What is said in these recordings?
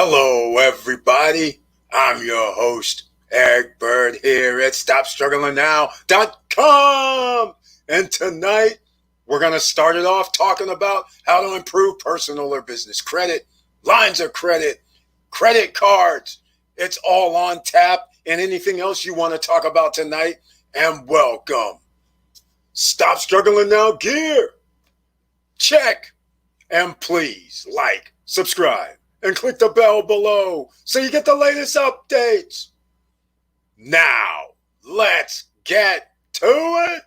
Hello, everybody. I'm your host, Eric Bird, here at StopStrugglingNow.com. And tonight, we're going to start it off talking about how to improve personal or business credit, lines of credit, credit cards. It's all on tap, and anything else you want to talk about tonight. And welcome. Stop Struggling Now gear. Check. And please like, subscribe, and click the bell below so you get the latest updates. Now, let's get to it.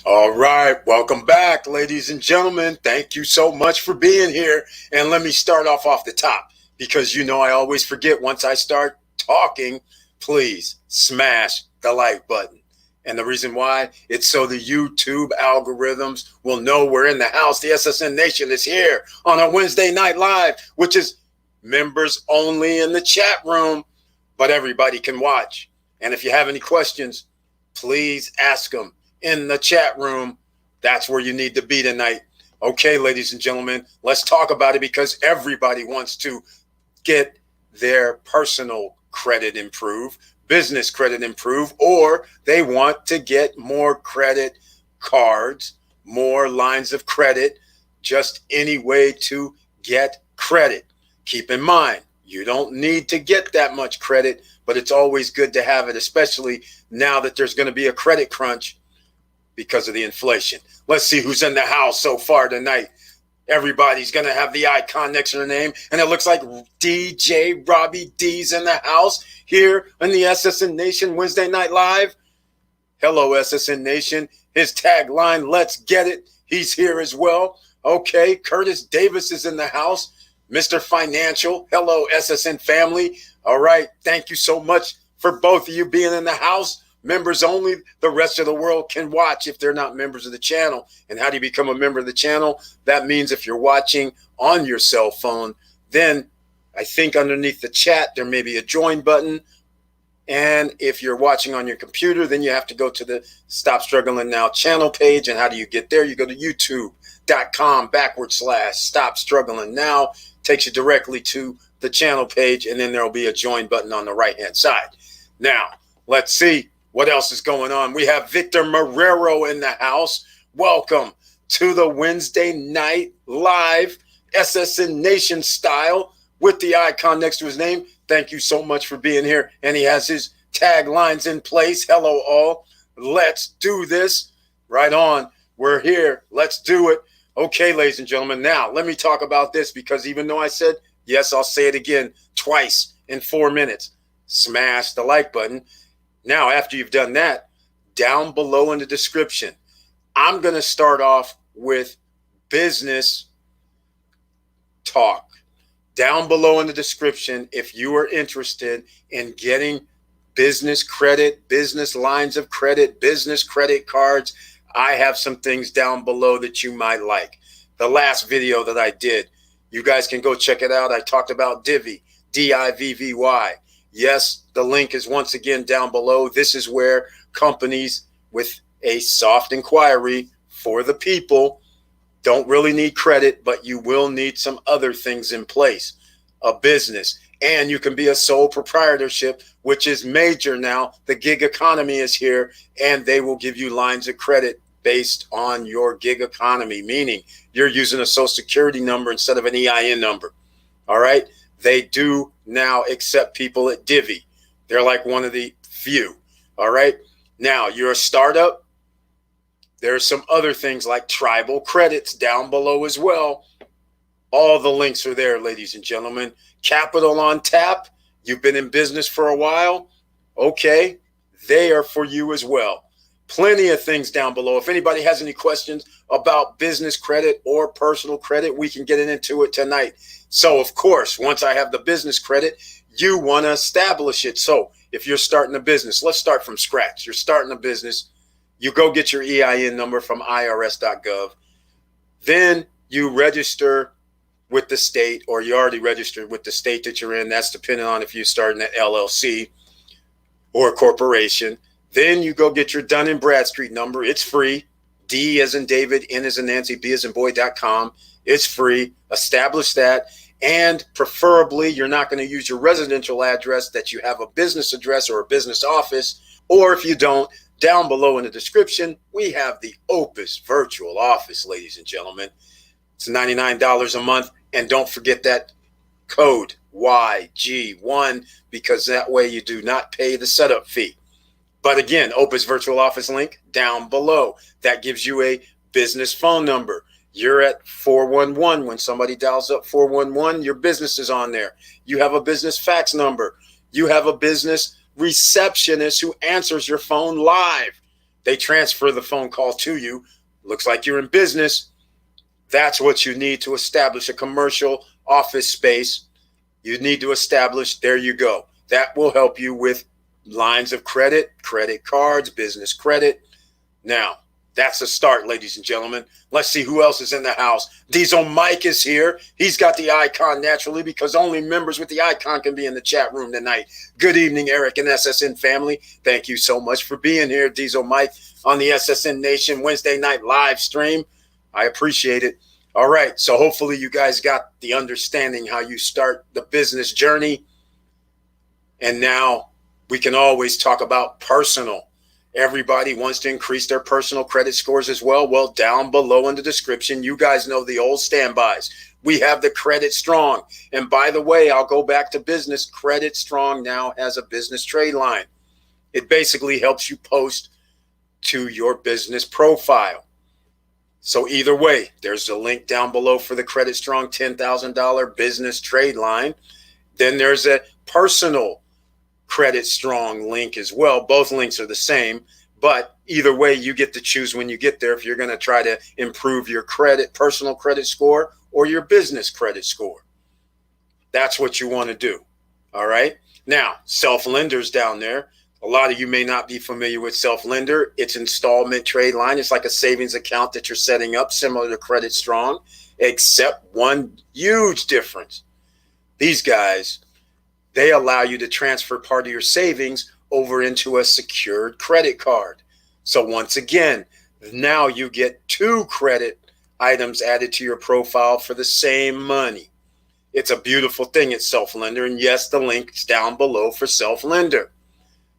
All right, welcome back, ladies and gentlemen. Thank you so much for being here. And let me start off the top, because you know I always forget once I start talking. Please smash the like button. And the reason why, it's so the YouTube algorithms will know we're in the house. The SSN Nation is here on a Wednesday night live, which is members only in the chat room, but everybody can watch. And if you have any questions, please ask them in the chat room. That's where you need to be tonight. Okay, ladies and gentlemen, let's talk about it, because everybody wants to get their personal credit improved, business credit improved, or they want to get more credit cards, more lines of credit, just any way to get credit. Keep in mind, you don't need to get that much credit, but it's always good to have it, especially now that there's going to be a credit crunch because of the inflation. Let's see who's in the house so far tonight. Everybody's going to have the icon next to their name, and it looks like DJ Robbie D's in the house here in the SSN Nation Wednesday Night Live. Hello, SSN Nation. His tagline, let's get it. He's here as well. Okay, Curtis Davis is in the house. Mr. Financial. Hello, SSN family. All right, thank you so much for both of you being in the house. Members only. The rest of the world can watch if they're not members of the channel. And how do you become a member of the channel? That means if you're watching on your cell phone, then I think underneath the chat, there may be a join button. And if you're watching on your computer, then you have to go to the Stop Struggling Now channel page. And how do you get there? You go to youtube.com/Stop Struggling Now. Takes you directly to the channel page. And then there'll be a join button on the right-hand side. Now, let's see what else is going on. We have Victor Marrero in the house. Welcome to the Wednesday night live SSN Nation style with the icon next to his name. Thank you so much for being here. And he has his taglines in place. Hello, all. Let's do this. Right on. We're here. Let's do it. Okay, ladies and gentlemen. Now, let me talk about this, because even though I said, yes, I'll say it again twice in 4 minutes. Smash the like button. Now, after you've done that, down below in the description, I'm going to start off with business talk. Down below in the description, if you are interested in getting business credit, business lines of credit, business credit cards, I have some things down below that you might like. The last video that I did, you guys can go check it out. I talked about Divvy, D-I-V-V-Y. Yes, the link is once again down below. This is where companies with a soft inquiry for the people don't really need credit, but you will need some other things in place. A business, and you can be a sole proprietorship, which is major now. The gig economy is here, and they will give you lines of credit based on your gig economy, meaning you're using a social security number instead of an EIN number. All right. They do now accept people at Divvy. They're like one of the few. All right. Now, you're a startup. There's some other things like tribal credits down below as well. All the links are there, ladies and gentlemen. Capital on tap. You've been in business for a while. Okay. They are for you as well. Plenty of things down below. If anybody has any questions about business credit or personal credit, we can get into it tonight. So, of course, once I have the business credit, you want to establish it. So if you're starting a business, let's start from scratch. You're starting a business. You go get your EIN number from irs.gov. Then you register with the state, or you already registered with the state that you're in. That's depending on if you're starting an LLC or a corporation. Then you go get your Dun & Bradstreet number. It's free. D as in David, N as in Nancy, B as in boy.com. It's free. Establish that. And preferably, you're not going to use your residential address, that you have a business address or a business office. Or if you don't, down below in the description, we have the Opus virtual office, ladies and gentlemen. It's $99 a month. And don't forget that code YG1, because that way you do not pay the setup fee. But again, Opus virtual office link down below. That gives you a business phone number. You're at 411. When somebody dials up 411, your business is on there. You have a business fax number. You have a business receptionist who answers your phone live. They transfer the phone call to you. Looks like you're in business. That's what you need to establish a commercial office space. You need to establish, there you go. That will help you with lines of credit, credit cards, business credit. Now, that's a start, ladies and gentlemen. Let's see who else is in the house. Diesel Mike is here. He's got the icon naturally, because only members with the icon can be in the chat room tonight. Good evening, Eric and SSN family. Thank you so much for being here, Diesel Mike, on the SSN Nation Wednesday night live stream. I appreciate it. All right, so hopefully you guys got the understanding how you start the business journey. And now we can always talk about personal. Everybody wants to increase their personal credit scores as well. Well, down below in the description, you guys know the old standbys. We have the Credit Strong. And by the way, I'll go back to business. Credit Strong now has a business trade line. It basically helps you post to your business profile. So either way, there's a link down below for the Credit Strong $10,000 business trade line. Then there's a personal Credit Strong link as well. Both links are the same, but either way, you get to choose when you get there if you're going to try to improve your personal credit score or your business credit score. That's what you want to do. All right. Now, self-lenders down there. A lot of you may not be familiar with self-lender. It's installment trade line. It's like a savings account that you're setting up, similar to Credit Strong, except one huge difference. These guys, they allow you to transfer part of your savings over into a secured credit card. So once again, now you get 2 credit items added to your profile for the same money. It's a beautiful thing at Self-Lender. And yes, the link is down below for Self-Lender.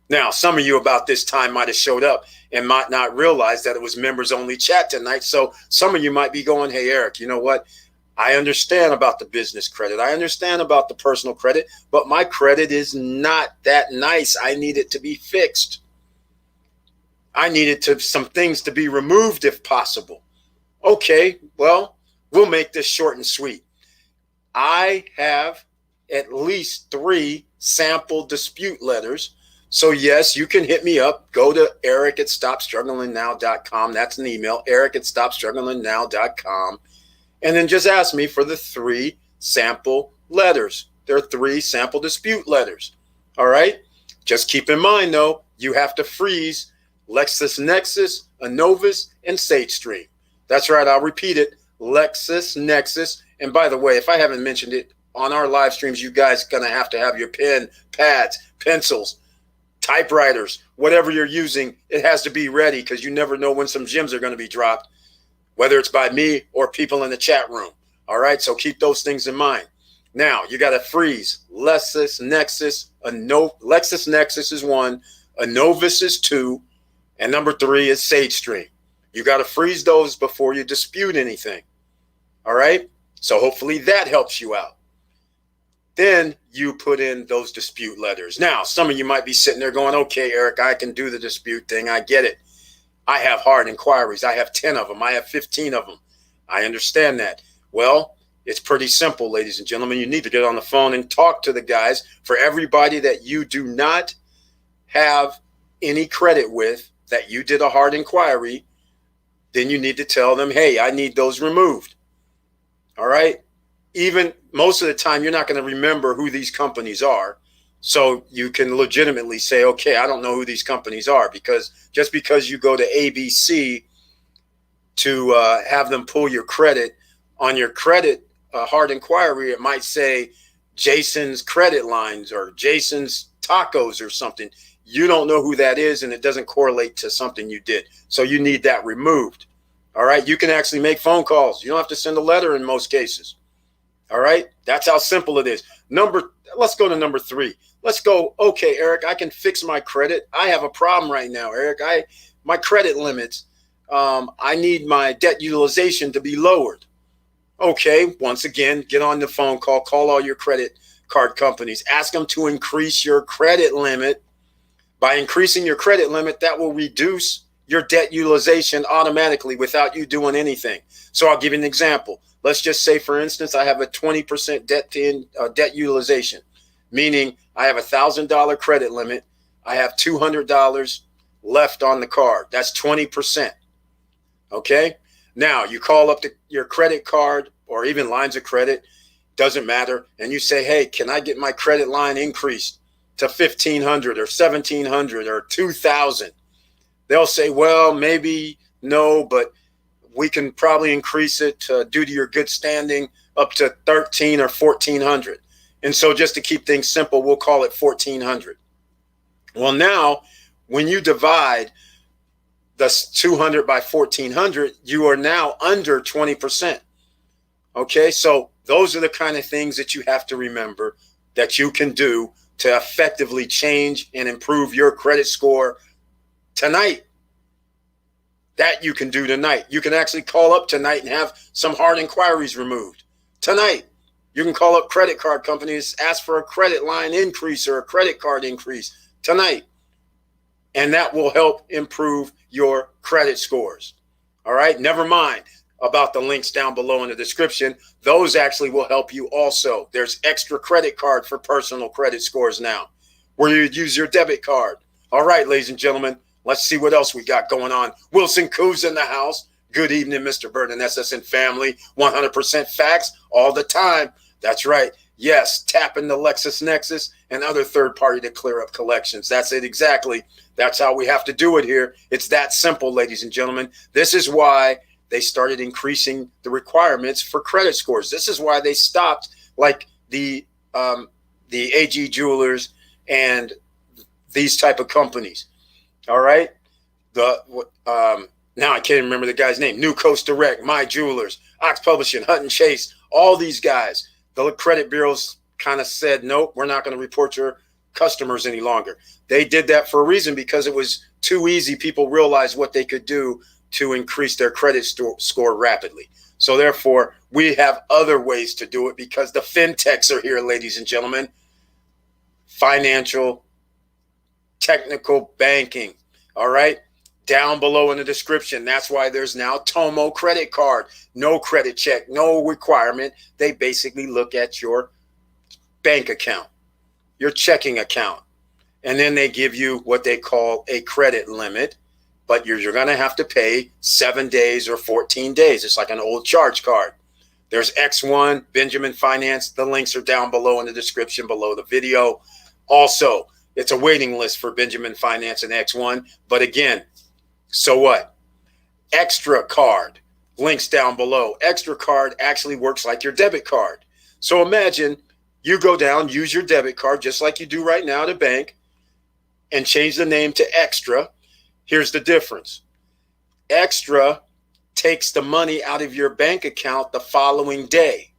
Now, some of you about this time might have showed up and might not realize that it was members only chat tonight. So some of you might be going, hey, Eric, you know what? I understand about the business credit. I understand about the personal credit, but my credit is not that nice. I need it to be fixed. I need some things to be removed if possible. Okay, well, we'll make this short and sweet. I have at least 3 sample dispute letters. So yes, you can hit me up. Go to eric@stopstrugglingnow.com. That's an email, eric@stopstrugglingnow.com. And then just ask me for the 3 sample letters. There are 3 sample dispute letters. All right. Just keep in mind, though, you have to freeze LexisNexis, Innovis, and SageStream. That's right. I'll repeat it. LexisNexis. And by the way, if I haven't mentioned it on our live streams, you guys are going to have your pen, pads, pencils, typewriters, whatever you're using. It has to be ready, because you never know when some gems are going to be dropped, whether it's by me or people in the chat room. All right, so keep those things in mind. Now, you got to freeze LexisNexis. LexisNexis is 1, Innovis is 2, and number 3 is SageStream. You got to freeze those before you dispute anything. All right, so hopefully that helps you out. Then you put in those dispute letters. Now, some of you might be sitting there going, okay, Eric, I can do the dispute thing. I get it. I have hard inquiries. I have 10 of them. I have 15 of them. I understand that. Well, it's pretty simple, ladies and gentlemen. You need to get on the phone and talk to the guys. For everybody that you do not have any credit with, that you did a hard inquiry, then you need to tell them, hey, I need those removed. All right. Even most of the time, you're not going to remember who these companies are. So you can legitimately say, okay, I don't know who these companies are, because just because you go to ABC to have them pull your credit, on your credit hard inquiry, it might say Jason's Credit Lines or Jason's Tacos or something. You don't know who that is, and it doesn't correlate to something you did. So you need that removed. All right. You can actually make phone calls. You don't have to send a letter in most cases. All right. That's how simple it is. Let's go to number 3. Let's go. Okay, Eric, I can fix my credit. I have a problem right now, Eric. My credit limits. I need my debt utilization to be lowered. Okay. Once again, get on the phone call all your credit card companies. Ask them to increase your credit limit. By increasing your credit limit, that will reduce your debt utilization automatically without you doing anything. So I'll give you an example. Let's just say, for instance, I have a 20% debt utilization, meaning I have $1,000 credit limit. I have $200 left on the card. That's 20%. Okay. Now you call up your credit card or even lines of credit, doesn't matter. And you say, hey, can I get my credit line increased to $1,500 or $1,700 or $2,000? They'll say, well, maybe no, but we can probably increase it due to your good standing up to $1,300 or $1,400. And so just to keep things simple, we'll call it $1,400. Well, now when you divide the 200 by 1,400, you are now under 20%. Okay, so those are the kind of things that you have to remember that you can do to effectively change and improve your credit score tonight. That you can do tonight. You can actually call up tonight and have some hard inquiries removed. Tonight, you can call up credit card companies, ask for a credit line increase or a credit card increase tonight. And that will help improve your credit scores. All right, never mind about the links down below in the description. Those actually will help you also. There's extra credit card for personal credit scores now, where you use your debit card. All right, ladies and gentlemen, let's see what else we got going on. Wilson Coo's in the house. Good evening, Mr. Bird and SSN family. 100% facts all the time. That's right. Yes, tapping the LexisNexis and other third party to clear up collections. That's it exactly. That's how we have to do it here. It's that simple, ladies and gentlemen. This is why they started increasing the requirements for credit scores. This is why they stopped, like the AG Jewelers and these type of companies. All right. Now I can't remember the guy's name. New Coast Direct, My Jewelers, Ox Publishing, Hutton Chase, all these guys. The credit bureaus kind of said, nope, we're not going to report your customers any longer. They did that for a reason, because it was too easy. People realized what they could do to increase their credit score rapidly. So therefore, we have other ways to do it, because the fintechs are here, ladies and gentlemen. Financial, technical banking. All right. Down below in the description. That's why there's now Tomo credit card. No credit check, no requirement. They basically look at your bank account, your checking account, and then they give you what they call a credit limit. But you're going to have to pay 7 days or 14 days. It's like an old charge card. There's X1, Benjamin Finance. The links are down below in the description below the video. Also, it's a waiting list for Benjamin Finance and X1. But again, so what? Extra card, links down below. Extra card actually works like your debit card. So imagine you go down, use your debit card just like you do right now at a bank, and change the name to Extra. Here's the difference. Extra takes the money out of your bank account the following day,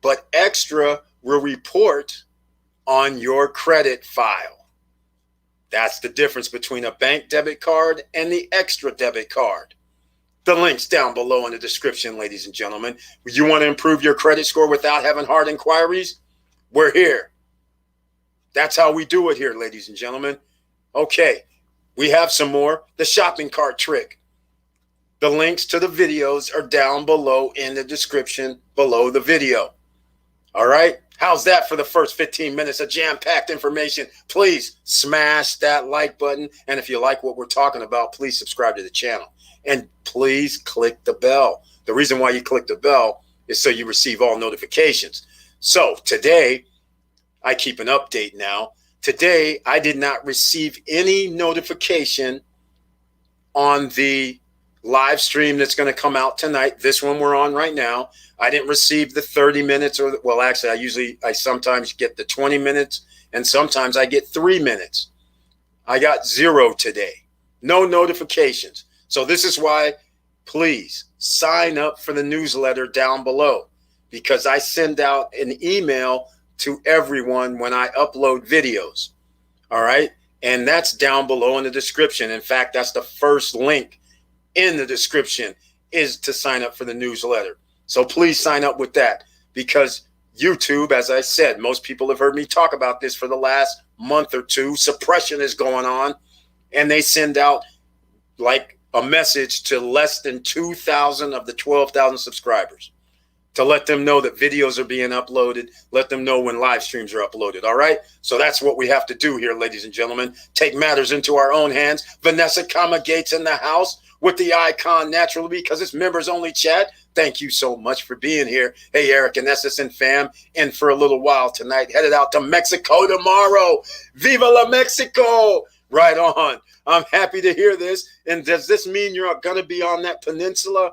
but Extra will report on your credit file. That's the difference between a bank debit card and the Extra debit card. The link's down below in the description, ladies and gentlemen. You want to improve your credit score without having hard inquiries? We're here. That's how we do it here, ladies and gentlemen. Okay. We have some more. The shopping cart trick. The links to the videos are down below in the description below the video. All right. How's that for the first 15 minutes of jam-packed information? Please smash that like button. And if you like what we're talking about, please subscribe to the channel. And please click the bell. The reason why you click the bell is so you receive all notifications. So today, I keep an update now. Today, I did not receive any notification on the live stream that's going to come out tonight. This one we're on right now. I didn't receive the 30 minutes or, well, actually, I sometimes get the 20 minutes and sometimes I get 3 minutes. I got 0 today. No notifications. So this is why, please sign up for the newsletter down below, because I send out an email to everyone when I upload videos. All right. And that's down below in the description. In fact, that's the first link in the description, is to sign up for the newsletter. So please sign up with that, because YouTube, as I said, most people have heard me talk about this for the last month or two. Suppression is going on, and they send out like a message to less than 2,000 of the 12,000 subscribers to let them know that videos are being uploaded, let them know when live streams are uploaded. All right. So that's what we have to do here, ladies and gentlemen. Take matters into our own hands. Vanessa, Gates in the house with the icon naturally, because it's members only chat. Thank you so much for being here. Hey, Eric and SSN fam, in for a little while tonight. Headed out to Mexico tomorrow. Viva la Mexico. Right on. I'm happy to hear this. And does this mean you're going to be on that peninsula?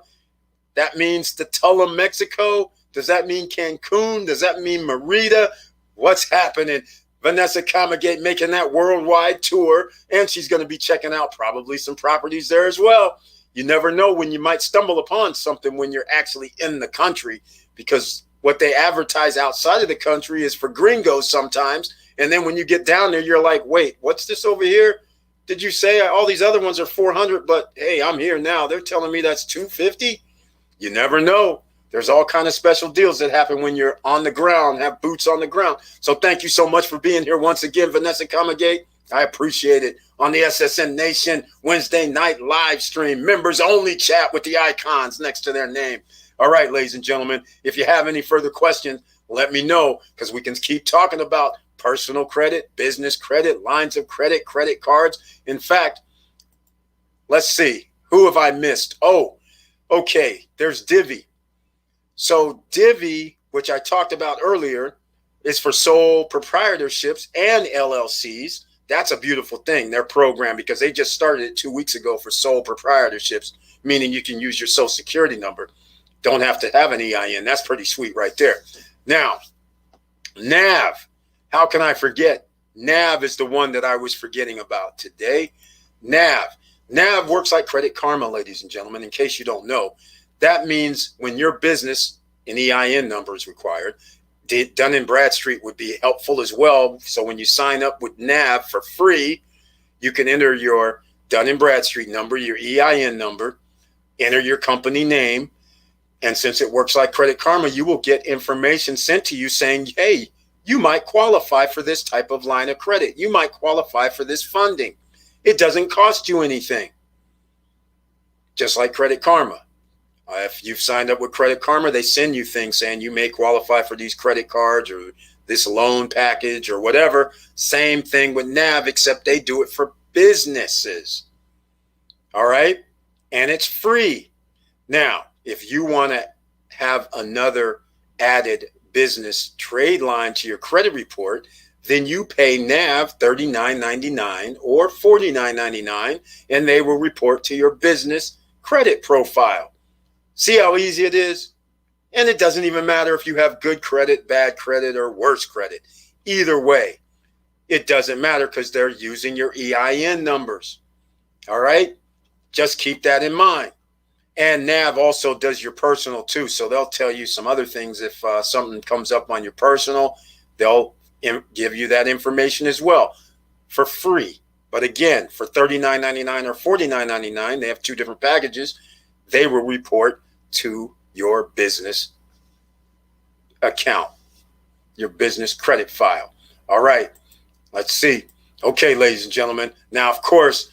That means the Tulum, Mexico. Does that mean Cancun? Does that mean Merida? What's happening? Vanessa Gate making that worldwide tour, and she's going to be checking out probably some properties there as well. You never know when you might stumble upon something when you're actually in the country, because what they advertise outside of the country is for gringos sometimes. And then when you get down there, you're like, wait, what's this over here? Did you say all these other ones are 400, but hey, I'm here now. They're telling me that's 250. You never know. There's all kind of special deals that happen when you're on the ground, have boots on the ground. So thank you so much for being here once again, Vanessa Gate. I appreciate it. On the SSN Nation Wednesday night live stream, members only chat with the icons next to their name. All right, ladies and gentlemen, if you have any further questions, let me know, because we can keep talking about personal credit, business credit, lines of credit, credit cards. In fact, let's see. Who have I missed? Oh, okay, there's Divvy. So Divvy, which I talked about earlier, is for sole proprietorships and LLCs. That's a beautiful thing, their program, because they just started it 2 weeks ago for sole proprietorships, meaning you can use your social security number. Don't have to have an EIN. That's pretty sweet right there. Now, NAV. How can I forget? NAV is the one that I was forgetting about today. NAV. NAV works like Credit Karma, ladies and gentlemen, in case you don't know. That means when your business, an EIN number is required. Dun & Bradstreet would be helpful as well. So when you sign up with NAV for free, you can enter your Dun & Bradstreet number, your EIN number, enter your company name. And since it works like Credit Karma, you will get information sent to you saying, hey, you might qualify for this type of line of credit. You might qualify for this funding. It doesn't cost you anything. Just like Credit Karma. If you've signed up with Credit Karma, they send you things saying you may qualify for these credit cards or this loan package or whatever. Same thing with NAV, except they do it for businesses. All right? And it's free. Now, if you want to have another added business trade line to your credit report, then you pay NAV $39.99 or $49.99, and they will report to your business credit profile. See how easy it is? And it doesn't even matter if you have good credit, bad credit, or worse credit. Either way, it doesn't matter, because they're using your EIN numbers. All right? Just keep that in mind. And NAV also does your personal too. So they'll tell you some other things. If something comes up on your personal, they'll give you that information as well for free. But again, for $39.99 or $49.99, they have two different packages. They will report to your business account, your business credit file. All right, let's see. Okay, ladies and gentlemen. Now, of course,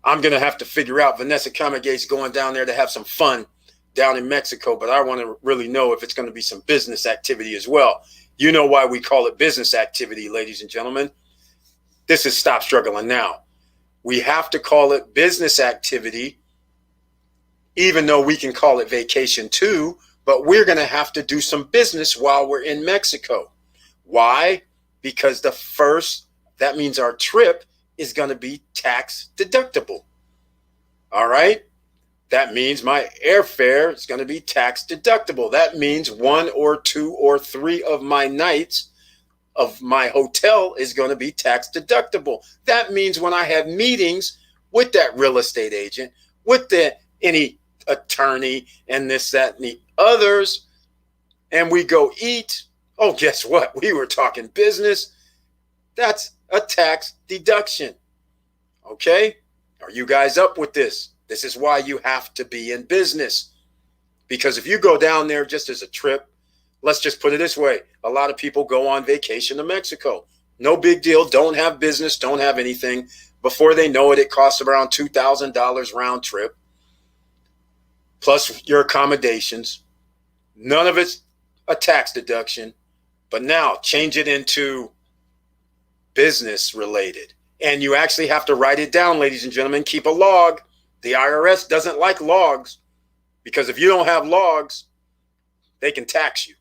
I'm going to have to figure out Vanessa Gates going down there to have some fun down in Mexico, but I want to really know if it's going to be some business activity as well. You know why we call it business activity, ladies and gentlemen. This is Stop Struggling Now. We have to call it business activity, even though we can call it vacation too, but we're going to have to do some business while we're in Mexico. Why? Because that means our trip is going to be tax deductible. All right? That means my airfare is going to be tax deductible. That means 1 or 2 or 3 of my nights of my hotel is going to be tax deductible. That means when I have meetings with that real estate agent, with any attorney and this, that, and the others, and we go eat, oh, guess what? We were talking business. That's a tax deduction. Okay? Are you guys up with this? This is why you have to be in business. Because if you go down there just as a trip, let's just put it this way. A lot of people go on vacation to Mexico. No big deal. Don't have business. Don't have anything. Before they know it, it costs around $2,000 round trip. Plus your accommodations. None of it's a tax deduction. But now change it into business related. And you actually have to write it down, ladies and gentlemen. Keep a log. The IRS doesn't like logs, because if you don't have logs, they can tax you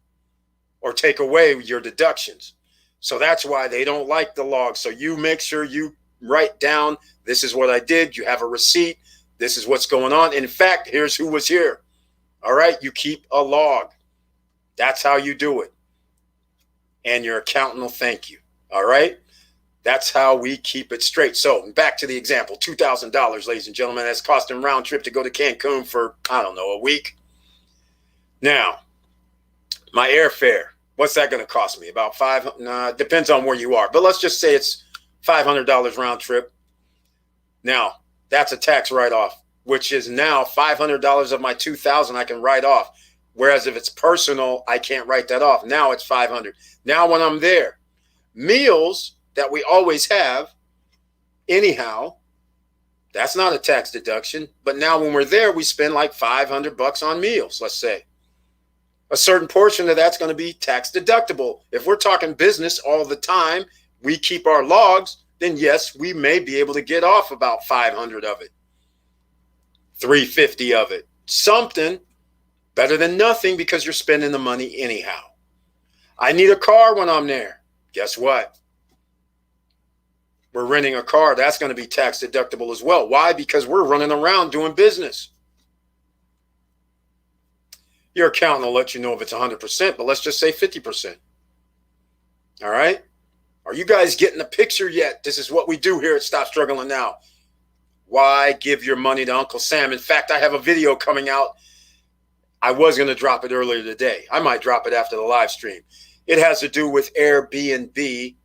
or take away your deductions. So that's why they don't like the logs. So you make sure you write down, this is what I did. You have a receipt. This is what's going on. In fact, here's who was here. All right. You keep a log. That's how you do it. And your accountant will thank you. All right. That's how we keep it straight. So back to the example, $2,000, ladies and gentlemen, that's costing round trip to go to Cancun for, I don't know, a week. Now, my airfare, what's that going to cost me? About depends on where you are, but let's just say it's $500 round trip. Now, that's a tax write-off, which is now $500 of my $2,000 I can write off. Whereas if it's personal, I can't write that off. Now it's $500. Now when I'm there, meals that we always have, anyhow, that's not a tax deduction. But now when we're there, we spend like $500 on meals, let's say. A certain portion of that's going to be tax deductible. If we're talking business all the time, we keep our logs, then yes, we may be able to get off about 500 of it, 350 of it, something better than nothing, because you're spending the money anyhow. I need a car when I'm there. Guess what? We're renting a car. That's going to be tax deductible as well. Why? Because we're running around doing business. Your accountant will let you know if it's 100%, but let's just say 50%. All right? Are you guys getting the picture yet? This is what we do here at Stop Struggling Now. Why give your money to Uncle Sam? In fact, I have a video coming out. I was going to drop it earlier today. I might drop it after the live stream. It has to do with Airbnb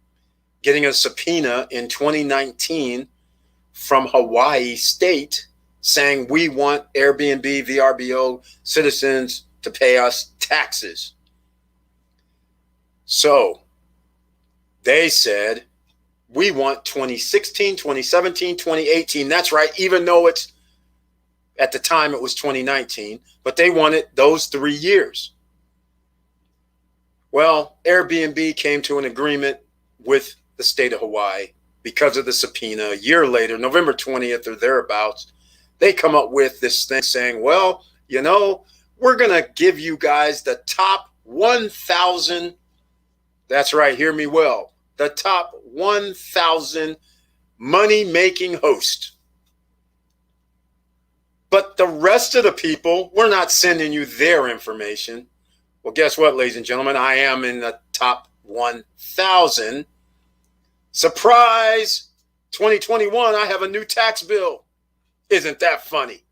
getting a subpoena in 2019 from Hawaii State saying we want Airbnb, VRBO citizens to pay us taxes. So they said, we want 2016, 2017, 2018. That's right, even though it's at the time it was 2019, but they wanted those 3 years. Well, Airbnb came to an agreement with the state of Hawaii because of the subpoena. A year later, November 20th or thereabouts, they come up with this thing saying, well, you know, we're going to give you guys the top 1,000. That's right. Hear me well. The top 1,000 money-making host. But the rest of the people, we're not sending you their information. Well, guess what, ladies and gentlemen? I am in the top 1,000. Surprise! 2021, I have a new tax bill. Isn't that funny?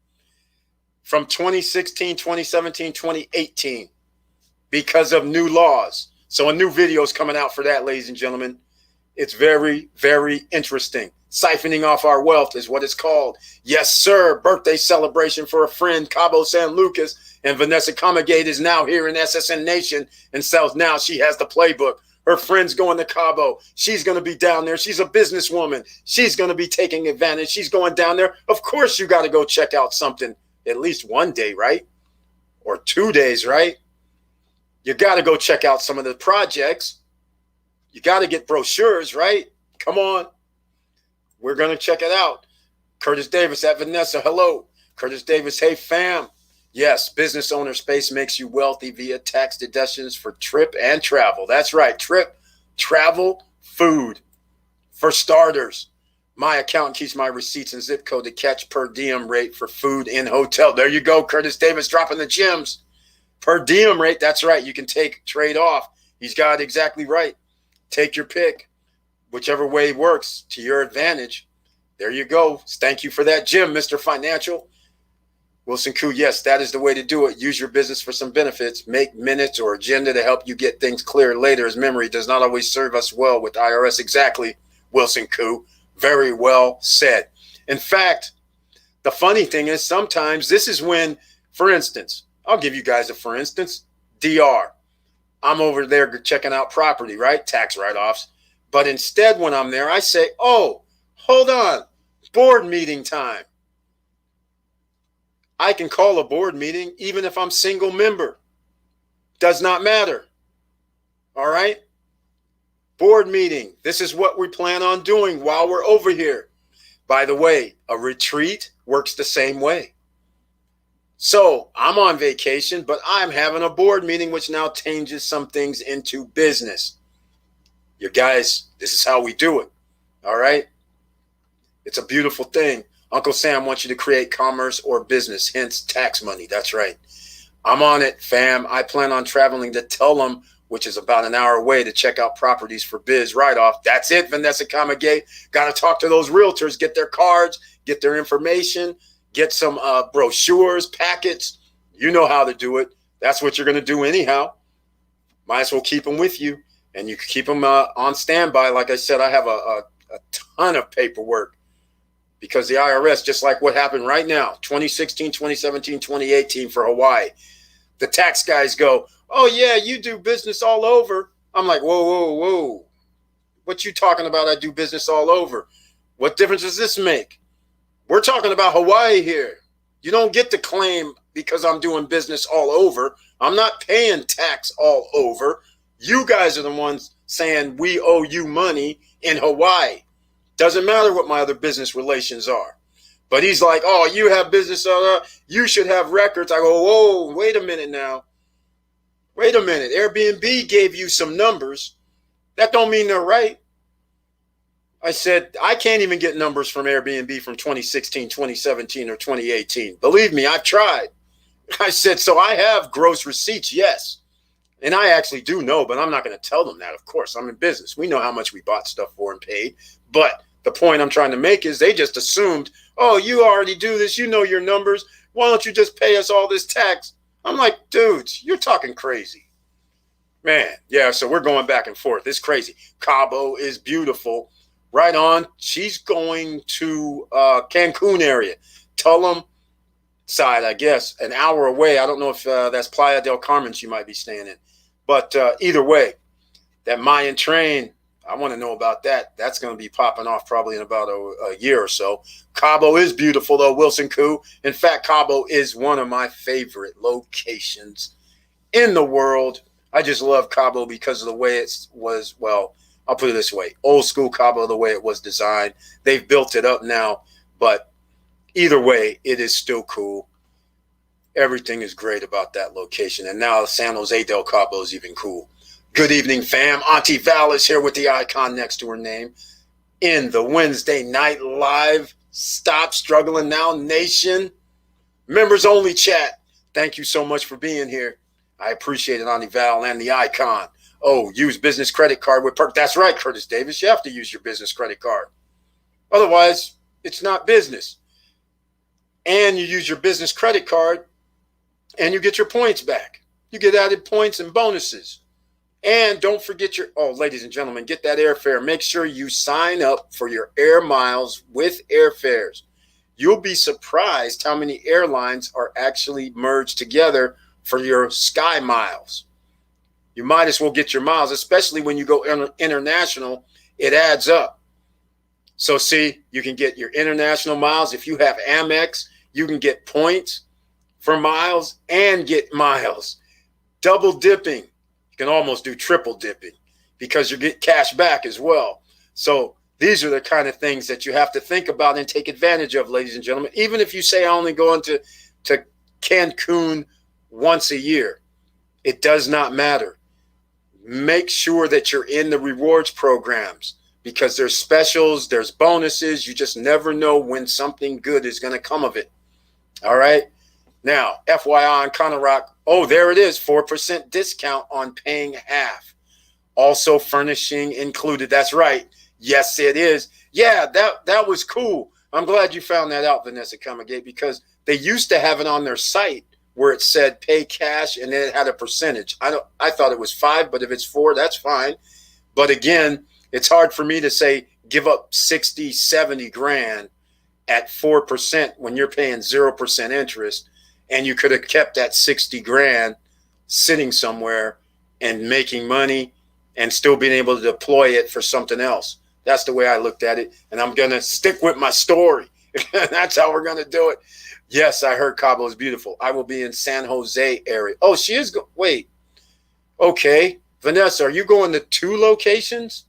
From 2016, 2017, 2018, because of new laws. So a new video is coming out for that, ladies and gentlemen. It's very, very interesting. Siphoning off our wealth is what it's called. Yes, sir. Birthday celebration for a friend, Cabo San Lucas. And Vanessa Comagate is now here in SSN Nation and sells now. She has the playbook. Her friend's going to Cabo. She's going to be down there. She's a businesswoman. She's going to be taking advantage. She's going down there. Of course, you got to go check out something at least one day, right? Or 2 days, right? You got to go check out some of the projects. You got to get brochures, right? Come on. We're going to check it out. Curtis Davis at Vanessa. Hello. Curtis Davis. Hey, fam. Yes, business owner space makes you wealthy via tax deductions for trip and travel. That's right. Trip, travel, food. For starters, my accountant keeps my receipts and zip code to catch per diem rate for food in hotel. There you go. Curtis Davis dropping the gems. Per diem rate. That's right. You can trade off. He's got it exactly right. Take your pick. Whichever way works to your advantage. There you go. Thank you for that, Jim, Mr. Financial. Wilson Koo, yes, that is the way to do it. Use your business for some benefits. Make minutes or agenda to help you get things clear later, as memory does not always serve us well with IRS. Exactly, Wilson Koo. Very well said. In fact, the funny thing is sometimes this is when, for instance, I'll give you guys a for instance, DR. I'm over there checking out property, right? Tax write-offs. But instead, when I'm there, I say, oh, hold on, board meeting time. I can call a board meeting even if I'm single member. Does not matter. All right? Board meeting. This is what we plan on doing while we're over here. By the way, a retreat works the same way. So I'm on vacation, but I'm having a board meeting, which now changes some things into business. You guys, this is how we do it. All right? It's a beautiful thing. Uncle Sam wants you to create commerce or business, hence tax money. That's right. I'm on it, fam. I plan on traveling to Tulum, which is about an hour away, to check out properties for biz write-off. That's it, Vanessa Kamagate. Got to talk to those realtors, get their cards, get their information, get some brochures, packets. You know how to do it. That's what you're going to do anyhow. Might as well keep them with you. And you can keep them on standby. Like I said, I have a ton of paperwork because the IRS, just like what happened right now, 2016, 2017, 2018 for Hawaii, the tax guys go, oh, yeah, you do business all over. I'm like, whoa, whoa, whoa. What you talking about? I do business all over. What difference does this make? We're talking about Hawaii here. You don't get to claim because I'm doing business all over. I'm not paying tax all over. You guys are the ones saying we owe you money in Hawaii. Doesn't matter what my other business relations are. But he's like, oh, you have business, you should have records. I go, whoa, wait a minute now. Wait a minute. Airbnb gave you some numbers. That don't mean they're right. I said, I can't even get numbers from Airbnb from 2016, 2017, or 2018. Believe me, I've tried. I said, so I have gross receipts, yes. And I actually do know, but I'm not going to tell them that, of course. I'm in business. We know how much we bought stuff for and paid. But the point I'm trying to make is they just assumed, oh, you already do this. You know your numbers. Why don't you just pay us all this tax? I'm like, dudes, you're talking crazy. Man, yeah, so we're going back and forth. It's crazy. Cabo is beautiful. Right on. She's going to Cancun area. Tulum side, I guess, an hour away. I don't know if that's Playa del Carmen she might be staying in. But either way, that Mayan train, I want to know about that. That's going to be popping off probably in about a year or so. Cabo is beautiful, though, Wilson Koo. In fact, Cabo is one of my favorite locations in the world. I just love Cabo because of the way it was, well, I'll put it this way. Old school Cabo, the way it was designed. They've built it up now, but either way, it is still cool. Everything is great about that location. And now San Jose del Cabo is even cool. Good evening, fam. Auntie Val is here with the icon next to her name in the Wednesday night live Stop Struggling Now Nation members only chat. Thank you so much for being here. I appreciate it, Auntie Val and the icon. Oh, use business credit card with perk. That's right, Curtis Davis. You have to use your business credit card. Otherwise, it's not business. And you use your business credit card and you get your points back. You get added points and bonuses. And don't forget ladies and gentlemen, get that airfare. Make sure you sign up for your air miles with airfares. You'll be surprised how many airlines are actually merged together for your Sky Miles. You might as well get your miles, especially when you go international. It adds up. So see, you can get your international miles. If you have Amex, you can get points for miles and get miles. Double dipping. You can almost do triple dipping because you get cash back as well. So these are the kind of things that you have to think about and take advantage of, ladies and gentlemen. Even if you say I only go into Cancun once a year, it does not matter. Make sure that you're in the rewards programs because there's specials, there's bonuses. You just never know when something good is going to come of it. All right. Now, FYI on Conor Rock. Oh, there it is. 4% discount on paying half. Also furnishing included. That's right. Yes, it is. Yeah, that was cool. I'm glad you found that out, Vanessa Kamagate, because they used to have it on their site where it said pay cash and then it had a percentage. I thought it was 5, but if it's 4, that's fine. But again, it's hard for me to say give up 60, 70 grand at 4% when you're paying 0% interest, and you could have kept that 60 grand sitting somewhere and making money and still being able to deploy it for something else. That's the way I looked at it. And I'm going to stick with my story. That's how we're going to do it. Yes, I heard Cabo is beautiful. I will be in San Jose area. Oh, she is. Wait. Okay. Vanessa, are you going to 2 locations?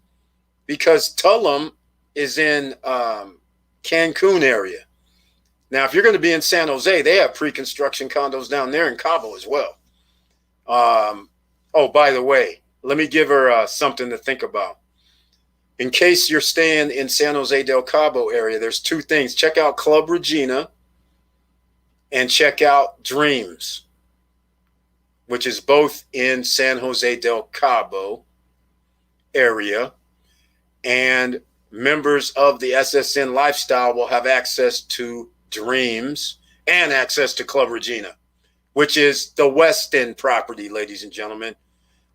Because Tulum is in Cancun area. Now, if you're going to be in San Jose, they have pre-construction condos down there in Cabo as well. Oh, by the way, let me give her something to think about. In case you're staying in San Jose del Cabo area, there's 2 things. Check out Club Regina and check out Dreams, which is both in San Jose del Cabo area. And members of the SSN Lifestyle will have access to Dreams and access to Club Regina, which is the West End property, ladies and gentlemen.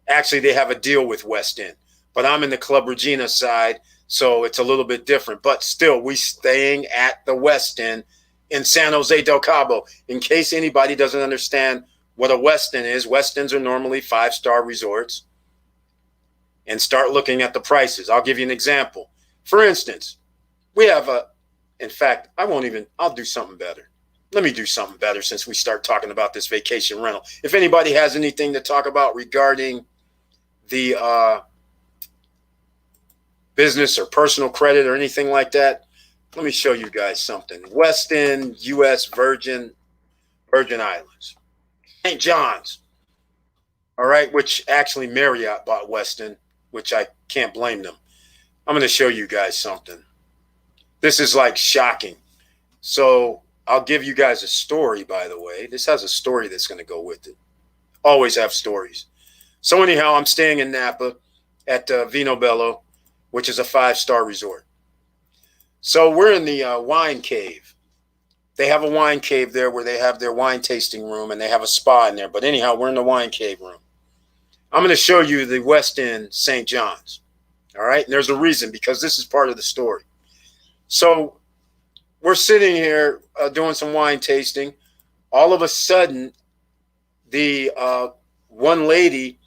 Actually, they have a deal with West End, but I'm in the Club Regina side, so it's a little bit different. But still, we staying at the West End in San Jose del Cabo. In case anybody doesn't understand what a West End is, West Ends are normally 5-star resorts. And start looking at the prices. I'll give you an example. For instance, we have in fact, I'll do something better. Let me do something better since we start talking about this vacation rental. If anybody has anything to talk about regarding the business or personal credit or anything like that, let me show you guys something. West End, U.S. Virgin Islands, St. John's. All right, which actually Marriott bought West End, which I can't blame them. I'm going to show you guys something. This is like shocking. So I'll give you guys a story, by the way. This has a story that's going to go with it. Always have stories. So anyhow, I'm staying in Napa at Vino Bello, which is a 5-star resort. So we're in the wine cave. They have a wine cave there where they have their wine tasting room and they have a spa in there. But anyhow, we're in the wine cave room. I'm going to show you the West End St. John's. All right. And there's a reason, because this is part of the story. So we're sitting here doing some wine tasting. All of a sudden, the one lady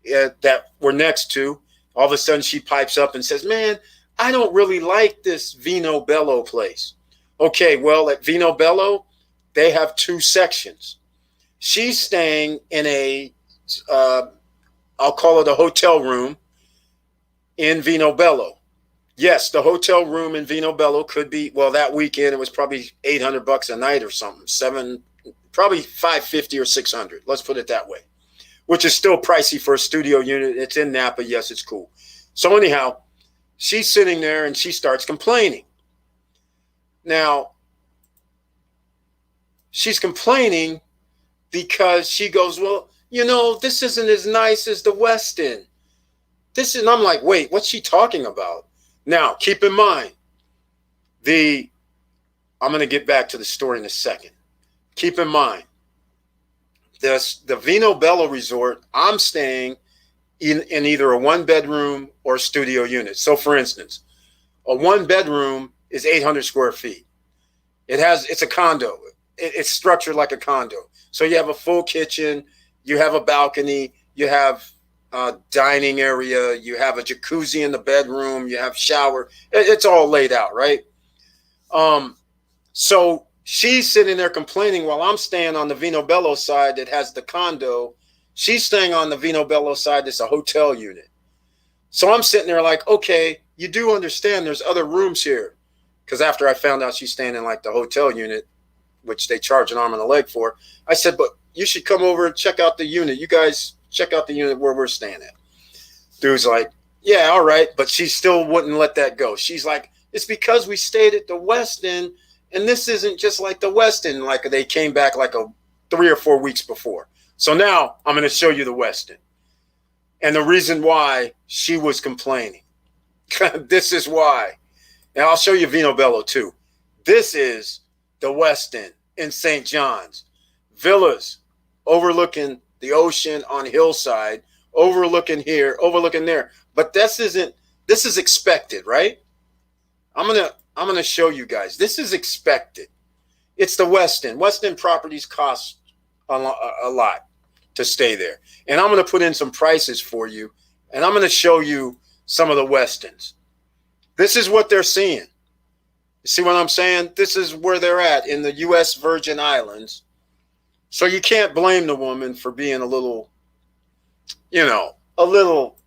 that we're next to, all of a sudden she pipes up and says, "Man, I don't really like this Vino Bello place." Okay, well, at Vino Bello, they have 2 sections. She's staying in a, I'll call it a hotel room in Vino Bello. Yes, the hotel room in Vino Bello could be, well, that weekend it was probably $800 a night or something, probably $550 or $600. Let's put it that way, which is still pricey for a studio unit. It's in Napa. Yes, it's cool. So anyhow, she's sitting there and she starts complaining. Now, she's complaining because she goes, "Well, this isn't as nice as the West End. And I'm like, wait, what's she talking about? Now, keep in mind, I'm going to get back to the story in a second. Keep in mind, the Vino Bello Resort, I'm staying in either a 1-bedroom or a studio unit. So, for instance, a 1-bedroom is 800 square feet. It's a condo. It's structured like a condo. So you have a full kitchen, you have a balcony, you have a dining area, you have a jacuzzi in the bedroom, you have shower. It's all laid out, right? So she's sitting there complaining while I'm staying on the Vino Bello side that has the condo, She's staying on the Vino Bello side. It's a hotel unit. So I'm sitting there like, okay, you do understand there's other rooms here. Because after I found out she's staying in like the hotel unit, which they charge an arm and a leg for, I said, but you should come over and check out the unit. You guys check out the unit where we're staying at. Dude's like, yeah, all right. But she still wouldn't let that go. She's like, it's because we stayed at the Westin, and this isn't just like the Westin. Like they came back like 3 or 4 weeks before. So now I'm going to show you the Westin. And the reason why she was complaining. This is why. And I'll show you Vino Bello too. This is the Westin in St. John's. Villas overlooking the ocean on hillside, overlooking here, overlooking there. But this is expected, right? I'm gonna show you guys. This is expected. It's the Westin. Westin properties cost a lot to stay there. And I'm gonna put in some prices for you, and I'm gonna show you some of the Westins. This is what they're seeing. You see what I'm saying? This is where they're at in the U.S. Virgin Islands. So you can't blame the woman for being a little, a little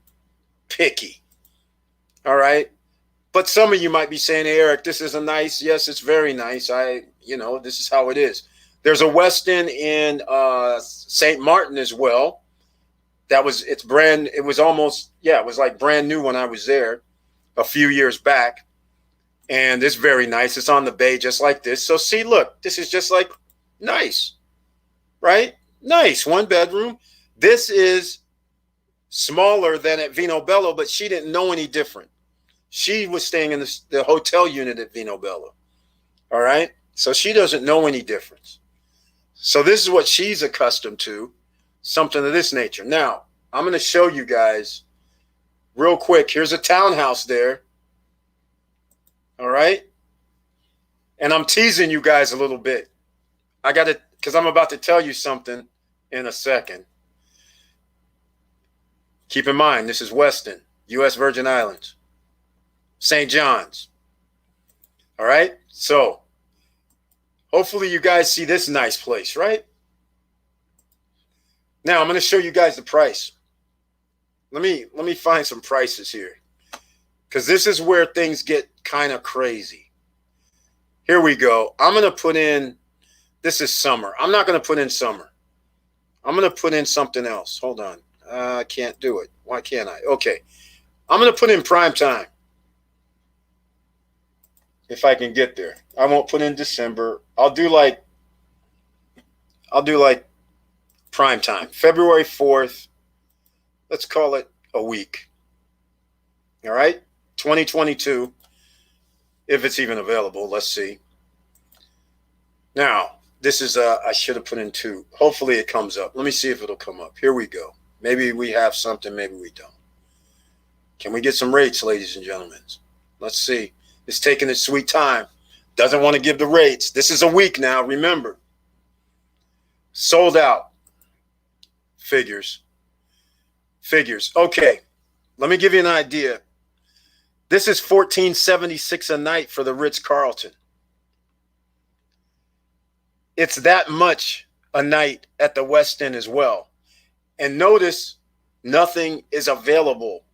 picky. All right. But some of you might be saying, hey, Eric, this isn't nice. Yes, it's very nice. This is how it is. There's a Westin in St. Martin as well. It was like brand new when I was there a few years back. And it's very nice. It's on the bay just like this. So see, look, this is just like nice, right? Nice, 1 bedroom. This is smaller than at Vino Bello, but she didn't know any different. She was staying in the hotel unit at Vino Bello. All right. So she doesn't know any difference. So this is what she's accustomed to, something of this nature. Now, I'm going to show you guys real quick. Here's a townhouse there. All right. And I'm teasing you guys a little bit. Because I'm about to tell you something in a second. Keep in mind, this is Westin, U.S. Virgin Islands, St. John's. All right. So hopefully you guys see this nice place, right? Now I'm going to show you guys the price. Let me find some prices here, because this is where things get kind of crazy. Here we go. I'm going to put in, this is summer. I'm not going to put in summer. I'm going to put in something else. Hold on. I can't do it. Why can't I? Okay. I'm going to put in prime time. If I can get there. I won't put in December. I'll do like prime time. February 4th. Let's call it a week. All right? 2022. If it's even available. Let's see. Now, this is I should have put in 2. Hopefully it comes up. Let me see if it'll come up. Here we go. Maybe we have something, maybe we don't. Can we get some rates, ladies and gentlemen? Let's see. It's taking its sweet time. Doesn't want to give the rates. This is a week now, remember. Sold out. Figures. Okay. Let me give you an idea. This is $1,476 a night for the Ritz-Carlton. It's that much a night at the Westin as well. And notice nothing is available.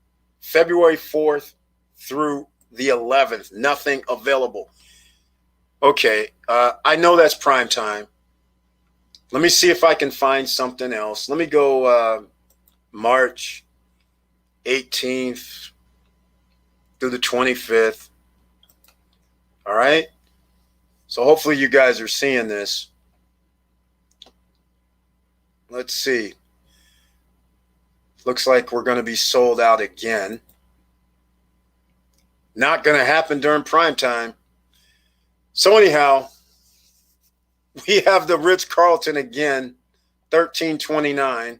February 4th through the 11th. Nothing available. Okay. I know that's prime time. Let me see if I can find something else. Let me go March 18th through the 25th. All right. So hopefully you guys are seeing this. Let's see. Looks like we're going to be sold out again. Not going to happen during prime time. So anyhow, we have the Ritz-Carlton again, $1,329.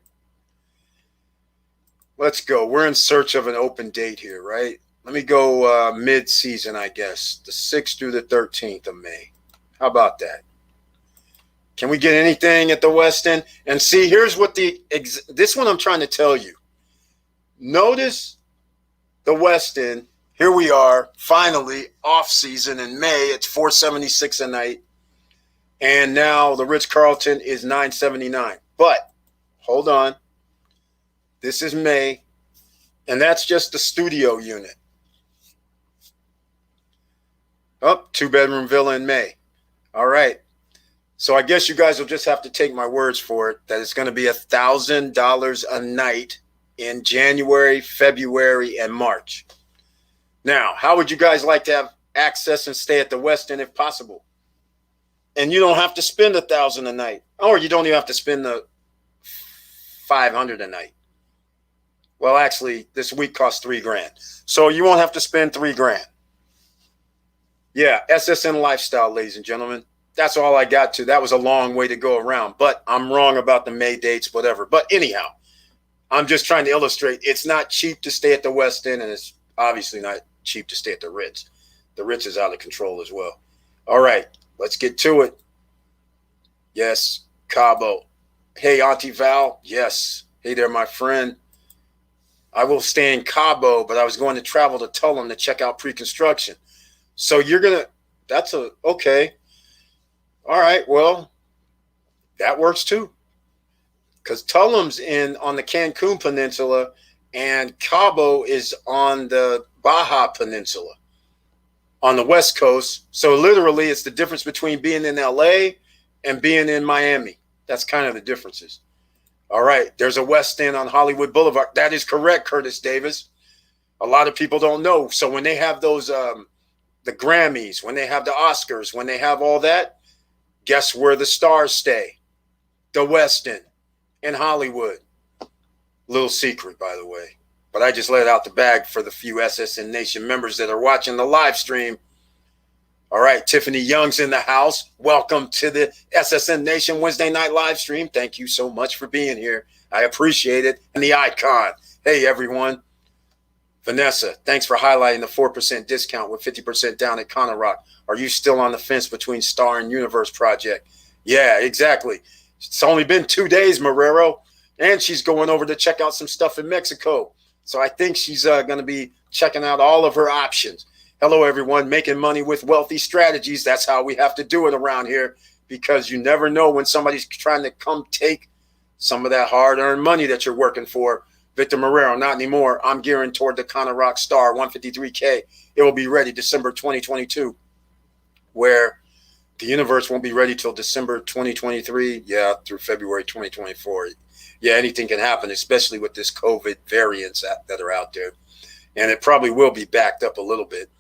Let's go. We're in search of an open date here, right? Let me go mid-season, I guess, the 6th through the 13th of May. How about that? Can we get anything at the Westin? And see, here's what this one I'm trying to tell you. Notice the Westin. Here we are, finally, off season in May. It's $476 a night. And now the Ritz-Carlton is $979. But hold on. This is May. And that's just the studio unit. Oh, 2-bedroom villa in May. All right. So I guess you guys will just have to take my words for it that it's going to be $1,000 a night in January, February, and March. Now, how would you guys like to have access and stay at the West End if possible? And you don't have to spend $1,000 a night, or you don't even have to spend the $500 a night. Well, actually, this week costs $3,000, so you won't have to spend $3,000. Yeah, SSN lifestyle, ladies and gentlemen. That's all I got to. That was a long way to go around, but I'm wrong about the May dates, whatever. But anyhow, I'm just trying to illustrate it's not cheap to stay at the West End, and it's obviously not cheap to stay at the Ritz. The Ritz is out of control as well. All right, let's get to it. Yes, Cabo. Hey, Auntie Val. Yes. Hey there, my friend. I will stay in Cabo, but I was going to travel to Tulum to check out pre-construction. So you're going to, okay. All right, well, that works too. Because Tulum's on the Cancun Peninsula and Cabo is on the Baja Peninsula on the West Coast. So literally it's the difference between being in LA and being in Miami. That's kind of the differences. All right, there's a West End on Hollywood Boulevard. That is correct, Curtis Davis. A lot of people don't know. So when they have those, the Grammys, when they have the Oscars, when they have all that, guess where the stars stay? The West End in Hollywood. Little secret, by the way. But I just let out the bag for the few SSN Nation members that are watching the live stream. All right, Tiffany Young's in the house. Welcome to the SSN Nation Wednesday night live stream. Thank you so much for being here. I appreciate it. And the icon. Hey, everyone. Vanessa, thanks for highlighting the 4% discount with 50% down at Conor Rock. Are you still on the fence between Star and Universe Project? Yeah, exactly. It's only been 2 days, Marrero. And she's going over to check out some stuff in Mexico. So I think she's going to be checking out all of her options. Hello, everyone. Making money with wealthy strategies. That's how we have to do it around here, because you never know when somebody's trying to come take some of that hard-earned money that you're working for. Victor Marrero, not anymore. I'm gearing toward the Conor Rock Star 153K. It will be ready December 2022, where the universe won't be ready till December 2023. Yeah, through February 2024. Yeah, anything can happen, especially with this COVID variants that are out there. And it probably will be backed up a little bit.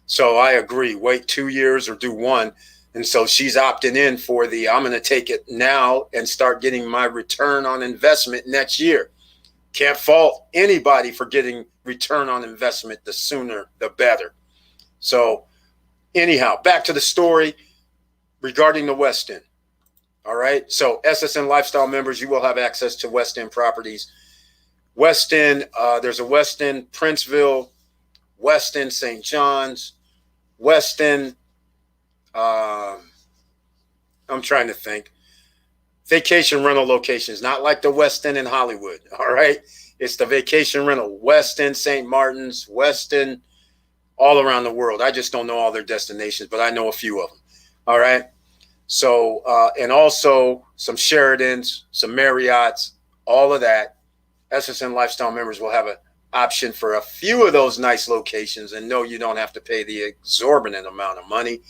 So I agree. Wait 2 years or do one. And so she's opting in for I'm going to take it now and start getting my return on investment next year. Can't fault anybody for getting return on investment. The sooner, the better. So anyhow, back to the story regarding the West End. All right. So SSN Lifestyle members, you will have access to West End properties. West End, there's a West End Princeville, West End St. John's, West End, I'm trying to think. Vacation rental locations, not like the West End in Hollywood, all right? It's the vacation rental, West End, St. Martin's, West End, all around the world. I just don't know all their destinations, but I know a few of them, all right? So, and also some Sheratons, some Marriotts, all of that. SSN Lifestyle members will have an option for a few of those nice locations, and no, you don't have to pay the exorbitant amount of money.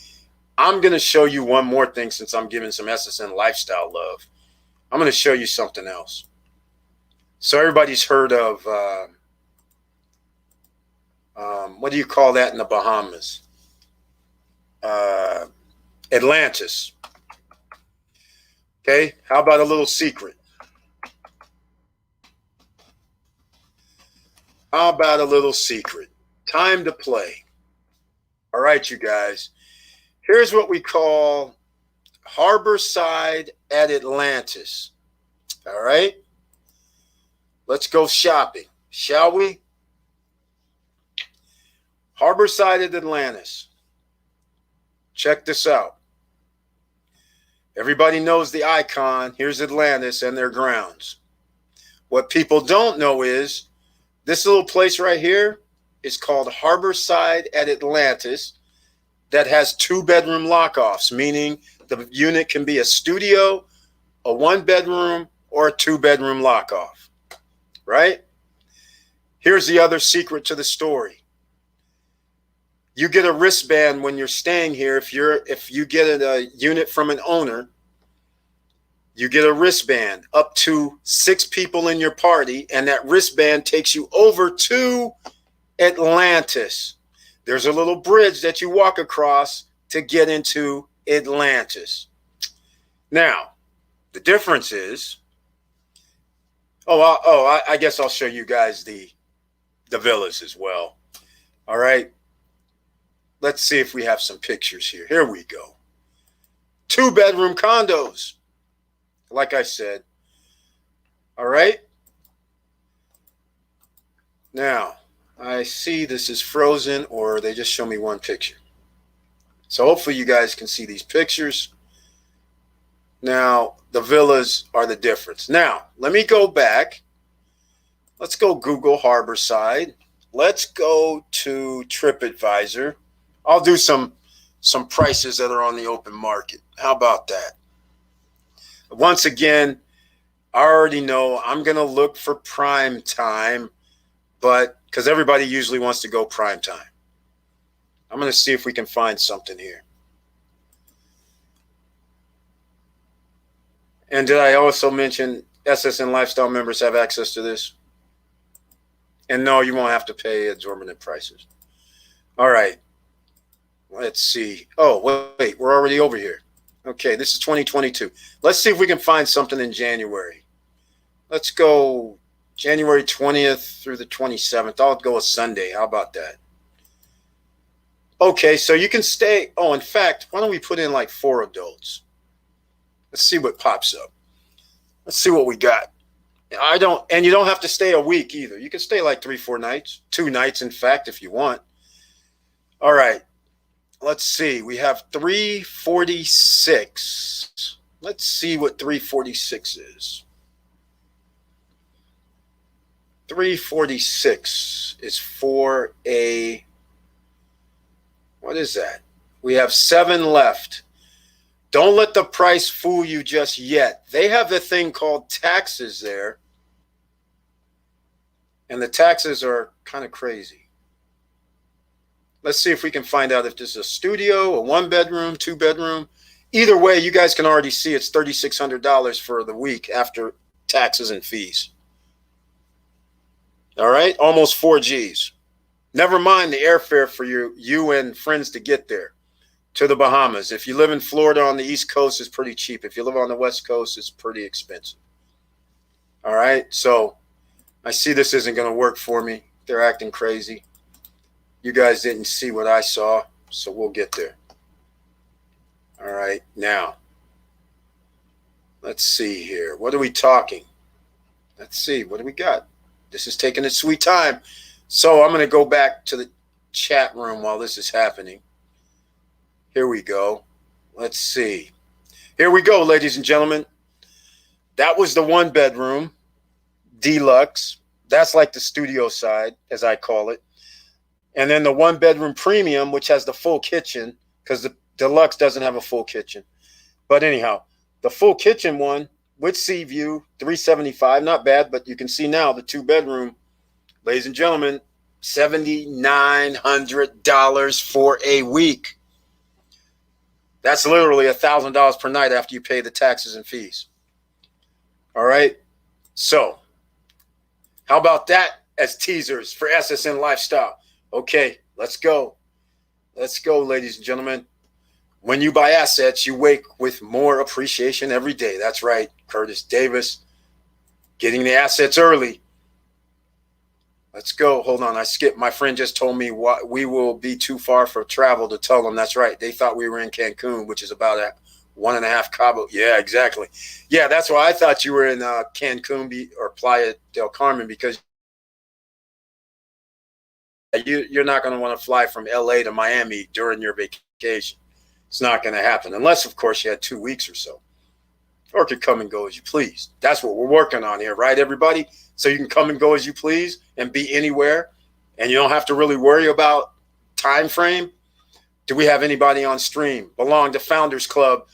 I'm going to show you one more thing since I'm giving some SSN Lifestyle love. I'm going to show you something else. So everybody's heard of, what do you call that in the Bahamas? Atlantis. Okay, how about a little secret? How about a little secret? Time to play. All right, you guys. Here's what we call Harborside at Atlantis. All right. Let's go shopping, shall we? Harborside at Atlantis. Check this out. Everybody knows the icon. Here's Atlantis and their grounds. What people don't know is this little place right here is called Harborside at Atlantis, that has 2-bedroom lockoffs, meaning the unit can be a studio, a 1-bedroom, or a 2-bedroom lockoff, right? Here's the other secret to the story. You get a wristband when you're staying here. If you get a unit from an owner, you get a wristband up to 6 people in your party, and that wristband takes you over to Atlantis. There's a little bridge that you walk across to get into Atlantis. Now, the difference is, I guess I'll show you guys the villas as well. All right. Let's see if we have some pictures here. Here we go. 2-bedroom condos. Like I said. All right. Now, I see this is frozen, or they just show me one picture. So hopefully you guys can see these pictures. Now, the villas are the difference. Now, let me go back. Let's go Google Harborside. Let's go to TripAdvisor. I'll do some prices that are on the open market. How about that? Once again, I already know I'm going to look for prime time, but because everybody usually wants to go prime time. I'm going to see if we can find something here. And did I also mention SSN Lifestyle members have access to this? And no, you won't have to pay exorbitant prices. All right. Let's see. Oh, wait, we're already over here. Okay, this is 2022. Let's see if we can find something in January. Let's go January 20th through the 27th. I'll go a Sunday. How about that? Okay, so you can stay. Oh, in fact, why don't we put in like 4 adults? Let's see what pops up. Let's see what we got. And you don't have to stay a week either. You can stay like 3-4 nights, 2 nights, in fact, if you want. All right. Let's see. We have 346. Let's see what 346 is. 346 is for a, what is that? We have 7 left. Don't let the price fool you just yet. They have the thing called taxes there. And the taxes are kind of crazy. Let's see if we can find out if this is a studio, a 1-bedroom, 2-bedroom. Either way, you guys can already see it's $3,600 for the week after taxes and fees. All right, almost 4 G's. Never mind the airfare for you and friends to get there to the Bahamas. If you live in Florida on the East Coast, it's pretty cheap. If you live on the West Coast, it's pretty expensive. All right, so I see this isn't going to work for me. They're acting crazy. You guys didn't see what I saw, so we'll get there. All right, now, let's see here. What are we talking? Let's see, what do we got? This is taking its sweet time. So I'm going to go back to the chat room while this is happening. Here we go. Let's see. Here we go, ladies and gentlemen. That was the 1-bedroom deluxe. That's like the studio side, as I call it. And then the 1-bedroom premium, which has the full kitchen, because the deluxe doesn't have a full kitchen. But anyhow, the full kitchen one with sea view, $375, not bad. But you can see now the 2-bedroom, ladies and gentlemen, $7,900 for a week. That's literally $1,000 per night after you pay the taxes and fees. All right. So how about that as teasers for SSN Lifestyle? Okay, let's go. Let's go, ladies and gentlemen. When you buy assets, you wake with more appreciation every day. That's right, Curtis Davis. Getting the assets early. Let's go. Hold on, I skipped. My friend just told me we will be too far for travel to tell them. That's right. They thought we were in Cancun, which is about a 1.5 Cabo. Yeah, exactly. Yeah, that's why I thought you were in Cancun or Playa del Carmen, because you're not going to want to fly from LA to Miami during your vacation. It's not going to happen unless, of course, you had 2 weeks or so. Or it could come and go as you please. That's what we're working on here, right, everybody? So you can come and go as you please and be anywhere, and you don't have to really worry about time frame. Do we have anybody on stream? Belong to Founders Club?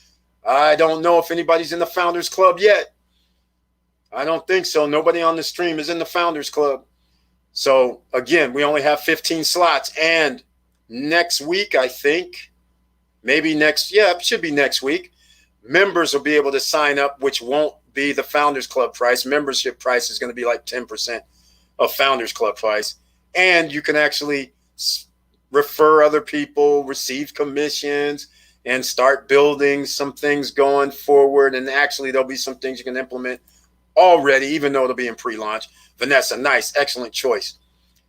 I don't know if anybody's in the Founders Club yet. I don't think so. Nobody on the stream is in the Founders Club. So again, we only have 15 slots, and next week, I think, maybe next, yeah, it should be next week, members will be able to sign up, which won't be the Founders Club price. Membership price is going to be like 10% of Founders Club price. And you can actually refer other people, receive commissions, and start building some things going forward. And actually, there'll be some things you can implement already, even though it'll be in pre-launch. Vanessa, nice, excellent choice.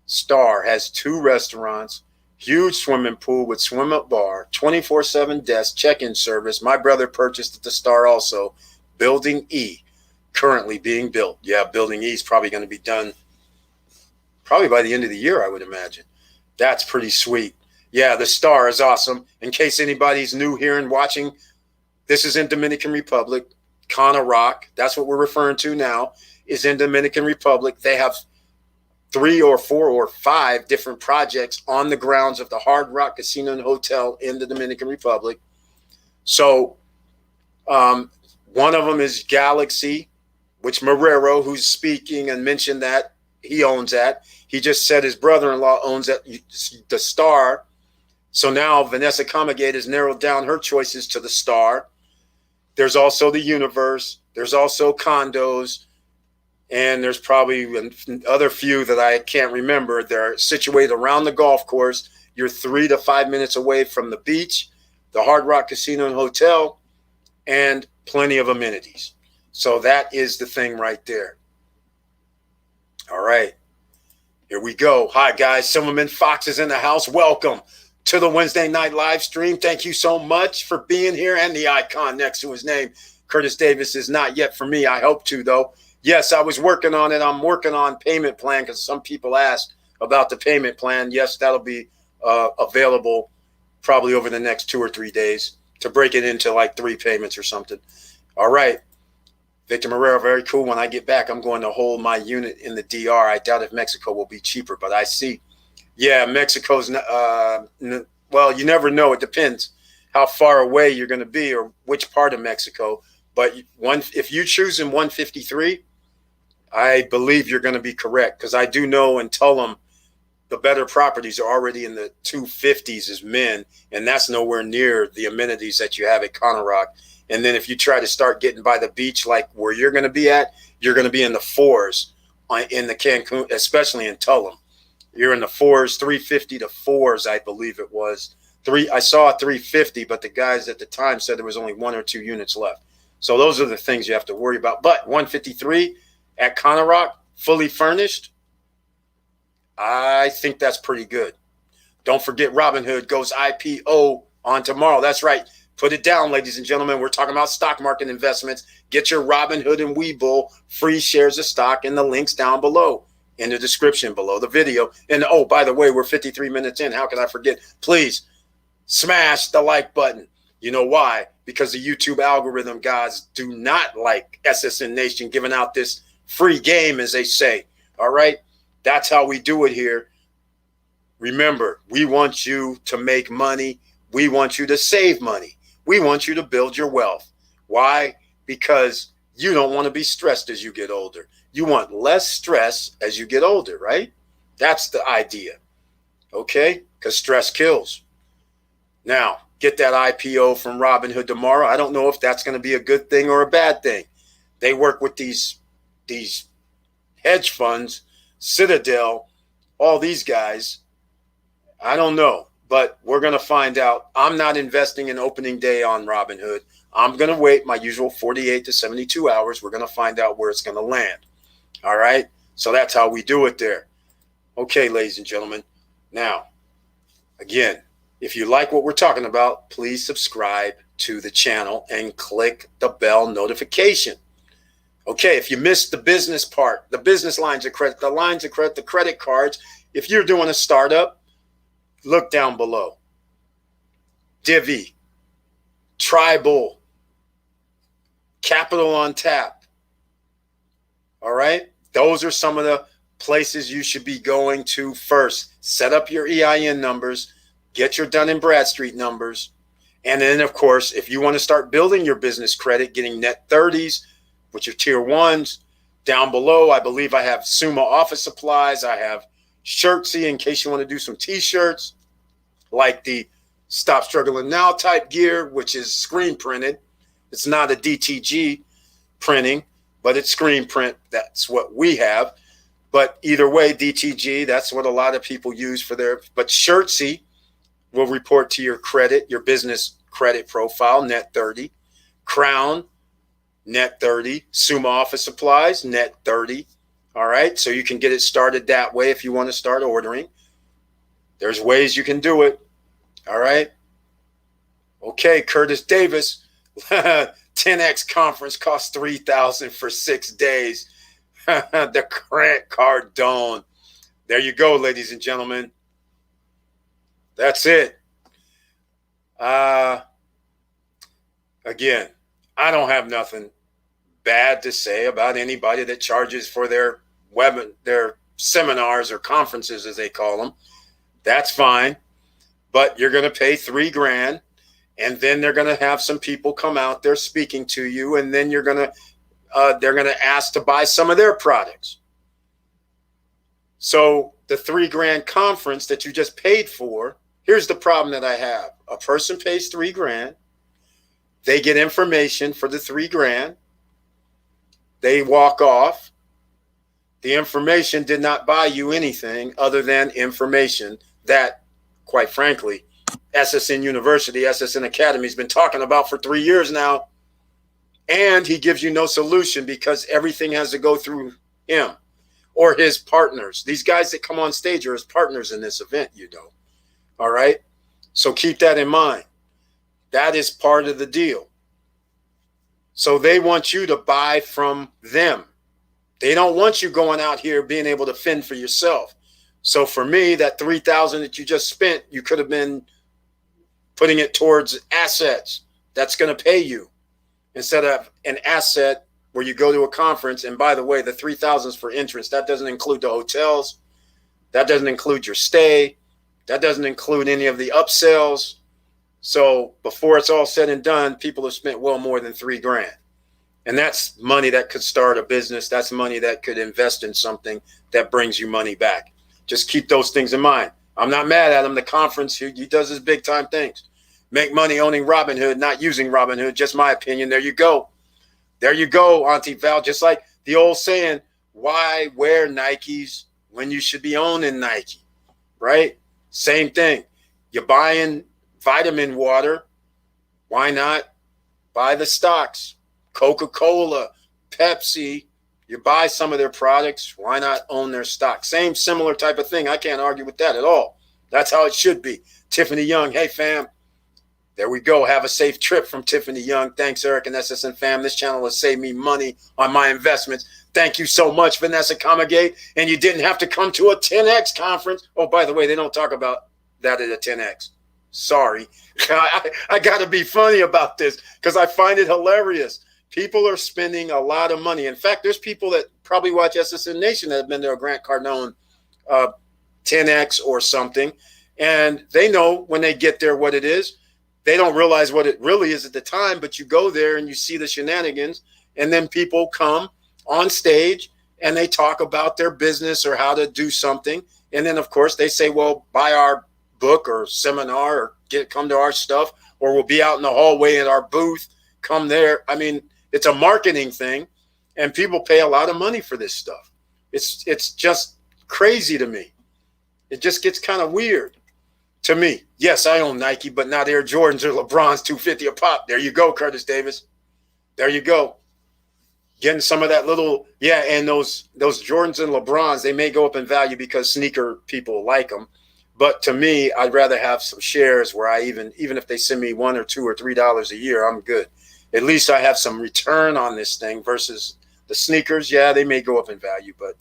Star has 2 restaurants, huge swimming pool with swim-up bar, 24/7 desk, check-in service. My brother purchased at the Star also. Building E, currently being built. Yeah, Building E is probably going to be done probably by the end of the year, I would imagine. That's pretty sweet. Yeah, the Star is awesome. In case anybody's new here and watching, this is in Dominican Republic. Conor Rock, that's what we're referring to now, is in Dominican Republic. They have 3 or 4 or 5 different projects on the grounds of the Hard Rock Casino and Hotel in the Dominican Republic. So one of them is Galaxy, which Marrero, who's speaking and mentioned that, he owns that. He just said his brother-in-law owns that, the Star. So now Vanessa Comagate has narrowed down her choices to the Star. There's also the Universe. There's also condos. And there's probably other few that I can't remember. They're situated around the golf course. You're 3 to 5 minutes away from the beach, the Hard Rock Casino and Hotel, and plenty of amenities. So that is the thing right there. All right. Here we go. Hi, guys. Silverman Fox is in the house. Welcome to the Wednesday night live stream. Thank you so much for being here. And the icon next to his name, Curtis Davis, is not yet for me. I hope to, though. Yes, I was working on it. I'm working on payment plan because some people asked about the payment plan. Yes, that'll be available probably over the next 2 or 3 days to break it into like 3 payments or something. All right. Victor Marrero, very cool. When I get back, I'm going to hold my unit in the DR. I doubt if Mexico will be cheaper, but I see. Yeah, Mexico's, well, you never know. It depends how far away you're going to be or which part of Mexico. But if you choose in 153, I believe you're going to be correct because I do know and tell them the better properties are already in the 250s as men, and that's nowhere near the amenities that you have at Conor Rock. And then if you try to start getting by the beach like where you're going to be at, you're going to be in the 4s in the Cancun, especially in Tulum. You're in the 4s, 350 to 4s, I believe it was. I saw a 350, but the guys at the time said there was only 1 or 2 units left. So those are the things you have to worry about. But 153 at Conor Rock, fully furnished, I think that's pretty good. Don't forget Robinhood goes IPO on tomorrow. That's right. Put it down, ladies and gentlemen. We're talking about stock market investments. Get your Robinhood and Webull free shares of stock in the links down below in the description below the video. And oh, by the way, we're 53 minutes in. How can I forget? Please smash the like button. You know why? Because the YouTube algorithm guys do not like SSN Nation giving out this free game, as they say. All right? That's how we do it here. Remember, we want you to make money. We want you to save money. We want you to build your wealth. Why? Because you don't want to be stressed as you get older. You want less stress as you get older, right? That's the idea. Okay? Because stress kills. Now, get that IPO from Robinhood tomorrow. I don't know if that's going to be a good thing or a bad thing. They work with these hedge funds, Citadel, all these guys. I don't know, but we're going to find out. I'm not investing in opening day on Robinhood. I'm going to wait my usual 48 to 72 hours. We're going to find out where it's going to land. All right? So that's how we do it there. Okay, ladies and gentlemen. Now, again, if you like what we're talking about, please subscribe to the channel and click the bell notification. Okay, if you missed the business part, the business lines of credit, the credit cards, if you're doing a startup, look down below. Divvy, Tribal, Capital on Tap. All right, those are some of the places you should be going to first. Set up your EIN numbers. Get your Dun & Bradstreet numbers. And then, of course, if you want to start building your business credit, getting net 30s, which are tier 1s, down below, I believe I have Summa Office Supplies. I have Shirtsy, in case you want to do some t-shirts, like the Stop Struggling Now type gear, which is screen printed. It's not a DTG printing, but it's screen print. That's what we have. But either way, DTG, that's what a lot of people use for their, but Shirtsy will report to your credit, your business credit profile, net 30. Crown, net 30. Suma Office Supplies, net 30. All right. So you can get it started that way if you want to start ordering. There's ways you can do it. All right. Okay. Curtis Davis, 10X conference costs $3,000 for 6 days. The Grant Cardone. There you go, ladies and gentlemen. That's it. Again, I don't have nothing bad to say about anybody that charges for their seminars or conferences, as they call them. That's fine. But you're going to pay $3,000, and then they're going to have some people come out there speaking to you, and then they're going to ask to buy some of their products. So the $3,000 conference that you just paid for, here's the problem that I have. A person pays $3,000. They get information for the $3,000. They walk off. The information did not buy you anything other than information that, quite frankly, SSN University, SSN Academy has been talking about for 3 years now. And he gives you no solution because everything has to go through him or his partners. These guys that come on stage are his partners in this event, you know. All right. So keep that in mind. That is part of the deal. So they want you to buy from them. They don't want you going out here being able to fend for yourself. So for me, that $3,000 that you just spent, you could have been putting it towards assets that's going to pay you instead of an asset where you go to a conference. And by the way, the $3,000 is for entrance. That doesn't include the hotels. That doesn't include your stay. That doesn't include any of the upsells. So before it's all said and done, people have spent well more than $3,000. And that's money that could start a business. That's money that could invest in something that brings you money back. Just keep those things in mind. I'm not mad at him. The conference, he does his big time things. Make money owning Robinhood, not using Robinhood. Just my opinion. There you go. There you go, Auntie Val. Just like the old saying, why wear Nikes when you should be owning Nike, right? Same thing. You're buying vitamin water. Why not buy the stocks? Coca-Cola, Pepsi, you buy some of their products. Why not own their stock? Same similar type of thing. I can't argue with that at all. That's how it should be. Tiffany Young, hey fam. There we go. Have a safe trip from Tiffany Young. Thanks, Eric and SSN fam. This channel has saved me money on my investments. Thank you so much, Vanessa Comagate. And you didn't have to come to a 10X conference. Oh, by the way, they don't talk about that at a 10X. Sorry. I got to be funny about this because I find it hilarious. People are spending a lot of money. In fact, there's people that probably watch SSN Nation that have been to a Grant Cardone 10X or something. And they know when they get there what it is. They don't realize what it really is at the time, but you go there and you see the shenanigans. And then people come on stage and they talk about their business or how to do something. And then, of course, they say, well, buy our book or seminar or come to our stuff, or we'll be out in the hallway at our booth. Come there. I mean, it's a marketing thing, and people pay a lot of money for this stuff. It's just crazy to me. It just gets kind of weird to me. Yes, I own Nike, but not Air Jordans or LeBrons, $250 a pop. There you go, Curtis Davis. There you go. Getting some of that little, yeah, and those Jordans and LeBrons, they may go up in value because sneaker people like them. But to me, I'd rather have some shares where I even if they send me $1 or $2 or $3 a year, I'm good. At least I have some return on this thing versus the sneakers. Yeah, they may go up in value, but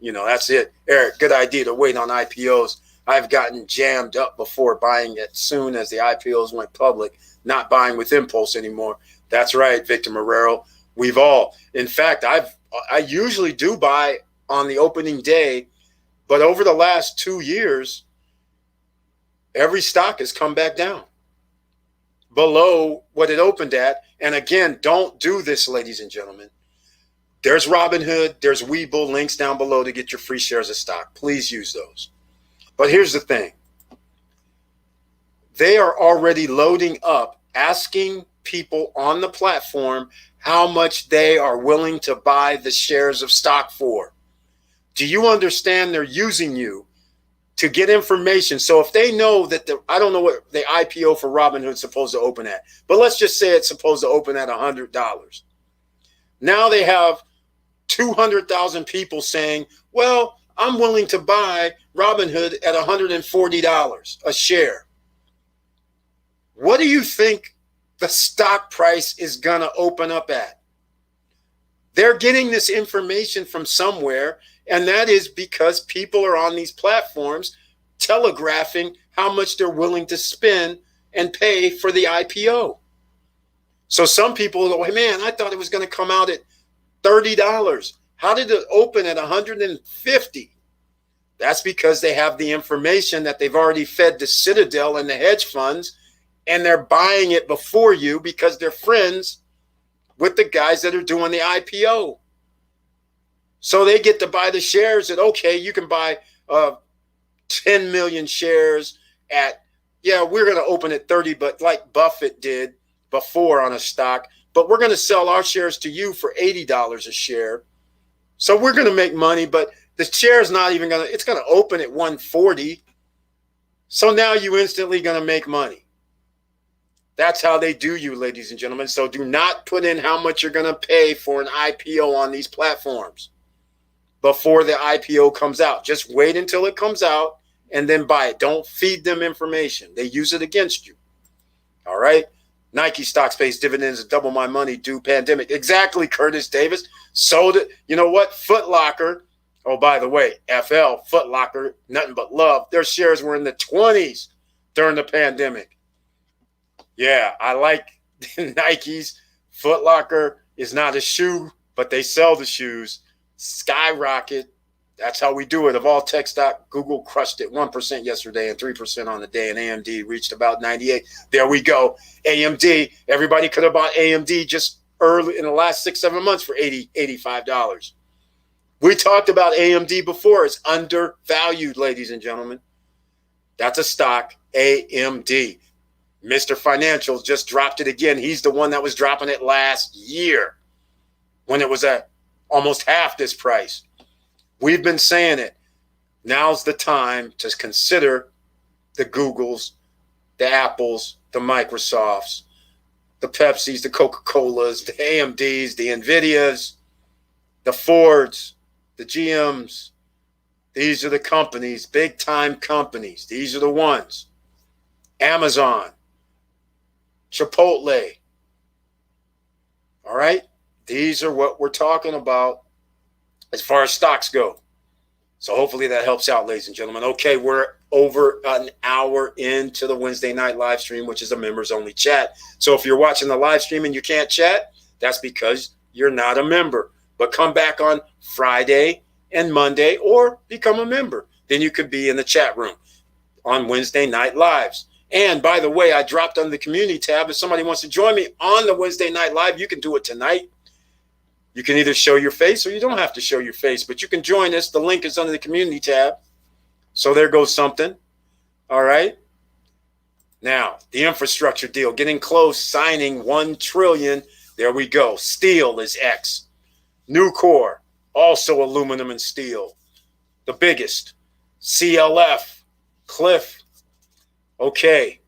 that's it. Eric, good idea to wait on IPOs. I've gotten jammed up before buying it soon as the IPOs went public, not buying with impulse anymore. That's right, Victor Marrero. We've all. In fact, I usually do buy on the opening day, but over the last 2 years, every stock has come back down below what it opened at. And again, don't do this, ladies and gentlemen. There's Robinhood, there's Webull, links down below to get your free shares of stock. Please use those. But here's the thing. They are already loading up, asking people on the platform how much they are willing to buy the shares of stock for. Do you understand they're using you to get information? So if they know that I don't know what the IPO for Robinhood is supposed to open at, but let's just say it's supposed to open at $100. Now they have 200,000 people saying, well, I'm willing to buy Robinhood at $140 a share. What do you think the stock price is going to open up at? They're getting this information from somewhere, and that is because people are on these platforms telegraphing how much they're willing to spend and pay for the IPO. So some people go, hey, man, I thought it was going to come out at $30. How did it open at $150? That's because they have the information that they've already fed the Citadel and the hedge funds, and they're buying it before you because they're friends with the guys that are doing the IPO. So they get to buy the shares at, okay, you can buy 10 million shares at, yeah, we're going to open at 30, but like Buffett did before on a stock, but we're going to sell our shares to you for $80 a share. So we're going to make money, but the share is not even going to, it's going to open at 140. So now you instantly going to make money. That's how they do you, ladies and gentlemen. So do not put in how much you're going to pay for an IPO on these platforms before the IPO comes out. Just wait until it comes out and then buy it. Don't feed them information. They use it against you. All right? Nike stocks pays dividends and double my money due pandemic. Exactly, Curtis Davis. Sold it. You know what? Foot Locker. Oh, by the way, FL, Foot Locker, nothing but love. Their shares were in the 20s during the pandemic. Yeah, I like Nikes. Foot Locker is not a shoe, but they sell the shoes. Skyrocket. That's how we do it. Of all tech stock, Google crushed it 1% yesterday and 3% on the day, and AMD reached about 98. There we go. AMD. Everybody could have bought AMD just early in the last 6-7 months for $80, $85. We talked about AMD before. It's undervalued, ladies and gentlemen. That's a stock, AMD. Mr. Financial just dropped it again. He's the one that was dropping it last year when it was at almost half this price. We've been saying it. Now's the time to consider the Googles, the Apples, the Microsofts, the Pepsis, the Coca-Colas, the AMDs, the NVIDIAs, the Fords, the GMs. These are the companies, big-time companies. These are the ones. Amazon, Chipotle. All right? These are what we're talking about as far as stocks go. So hopefully that helps out, ladies and gentlemen. Okay, we're over an hour into the Wednesday night live stream, which is a members-only chat. So if you're watching the live stream and you can't chat, that's because you're not a member. But come back on Friday and Monday or become a member. Then you could be in the chat room on Wednesday night lives. And by the way, I dropped on the community tab. If somebody wants to join me on the Wednesday night live, you can do it tonight. You can either show your face or you don't have to show your face, but you can join us. The link is under the community tab. So there goes something. All right. Now, the infrastructure deal, getting close, signing $1 trillion. There we go. Steel is X. Nucor, also aluminum and steel. The biggest. CLF, Cliff. Okay.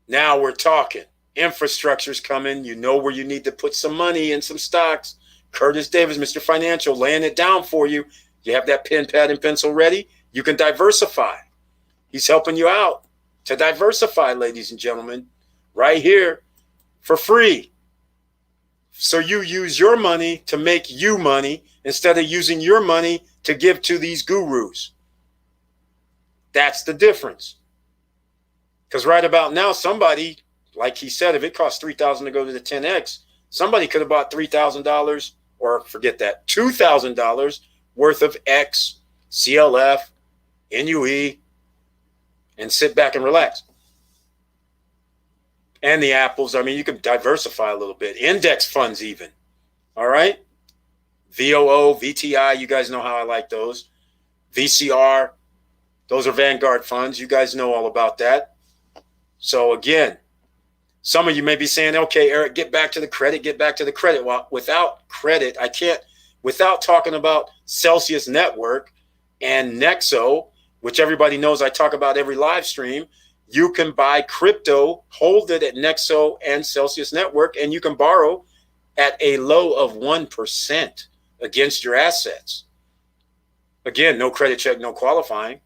Now we're talking. Infrastructure's coming. You know where you need to put some money in some stocks. Curtis Davis, Mr. Financial, laying it down for you. You have that pen, pad, and pencil ready. You can diversify. He's helping you out to diversify, ladies and gentlemen, right here for free. So you use your money to make you money instead of using your money to give to these gurus. That's the difference. Because right about now, somebody, like he said, if it costs $3,000 to go to the 10X, somebody could have bought $3,000 or forget that, $2,000 worth of X, CLF, NUE, and sit back and relax. And the apples, I mean, you can diversify a little bit. Index funds even. All right? VOO, VTI, you guys know how I like those. VCR, those are Vanguard funds. You guys know all about that. So again, some of you may be saying, okay, Eric, get back to the credit, get back to the credit. Well, without credit, I can't, without talking about Celsius Network and Nexo, which everybody knows I talk about every live stream. You can buy crypto, hold it at Nexo and Celsius Network, and you can borrow at a low of 1% against your assets. Again, no credit check, no qualifying.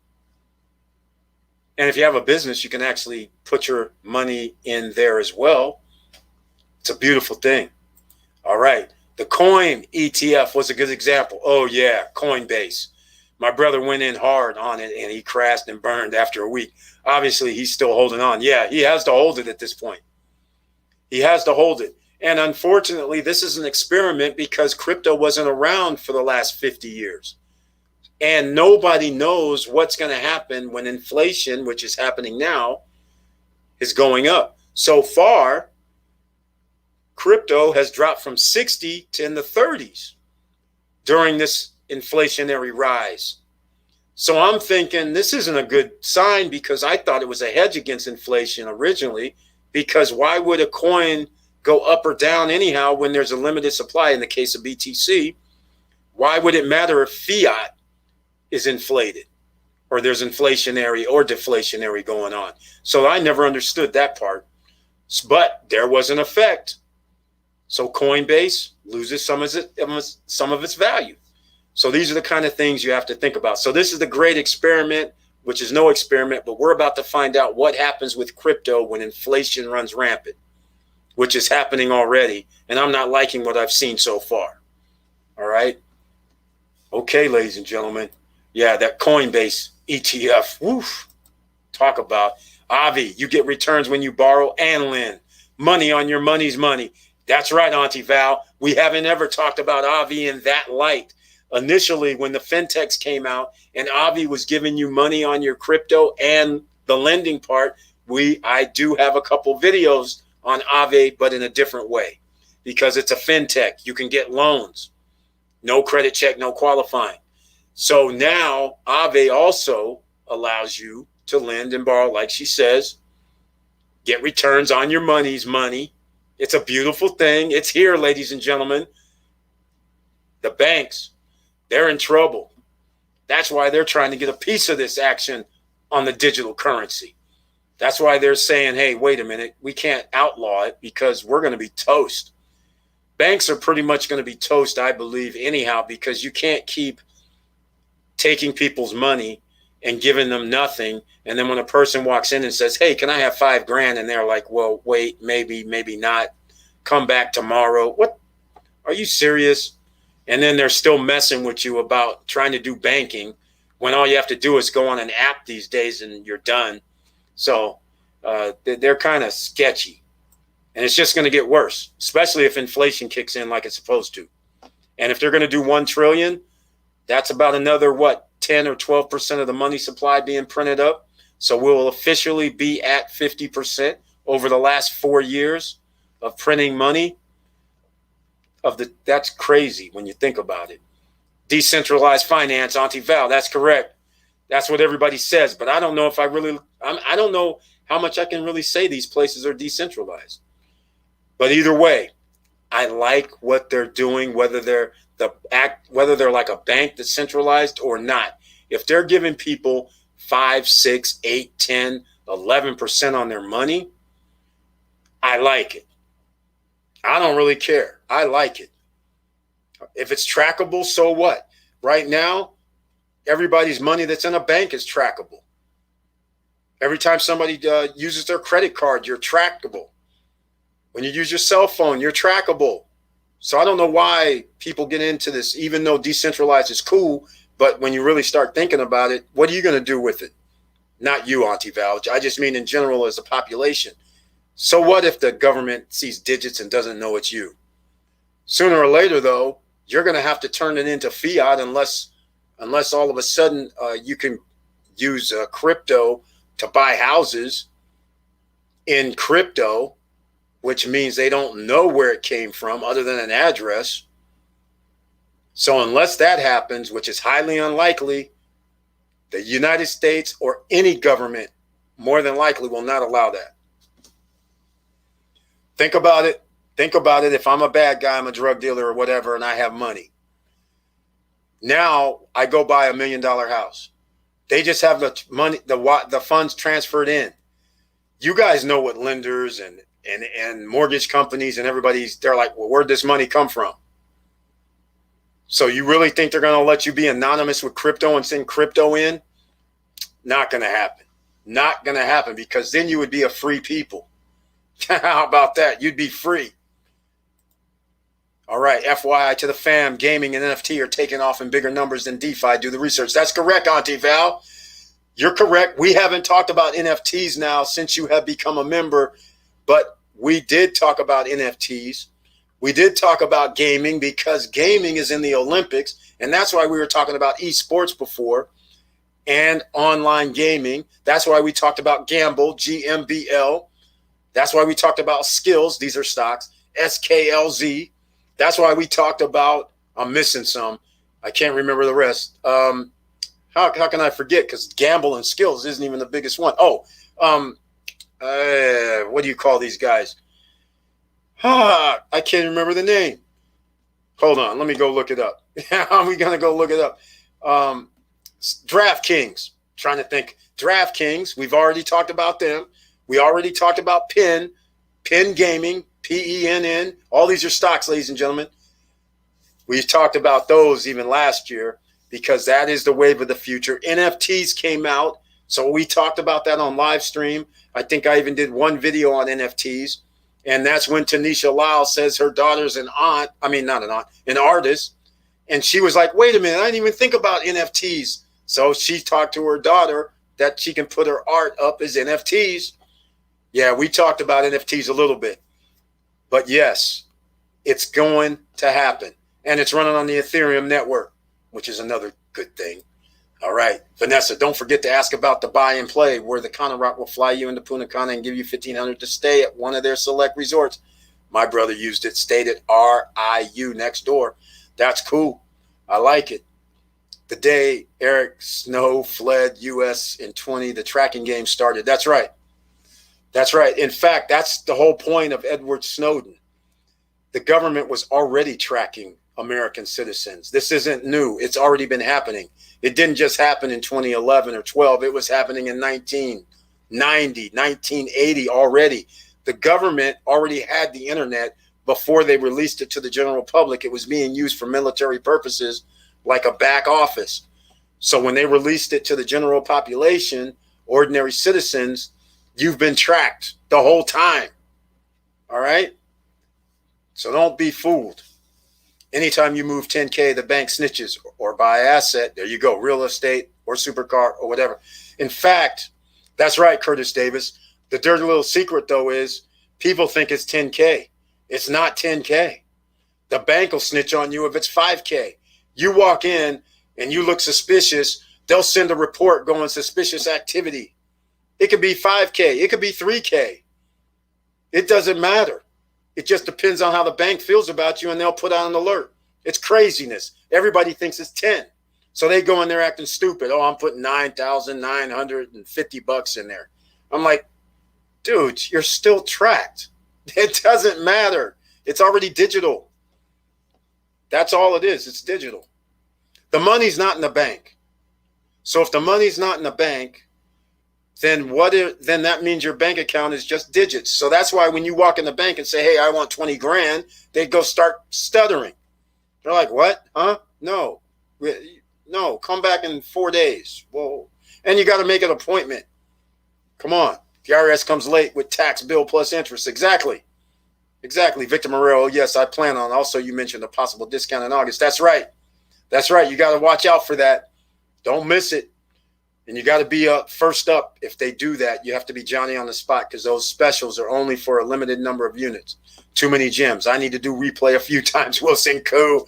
And if you have a business, you can actually put your money in there as well. It's a beautiful thing. All right. The coin ETF was a good example. Oh, yeah, Coinbase. My brother went in hard on it, and he crashed and burned after a week. Obviously, he's still holding on. Yeah, he has to hold it at this point. He has to hold it. And unfortunately, this is an experiment because crypto wasn't around for the last 50 years. And nobody knows what's going to happen when inflation, which is happening now, is going up. So far, crypto has dropped from 60 to in the 30s during this inflationary rise. So I'm thinking this isn't a good sign because I thought it was a hedge against inflation originally, because why would a coin go up or down anyhow when there's a limited supply? In the case of BTC, why would it matter if fiat is inflated or there's inflationary or deflationary going on? So I never understood that part, but there was an effect. So Coinbase loses some of its value. So these are the kind of things you have to think about. So this is the great experiment, which is no experiment, but we're about to find out what happens with crypto when inflation runs rampant, which is happening already. And I'm not liking what I've seen so far. All right. Okay, ladies and gentlemen. Yeah, that Coinbase ETF. Woof. Talk about Avi. You get returns when you borrow and lend. Money on your money's money. That's right, Auntie Val. We haven't ever talked about Avi in that light. Initially, when the fintechs came out and Avi was giving you money on your crypto and the lending part, I do have a couple videos on Aave, but in a different way, because it's a fintech. You can get loans, no credit check, no qualifying. So now Aave also allows you to lend and borrow, like she says, get returns on your money's money. It's a beautiful thing. It's here, ladies and gentlemen. The banks, they're in trouble. That's why they're trying to get a piece of this action on the digital currency. That's why they're saying, hey, wait a minute, we can't outlaw it because we're going to be toast. Banks are pretty much going to be toast, I believe, anyhow, because you can't keep taking people's money and giving them nothing. And then when a person walks in and says, hey, can I have $5,000? And they're like, well, wait, maybe not. Come back tomorrow. What? Are you serious? And then they're still messing with you about trying to do banking when all you have to do is go on an app these days and you're done. So they're kind of sketchy. And it's just going to get worse, especially if inflation kicks in like it's supposed to. And if they're going to do 1 trillion, that's about another, 10 or 12% of the money supply being printed up. So we'll officially be at 50% over the last 4 years of printing money. That's crazy when you think about it. Decentralized finance, Auntie Val, that's correct. That's what everybody says, but I don't know if I don't know how much I can really say these places are decentralized. But either way, I like what they're doing, whether they're like a bank that's centralized or not. If they're giving people 5, 6, 8, 10, 11% on their money, I like it. I don't really care. I like it. If it's trackable, so what? Right now, everybody's money that's in a bank is trackable. Every time somebody uses their credit card, you're trackable. When you use your cell phone, you're trackable. So I don't know why people get into this, even though decentralized is cool. But when you really start thinking about it, what are you going to do with it? Not you, Auntie Val. I just mean in general as a population. So what if the government sees digits and doesn't know it's you? Sooner or later, though, you're going to have to turn it into fiat unless all of a sudden you can use crypto to buy houses in crypto, which means they don't know where it came from other than an address. So unless that happens, which is highly unlikely, the United States or any government more than likely will not allow that. Think about it. Think about it. If I'm a bad guy, I'm a drug dealer or whatever, and I have money. Now I go buy $1 million house. They just have the money, the funds transferred in. You guys know what lenders and mortgage companies and they're like, well, where'd this money come from? So you really think they're going to let you be anonymous with crypto and send crypto in? Not going to happen. Not going to happen, because then you would be a free people. How about that? You'd be free. All right. FYI to the fam, gaming and NFT are taking off in bigger numbers than DeFi. Do the research. That's correct, Auntie Val. You're correct. We haven't talked about NFTs now since you have become a member, but we did talk about NFTs. We did talk about gaming because gaming is in the Olympics, and that's why we were talking about esports before and online gaming. That's why we talked about Gamble, GMBL. That's why we talked about Skills. These are stocks, SKLZ. That's why we talked about, I'm missing some. I can't remember the rest. How can I forget? Because Gamble and Skills isn't even the biggest one. What do you call these guys? I can't remember the name. Hold on. Let me go look it up. How are we going to go look it up? DraftKings. Trying to think. DraftKings. We've already talked about them. We already talked about Penn Gaming, PENN. All these are stocks, ladies and gentlemen. We talked about those even last year because that is the wave of the future. NFTs came out. So we talked about that on live stream. I think I even did one video on NFTs. And that's when Tanisha Lyle says her daughter's an artist. And she was like, wait a minute, I didn't even think about NFTs. So she talked to her daughter that she can put her art up as NFTs. Yeah, we talked about NFTs a little bit. But yes, it's going to happen. And it's running on the Ethereum network, which is another good thing. All right, Vanessa, don't forget to ask about the buy and play, where the Conor Rock will fly you into Punta Cana and give you $1,500 to stay at one of their select resorts. My brother used it, stayed at RIU next door. That's cool. I like it. The day Eric Snow fled U.S. in 20, the tracking game started. That's right. That's right. In fact, that's the whole point of Edward Snowden. The government was already tracking American citizens. This isn't new. It's already been happening. It didn't just happen in 2011 or 12. It was happening in 1990, 1980 already. The government already had the internet before they released it to the general public. It was being used for military purposes like a back office. So when they released it to the general population, ordinary citizens, you've been tracked the whole time. All right? So don't be fooled. Anytime you move 10K, the bank snitches or buy asset. There you go. Real estate or supercar or whatever. In fact, that's right, Curtis Davis. The dirty little secret, though, is people think it's 10K. It's not 10K. The bank will snitch on you if it's 5K. You walk in and you look suspicious, they'll send a report going suspicious activity. It could be 5K. It could be 3K. It doesn't matter. It just depends on how the bank feels about you, and they'll put out an alert. It's craziness. Everybody thinks it's 10. So they go in there acting stupid. Oh, I'm putting $9,950 in there. I'm like, dude, you're still tracked. It doesn't matter. It's already digital. That's all it is. It's digital. The money's not in the bank. So if the money's not in the bank, then that means your bank account is just digits. So that's why when you walk in the bank and say, hey, I want 20 grand, they go start stuttering. They're like, what? Huh? No, come back in 4 days. Whoa. And you got to make an appointment. Come on. The IRS comes late with tax bill plus interest. Exactly. Victor Morero. Yes, I plan on. Also, you mentioned a possible discount in August. That's right. You got to watch out for that. Don't miss it. And you got to be first up. If they do that, you have to be Johnny on the spot because those specials are only for a limited number of units. Too many gems. I need to do replay a few times. Wilson Koo,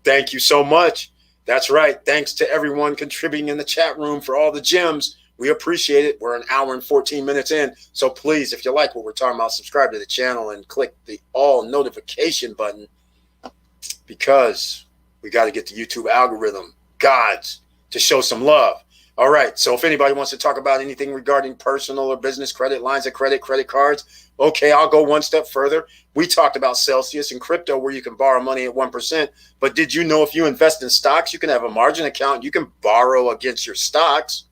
thank you so much. That's right. Thanks to everyone contributing in the chat room for all the gems. We appreciate it. We're an hour and 14 minutes in. So please, if you like what we're talking about, subscribe to the channel and click the all notification button because We got to get the YouTube algorithm gods to show some love. All right. So if anybody wants to talk about anything regarding personal or business credit, lines of credit, credit cards, okay, I'll go one step further. We talked about Celsius and crypto where you can borrow money at 1%. But did you know if you invest in stocks, you can have a margin account. You can borrow against your stocks.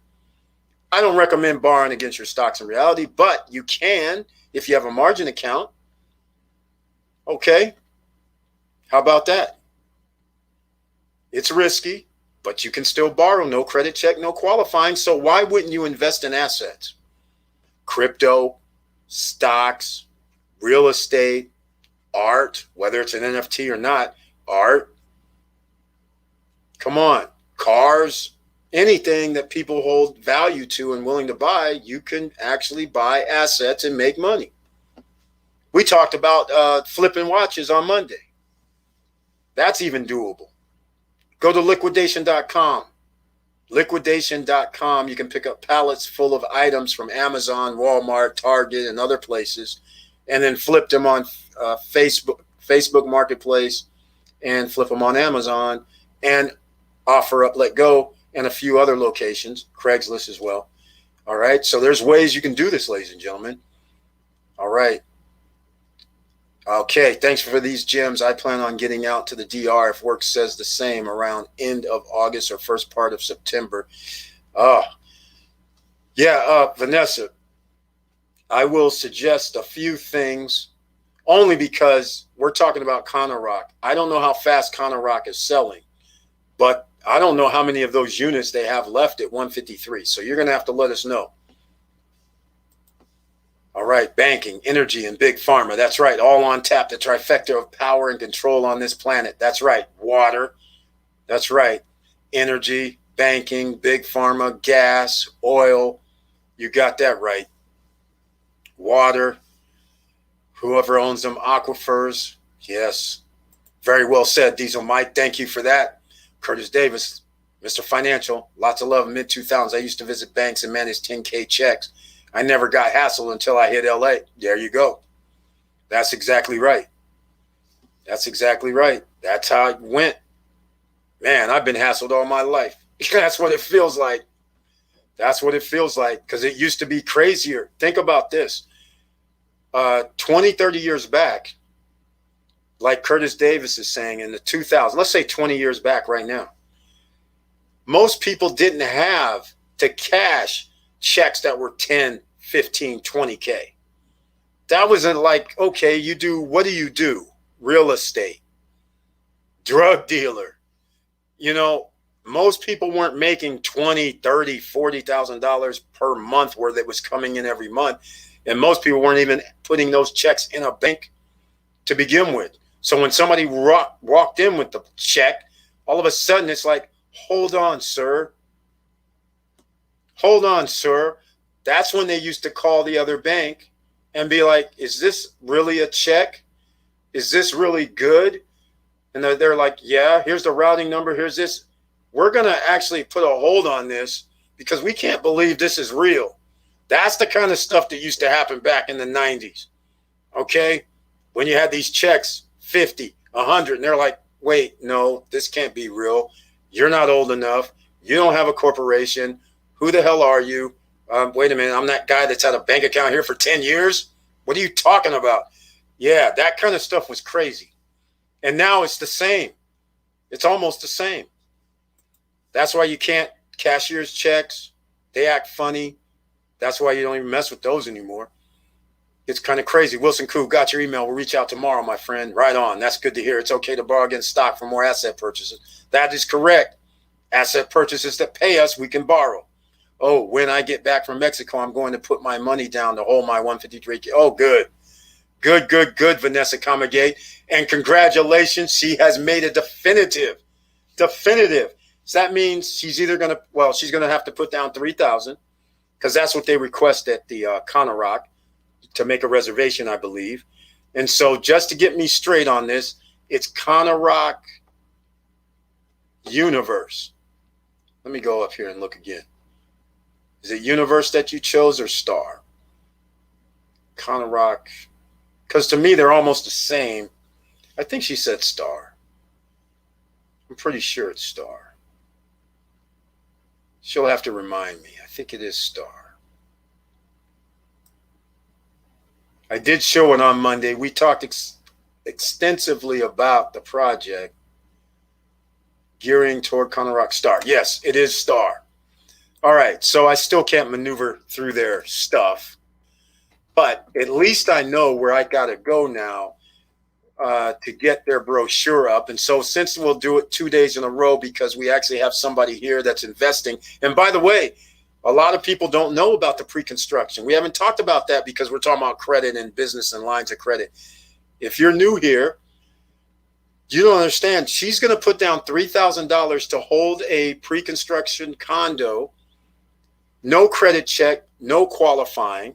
I don't recommend borrowing against your stocks in reality, but you can if you have a margin account. Okay. How about that? It's risky, but you can still borrow. No credit check, no qualifying. So why wouldn't you invest in assets? Crypto, stocks, real estate, art, whether it's an NFT or not, art. Come on, cars, anything that people hold value to and willing to buy, you can actually buy assets and make money. We talked about flipping watches on Monday. That's even doable. Go to liquidation.com. Liquidation.com. You can pick up pallets full of items from Amazon, Walmart, Target, and other places, and then flip them on Facebook Marketplace, and flip them on Amazon, and offer up, let go, and a few other locations, Craigslist as well. All right. So there's ways you can do this, ladies and gentlemen. All right. Okay, thanks for these gems. I plan on getting out to the DR if work says the same around end of August or first part of September. Vanessa, I will suggest a few things only because we're talking about Conor Rock. I don't know how fast Conor Rock is selling, but I don't know how many of those units they have left at 153. So you're going to have to let us know. All right, banking, energy, and big pharma. That's right, all on tap. The trifecta of power and control on this planet. That's right, water. That's right, energy, banking, big pharma, gas, oil. You got that right. Water, whoever owns them, aquifers. Yes, very well said, Diesel Mike. Thank you for that. Curtis Davis, Mr. Financial, lots of love. Mid-2000s, I used to visit banks and manage 10K checks. I never got hassled until I hit LA. There you go. That's exactly right. That's exactly right. That's how it went. Man, I've been hassled all my life. That's what it feels like. That's what it feels like, because it used to be crazier. Think about this. 20, 30 years back, like Curtis Davis is saying in the 2000s, let's say 20 years back right now, most people didn't have to cash checks that were 10, 15, 20K. That wasn't like, okay, what do you do? Real estate, drug dealer. Most people weren't making $20,000, $30,000, $40,000 per month where that was coming in every month. And most people weren't even putting those checks in a bank to begin with. So when somebody walked in with the check, all of a sudden it's like, hold on, sir. Hold on, sir. That's when they used to call the other bank and be like, is this really a check? Is this really good? And they're like, yeah, here's the routing number. Here's this. We're going to actually put a hold on this because we can't believe this is real. That's the kind of stuff that used to happen back in the 90s. Okay? When you had these checks, 50, 100, and they're like, wait, no, this can't be real. You're not old enough. You don't have a corporation. Who the hell are you? Wait a minute. I'm that guy that's had a bank account here for 10 years. What are you talking about? Yeah, that kind of stuff was crazy. And now it's the same. It's almost the same. That's why you can't cashier's checks. They act funny. That's why you don't even mess with those anymore. It's kind of crazy. Wilson Koo, got your email. We'll reach out tomorrow, my friend. Right on. That's good to hear. It's okay to borrow against stock for more asset purchases. That is correct. Asset purchases that pay us, we can borrow. Oh, when I get back from Mexico, I'm going to put my money down to hold my 153K. Oh, good. Good, Vanessa Comagate. And congratulations, she has made a definitive. So that means she's either going to, she's going to have to put down $3,000 because that's what they request at the Conor Rock to make a reservation, I believe. And so just to get me straight on this, it's Conor Rock Universe. Let me go up here and look again. Is it Universe that you chose or Star? Conor Rock. Because to me, they're almost the same. I think she said Star. I'm pretty sure it's Star. She'll have to remind me. I think it is Star. I did show it on Monday. We talked extensively about the project gearing toward Conor Rock. Star. Yes, it is Star. All right, so I still can't maneuver through their stuff, but at least I know where I got to go now to get their brochure up. And so since we'll do it 2 days in a row because we actually have somebody here that's investing. And by the way, a lot of people don't know about the pre-construction. We haven't talked about that because we're talking about credit and business and lines of credit. If you're new here, you don't understand. She's going to put down $3,000 to hold a pre-construction condo. No credit check, no qualifying.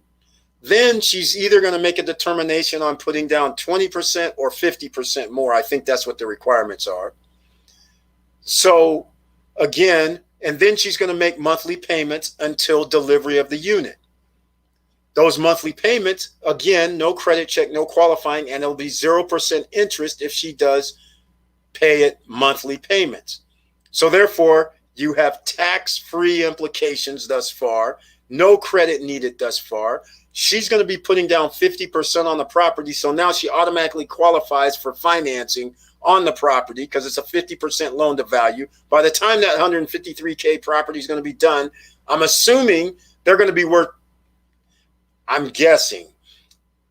Then she's either going to make a determination on putting down 20% or 50% more. I think that's what the requirements are. So again, and then she's going to make monthly payments until delivery of the unit. Those monthly payments, again, no credit check, no qualifying, and it'll be 0% interest if she does pay it monthly payments. So therefore, you have tax-free implications thus far, no credit needed thus far. She's going to be putting down 50% on the property, so now she automatically qualifies for financing on the property because it's a 50% loan to value. By the time that $153K property is going to be done, I'm assuming they're going to be worth, I'm guessing,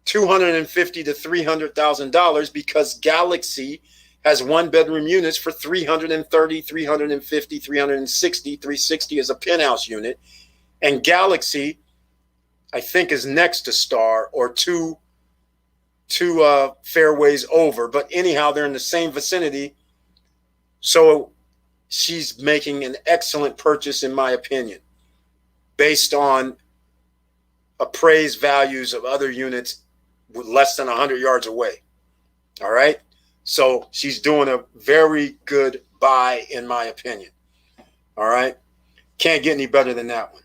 $250,000 to $300,000 because Galaxy has one-bedroom units for $330,000, $350,000, $360,000. $360,000 is a penthouse unit, and Galaxy, I think, is next to Star or two fairways over. But anyhow, they're in the same vicinity. So she's making an excellent purchase, in my opinion, based on appraised values of other units with less than 100 yards away. All right. So she's doing a very good buy, in my opinion. All right. Can't get any better than that one.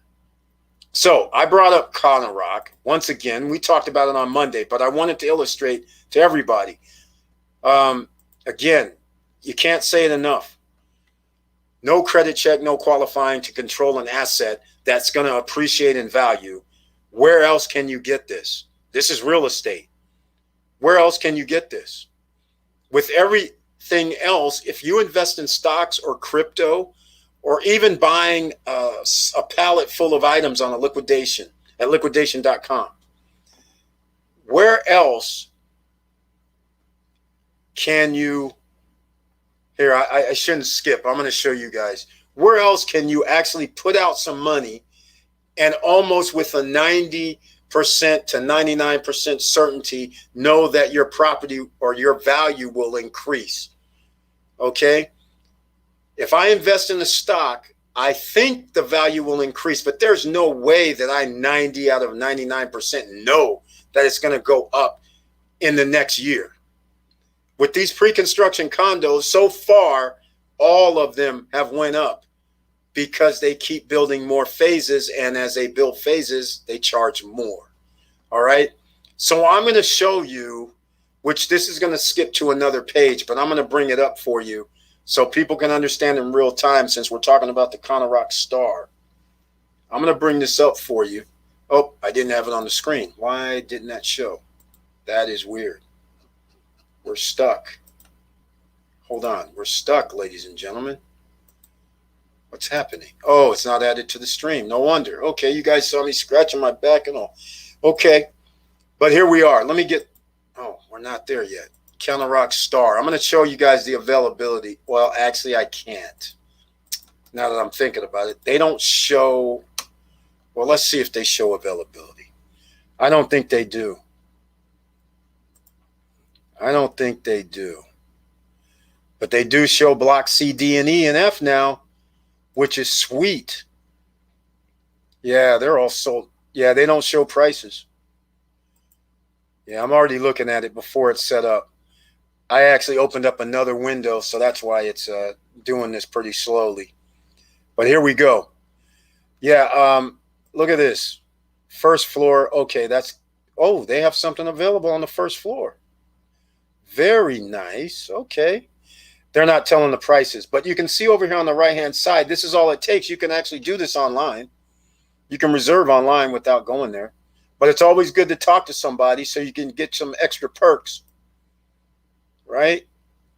So I brought up Conor Rock. Once again, we talked about it on Monday, but I wanted to illustrate to everybody. Again, you can't say it enough. No credit check, no qualifying to control an asset that's going to appreciate in value. Where else can you get this? This is real estate. Where else can you get this? With everything else, if you invest in stocks or crypto, or even buying a pallet full of items on a liquidation at liquidation.com, where else can you, here, I shouldn't skip. I'm going to show you guys. Where else can you actually put out some money and almost with a 90% to 99% certainty know that your property or your value will increase? Okay? If I invest in a stock, I think the value will increase, but there's no way that I 90 out of 99% know that it's going to go up in the next year. With these pre-construction condos, so far, all of them have went up because they keep building more phases, and as they build phases, they charge more. All right? So I'm going to show you, which this is going to skip to another page, but I'm going to bring it up for you so people can understand in real time, since we're talking about the Conor Rock Star. I'm going to bring this up for you. Oh, I didn't have it on the screen. Why didn't that show? That is weird. We're stuck. Hold on. We're stuck, ladies and gentlemen. What's happening? Oh, it's not added to the stream. No wonder. Okay, you guys saw me scratching my back and all. Okay, but here we are. Let me get, oh, we're not there yet. Conor Rock Star. I'm going to show you guys the availability. Well, actually, I can't. Now that I'm thinking about it, they don't show. Well, let's see if they show availability. I don't think they do. I don't think they do. But they do show block C, D, and E, and F now, which is sweet. Yeah, they're all sold. Yeah, they don't show prices. Yeah, I'm already looking at it before it's set up. I actually opened up another window, so that's why it's doing this pretty slowly. But here we go. Yeah, look at this. First floor. Okay, that's, oh, they have something available on the first floor. Very nice. Okay. They're not telling the prices. But you can see over here on the right-hand side, this is all it takes. You can actually do this online. You can reserve online without going there. But it's always good to talk to somebody so you can get some extra perks, right?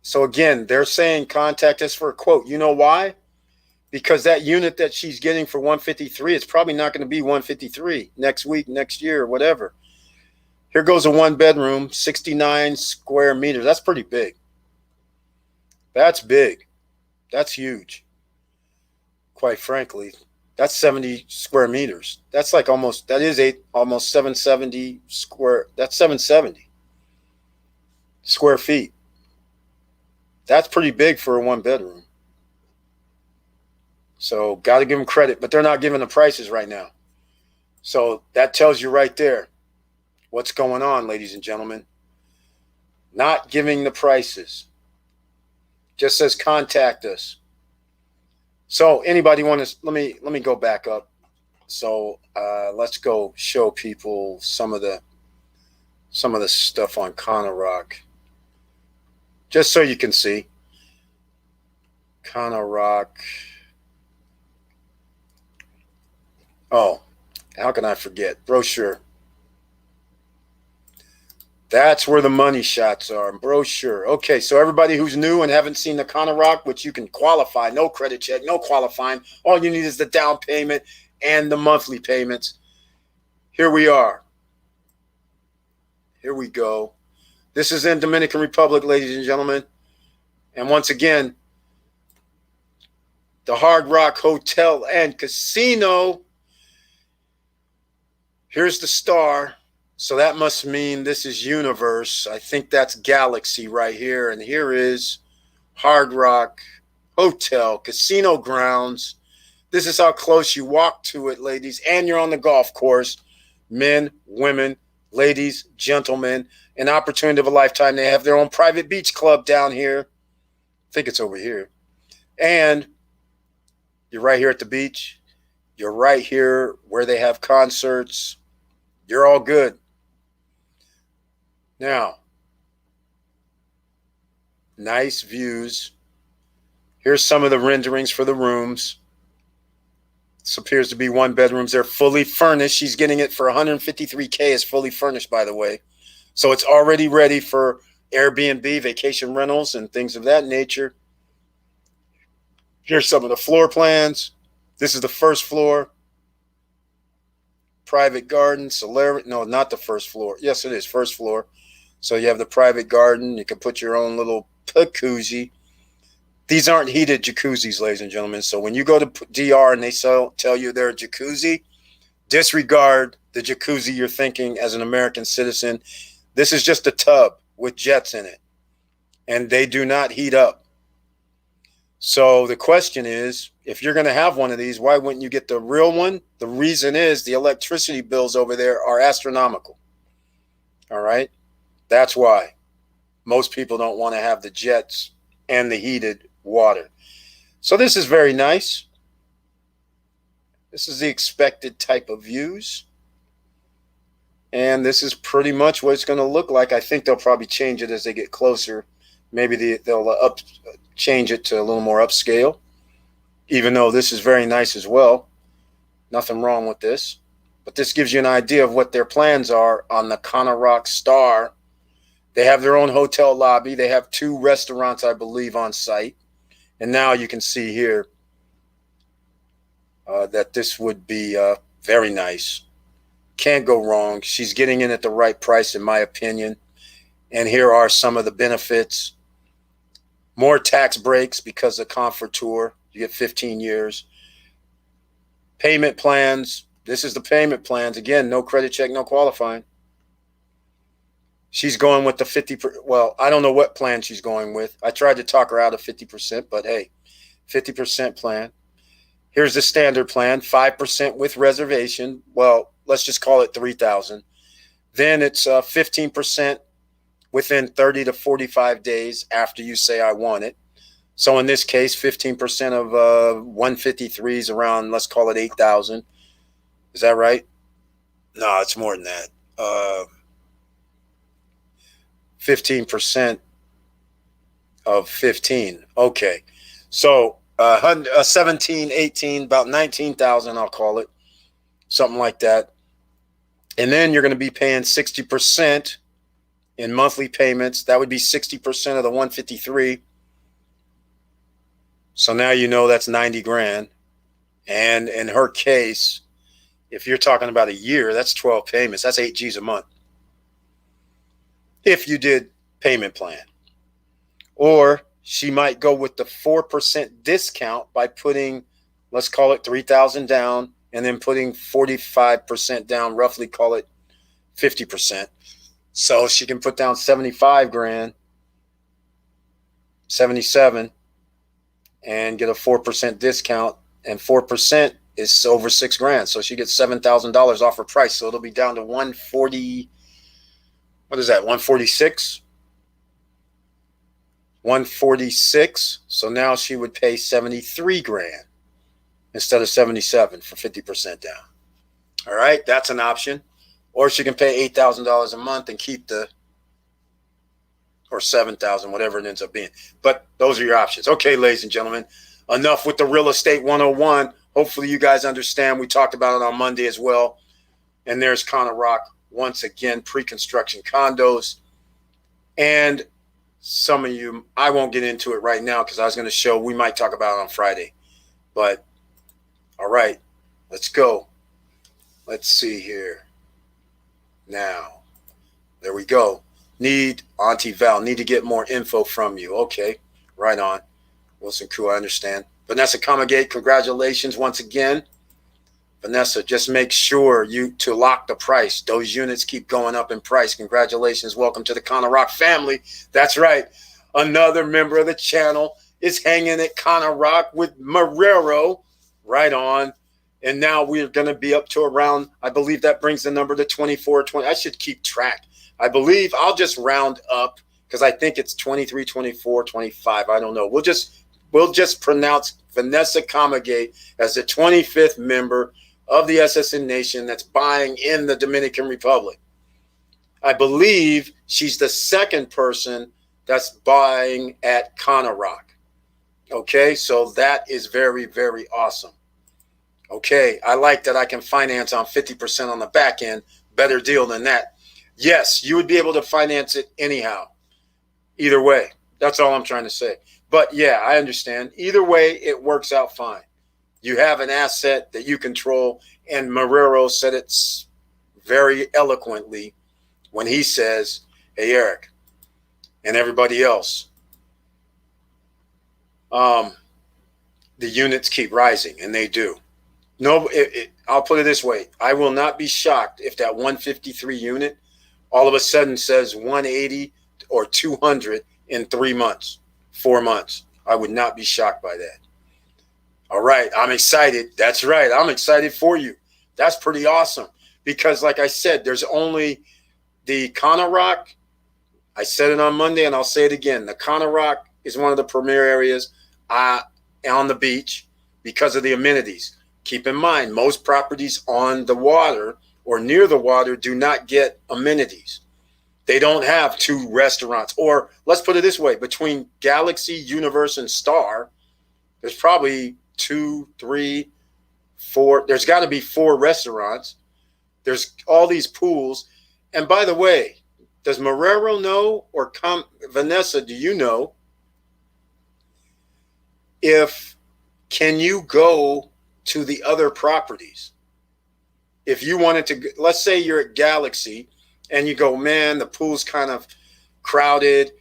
So again, they're saying contact us for a quote. You know why? Because that unit that she's getting for 153, it's probably not going to be 153 next week, next year, or whatever. Here goes a 1-bedroom, 69 square meters. That's pretty big. That's big. That's huge. Quite frankly, that's 70 square meters. That's like almost 770 square. That's 770 square feet. That's pretty big for a 1-bedroom. So got to give them credit, but they're not giving the prices right now. So that tells you right there what's going on, ladies and gentlemen. Not giving the prices. Just says contact us. So anybody want to, let me go back up. So let's go show people some of the stuff on Conor Rock. Just so you can see. Conor Rock. Oh, how can I forget? Brochure. That's where the money shots are. Brochure. Okay, so everybody who's new and haven't seen the Conor Rock, which you can qualify, no credit check, no qualifying. All you need is the down payment and the monthly payments. Here we are. Here we go. This is in Dominican Republic, ladies and gentlemen. And once again, the Hard Rock Hotel and Casino. Here's the star. So that must mean this is universe. I think that's galaxy right here. And here is Hard Rock Hotel, Casino Grounds. This is how close you walk to it, ladies. And you're on the golf course. Men, women, ladies, gentlemen. An opportunity of a lifetime. They have their own private beach club down here. I think it's over here. And you're right here at the beach. You're right here where they have concerts. You're all good. Now, nice views. Here's some of the renderings for the rooms. This appears to be 1-bedrooms. They're fully furnished. She's getting it for $153K. It's fully furnished, by the way. So it's already ready for Airbnb, vacation rentals, and things of that nature. Here's some of the floor plans. This is the first floor. Private garden, no, not the first floor. Yes, it is first floor. So you have the private garden. You can put your own little jacuzzi. These aren't heated jacuzzis, ladies and gentlemen. So when you go to DR and they tell you they're a jacuzzi, disregard the jacuzzi you're thinking as an American citizen. This is just a tub with jets in it. And they do not heat up. So the question is, if you're going to have one of these, why wouldn't you get the real one? The reason is the electricity bills over there are astronomical. All right? That's why most people don't want to have the jets and the heated water. So this is very nice. This is the expected type of views. And this is pretty much what it's going to look like. I think they'll probably change it as they get closer. Maybe they'll change it to a little more upscale, even though this is very nice as well. Nothing wrong with this. But this gives you an idea of what their plans are on the Conor Rock Star. They have their own hotel lobby. They have 2 restaurants, I believe, on site. And now you can see here that this would be very nice. Can't go wrong. She's getting in at the right price, in my opinion. And here are some of the benefits. More tax breaks because of Comfort Tour. You get 15 years. Payment plans. This is the payment plans. Again, no credit check, no qualifying. She's going with the 50%. Well, I don't know what plan she's going with. I tried to talk her out of 50%, but hey, 50% plan. Here's the standard plan, 5% with reservation. Well, let's just call it $3,000. Then it's 15% within 30 to 45 days after you say I want it. So in this case, 15% of 153 is around, let's call it 8,000. Is that right? No, it's more than that. 15%. of 15. Okay. So 17, 18, about 19,000, I'll call it. Something like that. And then you're going to be paying 60% in monthly payments. That would be 60% of the 153. So now you know that's 90 grand. And in her case, if you're talking about a year, that's 12 payments. That's 8 G's a month. If you did payment plan. Or she might go with the 4% discount by putting, let's call it 3,000 down, and then putting 45% down, roughly call it 50%. So she can put down 75 grand, 77, and get a 4% discount. And 4% is over 6 grand. So she gets $7,000 off her price. So it'll be down to 140. What is that? 146? 146. So now she would pay 73 grand instead of 77 for 50% down. All right. That's an option. Or she can pay $8,000 a month and keep or 7,000, whatever it ends up being. But those are your options. Okay, ladies and gentlemen, enough with the real estate 101. Hopefully you guys understand. We talked about it on Monday as well. And there's Conor Rock once again, pre-construction condos. And some of you, I won't get into it right now because I was going to show, we might talk about it on Friday. But all right, let's go. Let's see here. Now, there we go. Auntie Val, need to get more info from you. Okay, right on. Wilson Crew, I understand. Vanessa Comagate, congratulations once again. Vanessa, just make sure to lock the price. Those units keep going up in price. Congratulations. Welcome to the Conor Rock family. That's right. Another member of the channel is hanging at Conor Rock with Marrero. Right on. And now we're going to be up to around, I believe that brings the number to 24, 20. I should keep track. I believe I'll just round up because I think it's 23, 24, 25. I don't know. We'll just pronounce Vanessa Comagate as the 25th member of the SSN Nation that's buying in the Dominican Republic. I believe she's the second person that's buying at Conor Rock. Okay, so that is very, very awesome. Okay, I like that I can finance on 50% on the back end. Better deal than that. Yes, you would be able to finance it anyhow. Either way. That's all I'm trying to say. But yeah, I understand. Either way, it works out fine. You have an asset that you control. And Marrero said it very eloquently when he says, hey, Eric, and everybody else, the units keep rising, and they do. No, I'll put it this way. I will not be shocked if that 153 unit all of a sudden says 180 or 200 in 3 months, 4 months. I would not be shocked by that. All right, I'm excited. That's right. I'm excited for you. That's pretty awesome because, like I said, there's only the Conor Rock. I said it on Monday, and I'll say it again. The Conor Rock is one of the premier areas on the beach because of the amenities. Keep in mind, most properties on the water or near the water do not get amenities. They don't have 2 restaurants. Or let's put it this way, between Galaxy, Universe, and Star, there's probably 2, 3, 4. There's got to be 4 restaurants. There's all these pools. And by the way, does Marrero know or Vanessa, do you know can you go to the other properties? If you wanted to, let's say you're at Galaxy and you go, man, the pool's kind of crowded.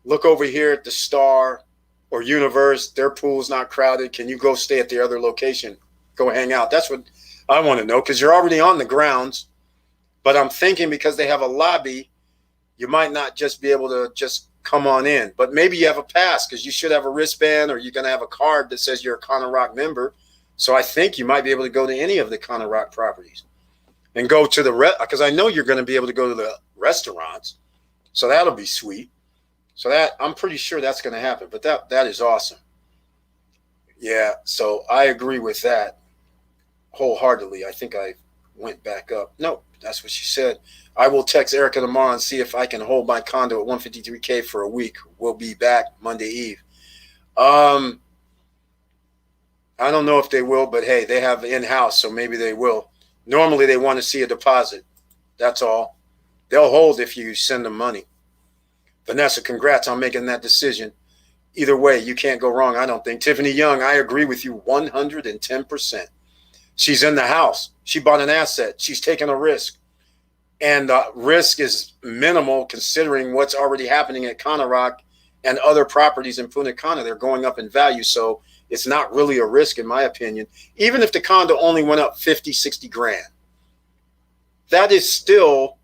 Look over here at the Star or Universe. Their pool's not crowded. Can you go stay at the other location? Go hang out. That's what I want to know because you're already on the grounds. But I'm thinking because they have a lobby, you might not just be able to just come on in. But maybe you have a pass because you should have a wristband or you're going to have a card that says you're a Conor Rock member. So I think you might be able to go to any of the Conor Rock properties and go to because I know you're going to be able to go to the restaurants. So that'll be sweet. So that I'm pretty sure that's going to happen. But that is awesome. Yeah, so I agree with that wholeheartedly. I think I went back up. Nope, that's what she said. I will text Erica tomorrow and see if I can hold my condo at 153K for a week. We'll be back Monday Eve. I don't know if they will, but hey, they have in-house, so maybe they will. Normally, they want to see a deposit. That's all. They'll hold if you send them money. Vanessa, congrats on making that decision. Either way, you can't go wrong, I don't think. Tiffany Young, I agree with you 110%. She's in the house. She bought an asset. She's taking a risk. And the risk is minimal considering what's already happening at Conor Rock and other properties in Punta Cana. They're going up in value. So it's not really a risk, in my opinion. Even if the condo only went up 50, 60 grand, that is still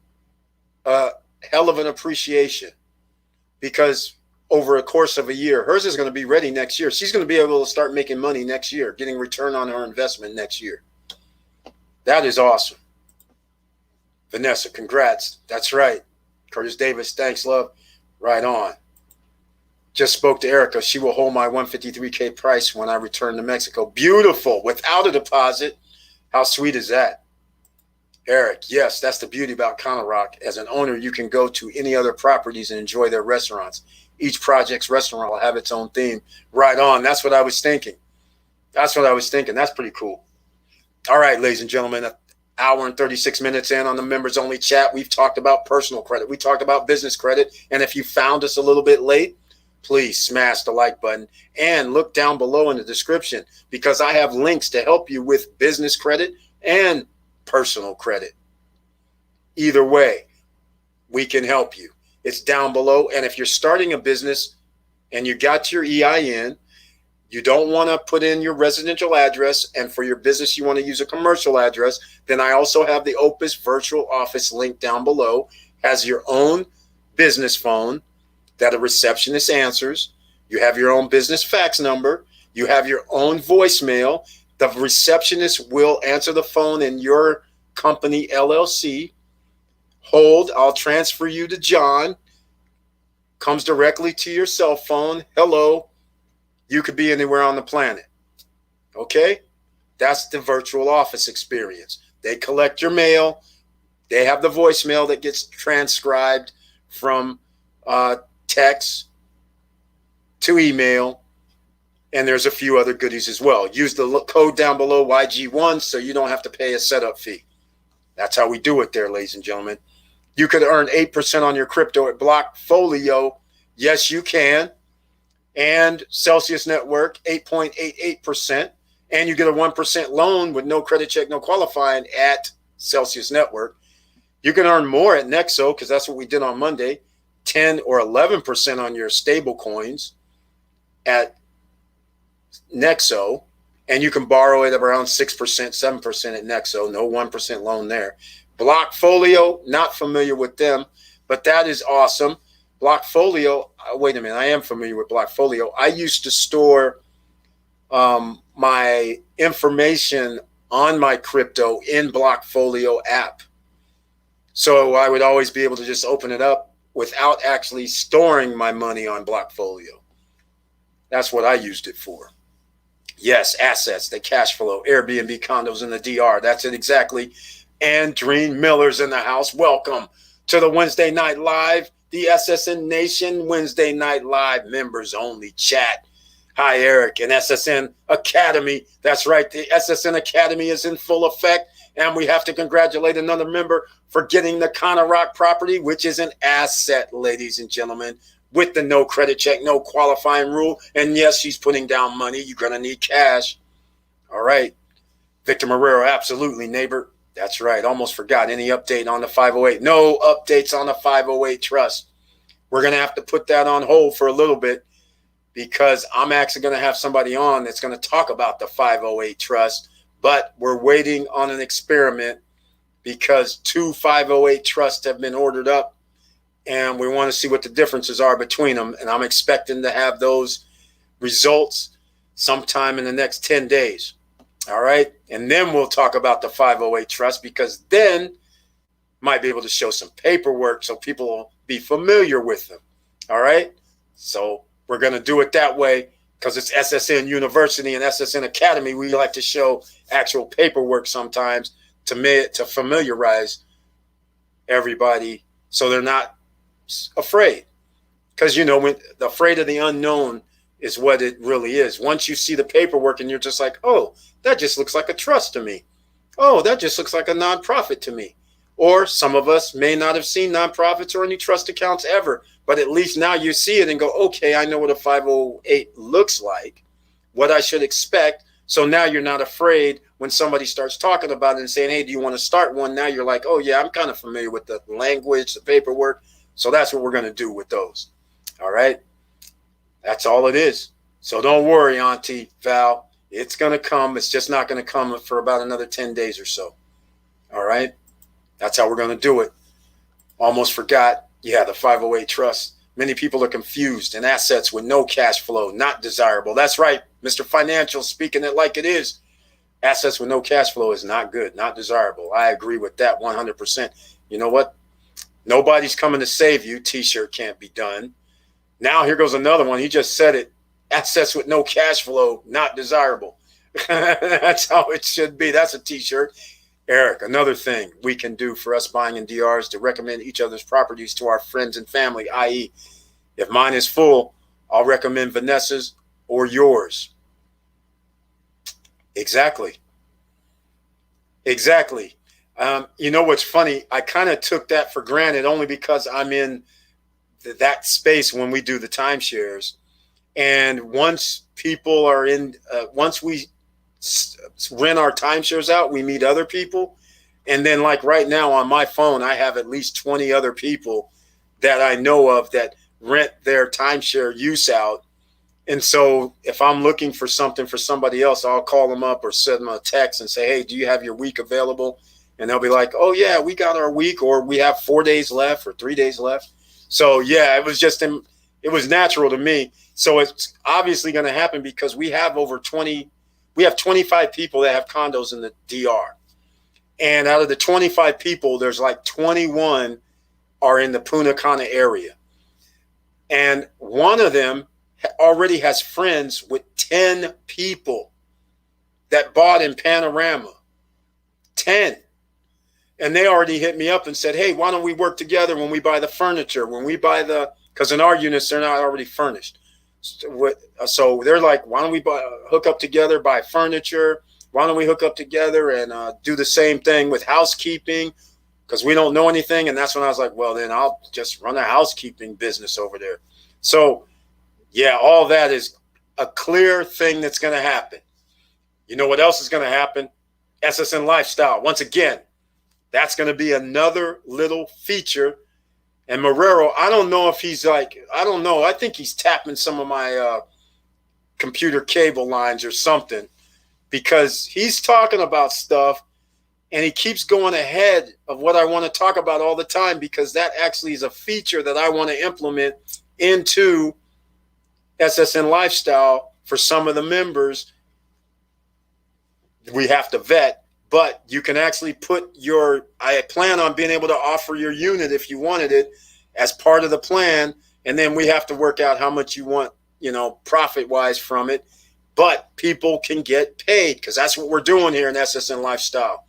a hell of an appreciation, because over a course of a year, hers is going to be ready next year. She's going to be able to start making money next year, getting return on her investment next year. That is awesome. Vanessa, congrats. That's right. Curtis Davis, thanks, love. Right on. Just spoke to Erica. She will hold my 153K price when I return to Mexico. Beautiful. Without a deposit. How sweet is that? Eric, yes, that's the beauty about Conor Rock. As an owner, you can go to any other properties and enjoy their restaurants. Each project's restaurant will have its own theme. Right on. That's what I was thinking. That's pretty cool. All right, ladies and gentlemen, an hour and 36 minutes in on the members only chat. We've talked about personal credit. We talked about business credit. And if you found us a little bit late, please smash the like button and look down below in the description, because I have links to help you with business credit and personal credit. Either way, we can help you. It's down below. And if you're starting a business and you got your EIN, you don't want to put in your residential address, and for your business you want to use a commercial address, then I also have the Opus virtual office link down below. Has your own business phone that a receptionist answers. You have your own business fax number. You have your own voicemail. The receptionist will answer the phone in your company LLC. Hold, I'll transfer you to John. Comes directly to your cell phone. Hello. You could be anywhere on the planet. Okay? That's the virtual office experience. They collect your mail. They have the voicemail that gets transcribed from text to email. And there's a few other goodies as well. Use the code down below, YG1, so you don't have to pay a setup fee. That's how we do it there, ladies and gentlemen. You could earn 8% on your crypto at Blockfolio. Yes, you can. And Celsius Network, 8.88%. And you get a 1% loan with no credit check, no qualifying at Celsius Network. You can earn more at Nexo, because that's what we did on Monday. 10 or 11% on your stable coins at Nexo. And you can borrow it at around 6%, 7% at Nexo. No 1% loan there. Blockfolio, not familiar with them, but that is awesome. Blockfolio, wait a minute, I am familiar with Blockfolio. I used to store my information on my crypto in Blockfolio app. So I would always be able to just open it up without actually storing my money on Blockfolio. That's what I used it for. Yes, assets, the cash flow, Airbnb condos in the DR. That's it exactly. And Dream Miller's in the house. Welcome to the Wednesday Night Live, the SSN Nation Wednesday Night Live members only chat. Hi, Eric, and SSN Academy. That's right. The SSN Academy is in full effect. And we have to congratulate another member for getting the Conor Rock property, which is an asset, ladies and gentlemen, with the no credit check, no qualifying rule. And yes, she's putting down money. You're going to need cash. All right. Victor Marrero, absolutely, neighbor. That's right. Almost forgot. Any update on the 508? No updates on the 508 trust. We're going to have to put that on hold for a little bit, because I'm actually going to have somebody on that's going to talk about the 508 trust. But we're waiting on an experiment, because 2 508 trusts have been ordered up, and we want to see what the differences are between them. And I'm expecting to have those results sometime in the next 10 days. All right. And then we'll talk about the 508 trust, because then might be able to show some paperwork so people will be familiar with them. All right. So we're going to do it that way, because it's SSN University and SSN Academy. We like to show actual paperwork sometimes to familiarize everybody so they're not afraid. Because, you know, when afraid of the unknown is what it really is. Once you see the paperwork and you're just like, oh, that just looks like a trust to me. Oh, that just looks like a nonprofit to me. Or some of us may not have seen nonprofits or any trust accounts ever, but at least now you see it and go, okay, I know what a 508 looks like, what I should expect. So now you're not afraid when somebody starts talking about it and saying, hey, do you want to start one? Now you're like, oh, yeah, I'm kind of familiar with the language, the paperwork. So that's what we're going to do with those. All right. That's all it is. So don't worry, Auntie Val. It's going to come. It's just not going to come for about another 10 days or so. All right. That's how we're going to do it. Almost forgot. Yeah, the 508 trust. Many people are confused and assets with no cash flow, not desirable. That's right. Mr. Financial speaking it like it is. Assets with no cash flow is not good, not desirable. I agree with that 100%. You know what? Nobody's coming to save you. T-shirt can't be done. Now here goes another one. He just said it. Assets with no cash flow, not desirable. That's how it should be. That's a T-shirt. Eric, another thing we can do for us buying in DR is to recommend each other's properties to our friends and family, i.e., if mine is full, I'll recommend Vanessa's or yours. Exactly. Exactly. You know what's funny? I kind of took that for granted only because I'm in that space when we do the timeshares. And once people are in, once we rent our timeshares out, we meet other people. And then like right now on my phone, I have at least 20 other people that I know of that rent their timeshare use out. And so if I'm looking for something for somebody else, I'll call them up or send them a text and say, hey, do you have your week available? And they'll be like, oh, yeah, we got our week, or we have 4 days left or 3 days left. So, yeah, it was natural to me. So it's obviously going to happen because we have 25 people that have condos in the DR. And out of the 25 people, there's like 21 are in the Punta Cana area. And one of them already has friends with 10 people that bought in Panorama. 10. And they already hit me up and said, hey, why don't we work together when we buy the furniture, because in our units, they're not already furnished. So they're like, why don't we hook up together, buy furniture? Why don't we hook up together and do the same thing with housekeeping? Because we don't know anything. And that's when I was like, well, then I'll just run a housekeeping business over there. So, yeah, all that is a clear thing that's going to happen. You know what else is going to happen? SSN Lifestyle. Once again, that's going to be another little feature. And Marrero, I don't know if he's like, I don't know. I think he's tapping some of my computer cable lines or something, because he's talking about stuff and he keeps going ahead of what I want to talk about all the time, because that actually is a feature that I want to implement into SSN Lifestyle for some of the members. We have to vet. But you can actually I plan on being able to offer your unit if you wanted it as part of the plan. And then we have to work out how much you want, profit wise from it. But people can get paid, because that's what we're doing here in SSN Lifestyle.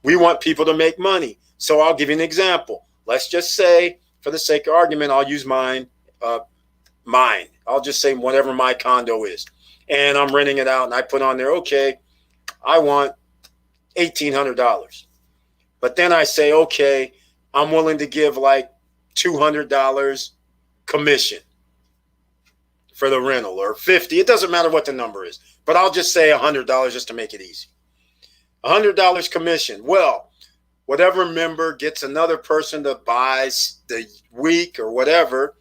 We want people to make money. So I'll give you an example. Let's just say, for the sake of argument, I'll use mine. I'll just say whatever my condo is. And I'm renting it out and I put on there, okay, I want $1,800. But then I say, okay, I'm willing to give like $200 commission for the rental, or $50. It doesn't matter what the number is, but I'll just say $100 just to make it easy. $100 commission. Well, whatever member gets another person to buy the week or whatever,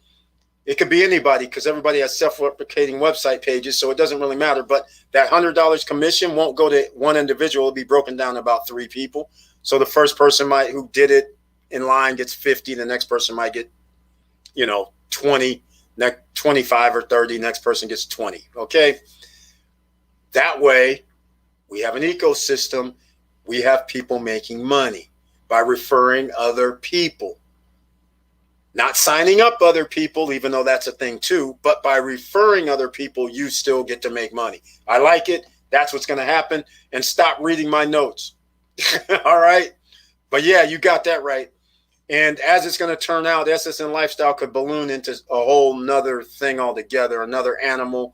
it could be anybody, because everybody has self-replicating website pages, so it doesn't really matter. But that $100 commission won't go to one individual. It'll be broken down to about 3 people. So the first person who did it in line gets 50. The next person might get, 20, 25 or 30. Next person gets 20. Okay. That way we have an ecosystem. We have people making money by referring other people. Not signing up other people, even though that's a thing too, but by referring other people, you still get to make money. I like it. That's what's going to happen. And stop reading my notes. All right. But yeah, you got that right. And as it's going to turn out, SSN Lifestyle could balloon into a whole nother thing altogether, another animal,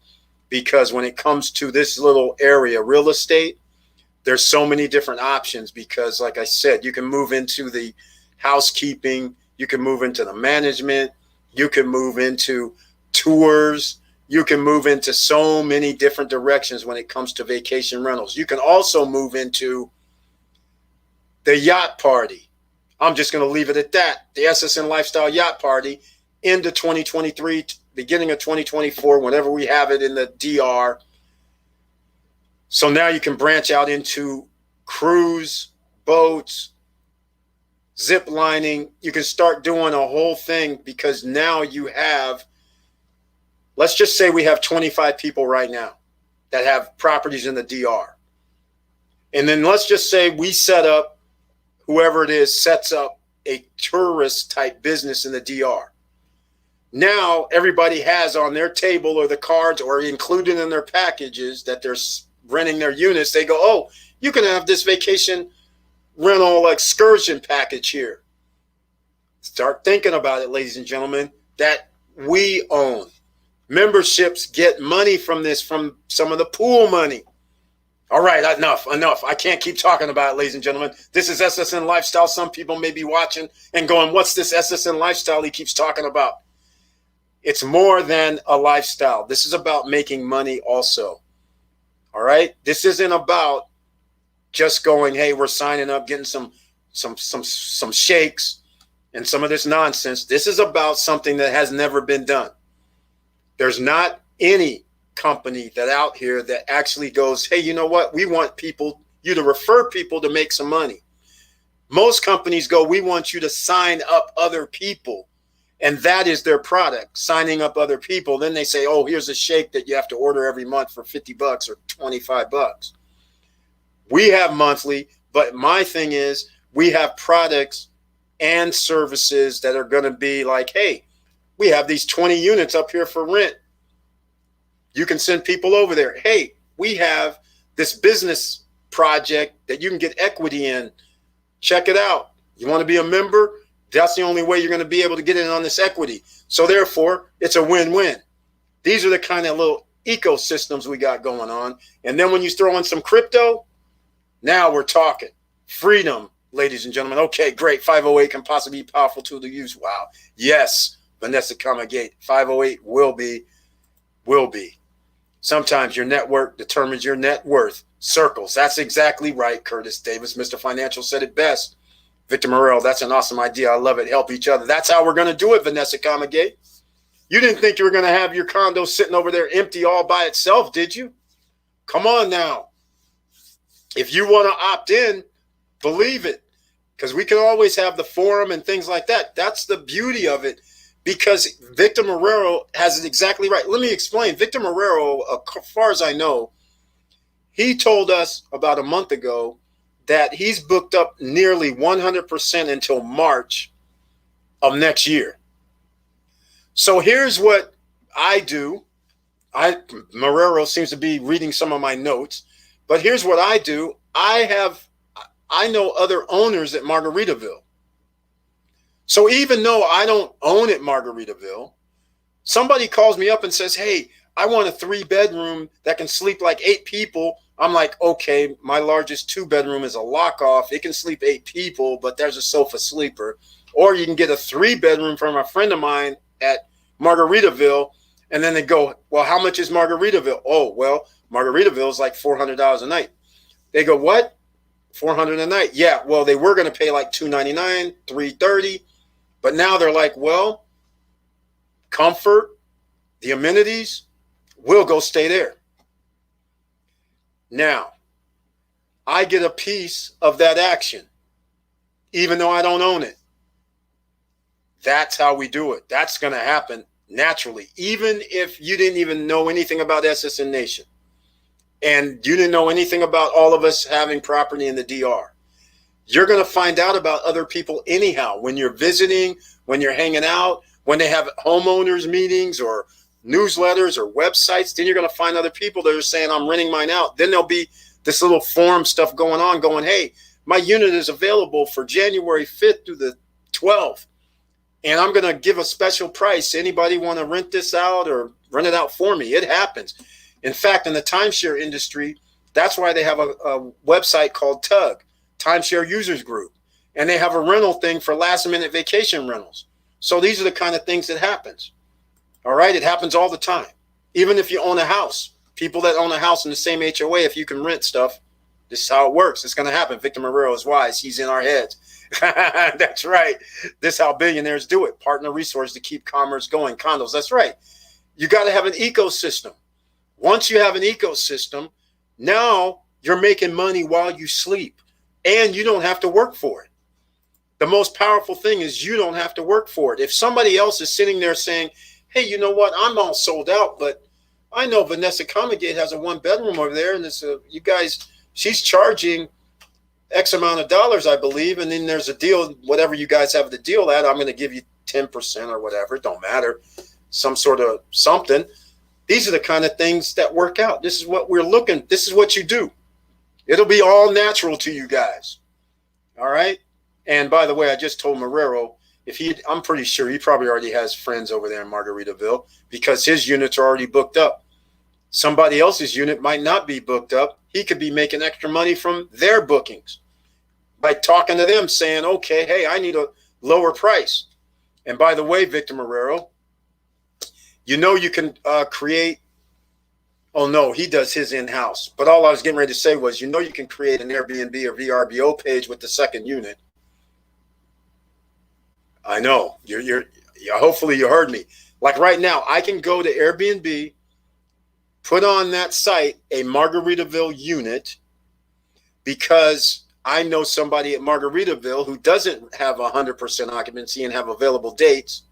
because when it comes to this little area, real estate, there's so many different options because, like I said, you can move into the housekeeping, you can move into the management, you can move into tours, you can move into so many different directions when it comes to vacation rentals. You can also move into the yacht party. I'm just going to leave it at that. The SSN Lifestyle Yacht Party into 2023, beginning of 2024, whenever we have it in the DR. So now you can branch out into cruise, boats, zip lining. You can start doing a whole thing because now you have, let's just say we have 25 people right now that have properties in the DR. And then let's just say we set up, whoever it is sets up a tourist type business in the DR. Now everybody has on their table or the cards or included in their packages that they're renting their units. They go, oh, you can have this vacation rental excursion package here. Start thinking about it, ladies and gentlemen, that we own. Memberships get money from this, from some of the pool money. All right, enough. I can't keep talking about it, ladies and gentlemen. This is SSN Lifestyle. Some people may be watching and going, what's this SSN Lifestyle he keeps talking about? It's more than a lifestyle. This is about making money also. All right? This isn't about just going, hey, we're signing up, getting some shakes and some of this nonsense. This is about something that has never been done. There's not any company that out here that actually goes, hey, you know what? We want you to refer people to make some money. Most companies go, we want you to sign up other people. And that is their product, signing up other people. Then they say, oh, here's a shake that you have to order every month for $50 or $25. We have monthly, but my thing is we have products and services that are going to be like, hey, we have these 20 units up here for rent. You can send people over there. Hey, we have this business project that you can get equity in. Check it out. You want to be a member? That's the only way you're going to be able to get in on this equity. So therefore, it's a win-win. These are the kind of little ecosystems we got going on. And then when you throw in some crypto, now we're talking freedom, ladies and gentlemen. Okay, great. 508 can possibly be powerful tool to use. Wow. Yes, Vanessa Comagate. 508 will be. Sometimes your network determines your net worth. Circles. That's exactly right, Curtis Davis. Mr. Financial said it best. Victor Morel, that's an awesome idea. I love it. Help each other. That's how we're going to do it, Vanessa Comagate. You didn't think you were going to have your condo sitting over there empty all by itself, did you? Come on now. If you want to opt in, believe it. Because we can always have the forum and things like that. That's the beauty of it. Because Victor Marrero has it exactly right. Let me explain. Victor Marrero, as far as I know, he told us about a month ago that he's booked up nearly 100% until March of next year. So here's what I do. Marrero seems to be reading some of my notes, but here's what I do. I know other owners at Margaritaville. So even though I don't own it, Margaritaville, somebody calls me up and says, hey, I want a 3-bedroom that can sleep like 8 people. I'm like, okay, my largest 2-bedroom is a lock-off. It can sleep 8 people, but there's a sofa sleeper. Or you can get a 3-bedroom from a friend of mine at Margaritaville. And then they go, well, how much is Margaritaville? Oh, well, Margaritaville is like $400 a night. They go, what? $400 a night? Yeah, well, they were going to pay like $299, $330. But now they're like, well, comfort, the amenities, we'll go stay there. Now, I get a piece of that action, even though I don't own it. That's how we do it. That's going to happen naturally, even if you didn't even know anything about SSN Nation and you didn't know anything about all of us having property in the DR. You're going to find out about other people anyhow when you're visiting, when you're hanging out, when they have homeowners meetings or newsletters or websites. Then you're going to find other people that are saying, I'm renting mine out. Then there'll be this little forum stuff going on going, hey, My unit is available for January 5th through the 12th. And I'm going to give a special price. Anybody want to rent this out or rent it out for me? It happens. In fact, in the timeshare industry, that's why they have a website called TUG, Timeshare Users Group. And they have a rental thing for last minute vacation rentals. So these are the kind of things that happens. All right. It happens all the time. Even if you own a house, people that own a house in the same HOA, if you can rent stuff, this is how it works. It's going to happen. Victor Marrero is wise. He's in our heads. That's right. This is how billionaires do it. Partner resource to keep commerce going. Condos. That's right. You got to have an ecosystem. Once you have an ecosystem, now you're making money while you sleep and you don't have to work for it. The most powerful thing is you don't have to work for it. If somebody else is sitting there saying, hey, you know what? I'm all sold out, but I know Vanessa Comegate has a 1-bedroom over there. And it's you guys, she's charging X amount of dollars, I believe. And then there's a deal, whatever you guys have the deal at, I'm going to give you 10% or whatever. It don't matter. Some sort of something. These are the kind of things that work out. This is what we're looking. This is what you do. It'll be all natural to you guys. All right. And by the way, I just told Marrero, I'm pretty sure he probably already has friends over there in Margaritaville because his units are already booked up. Somebody else's unit might not be booked up. He could be making extra money from their bookings by talking to them saying, okay, hey, I need a lower price. And by the way, Victor Marrero, you know, you can create. Oh, no, he does his in-house. But all I was getting ready to say was, you know, you can create an Airbnb or VRBO page with the second unit. I know hopefully you heard me. Like right now, I can go to Airbnb, put on that site a Margaritaville unit because I know somebody at Margaritaville who doesn't have 100% occupancy and have available dates.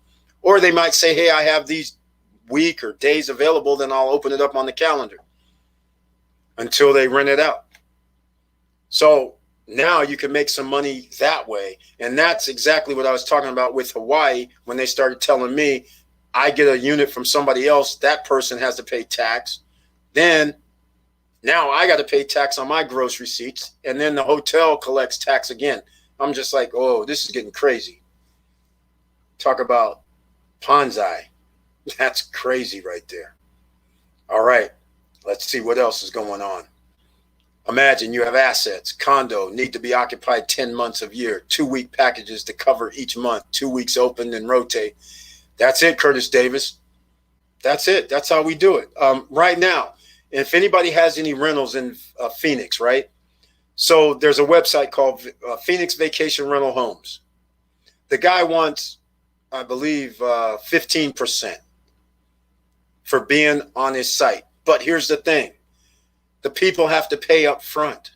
Or they might say, hey, I have these week or days available, then I'll open it up on the calendar until they rent it out. So now you can make some money that way. And that's exactly what I was talking about with Hawaii when they started telling me I get a unit from somebody else. That person has to pay tax. Then now I got to pay tax on my gross receipts. And then the hotel collects tax again. I'm just like, oh, this is getting crazy. Talk about Ponzi. That's crazy right there. All right. Let's see what else is going on. Imagine you have assets, condo, need to be occupied 10 months of year, 2-week packages to cover each month, 2 weeks open and rotate. That's it, Curtis Davis. That's it. That's how we do it. Right now, if anybody has any rentals in Phoenix, right? So there's a website called Phoenix Vacation Rental Homes. The guy wants, I believe, 15% for being on his site. But here's the thing. The people have to pay up front.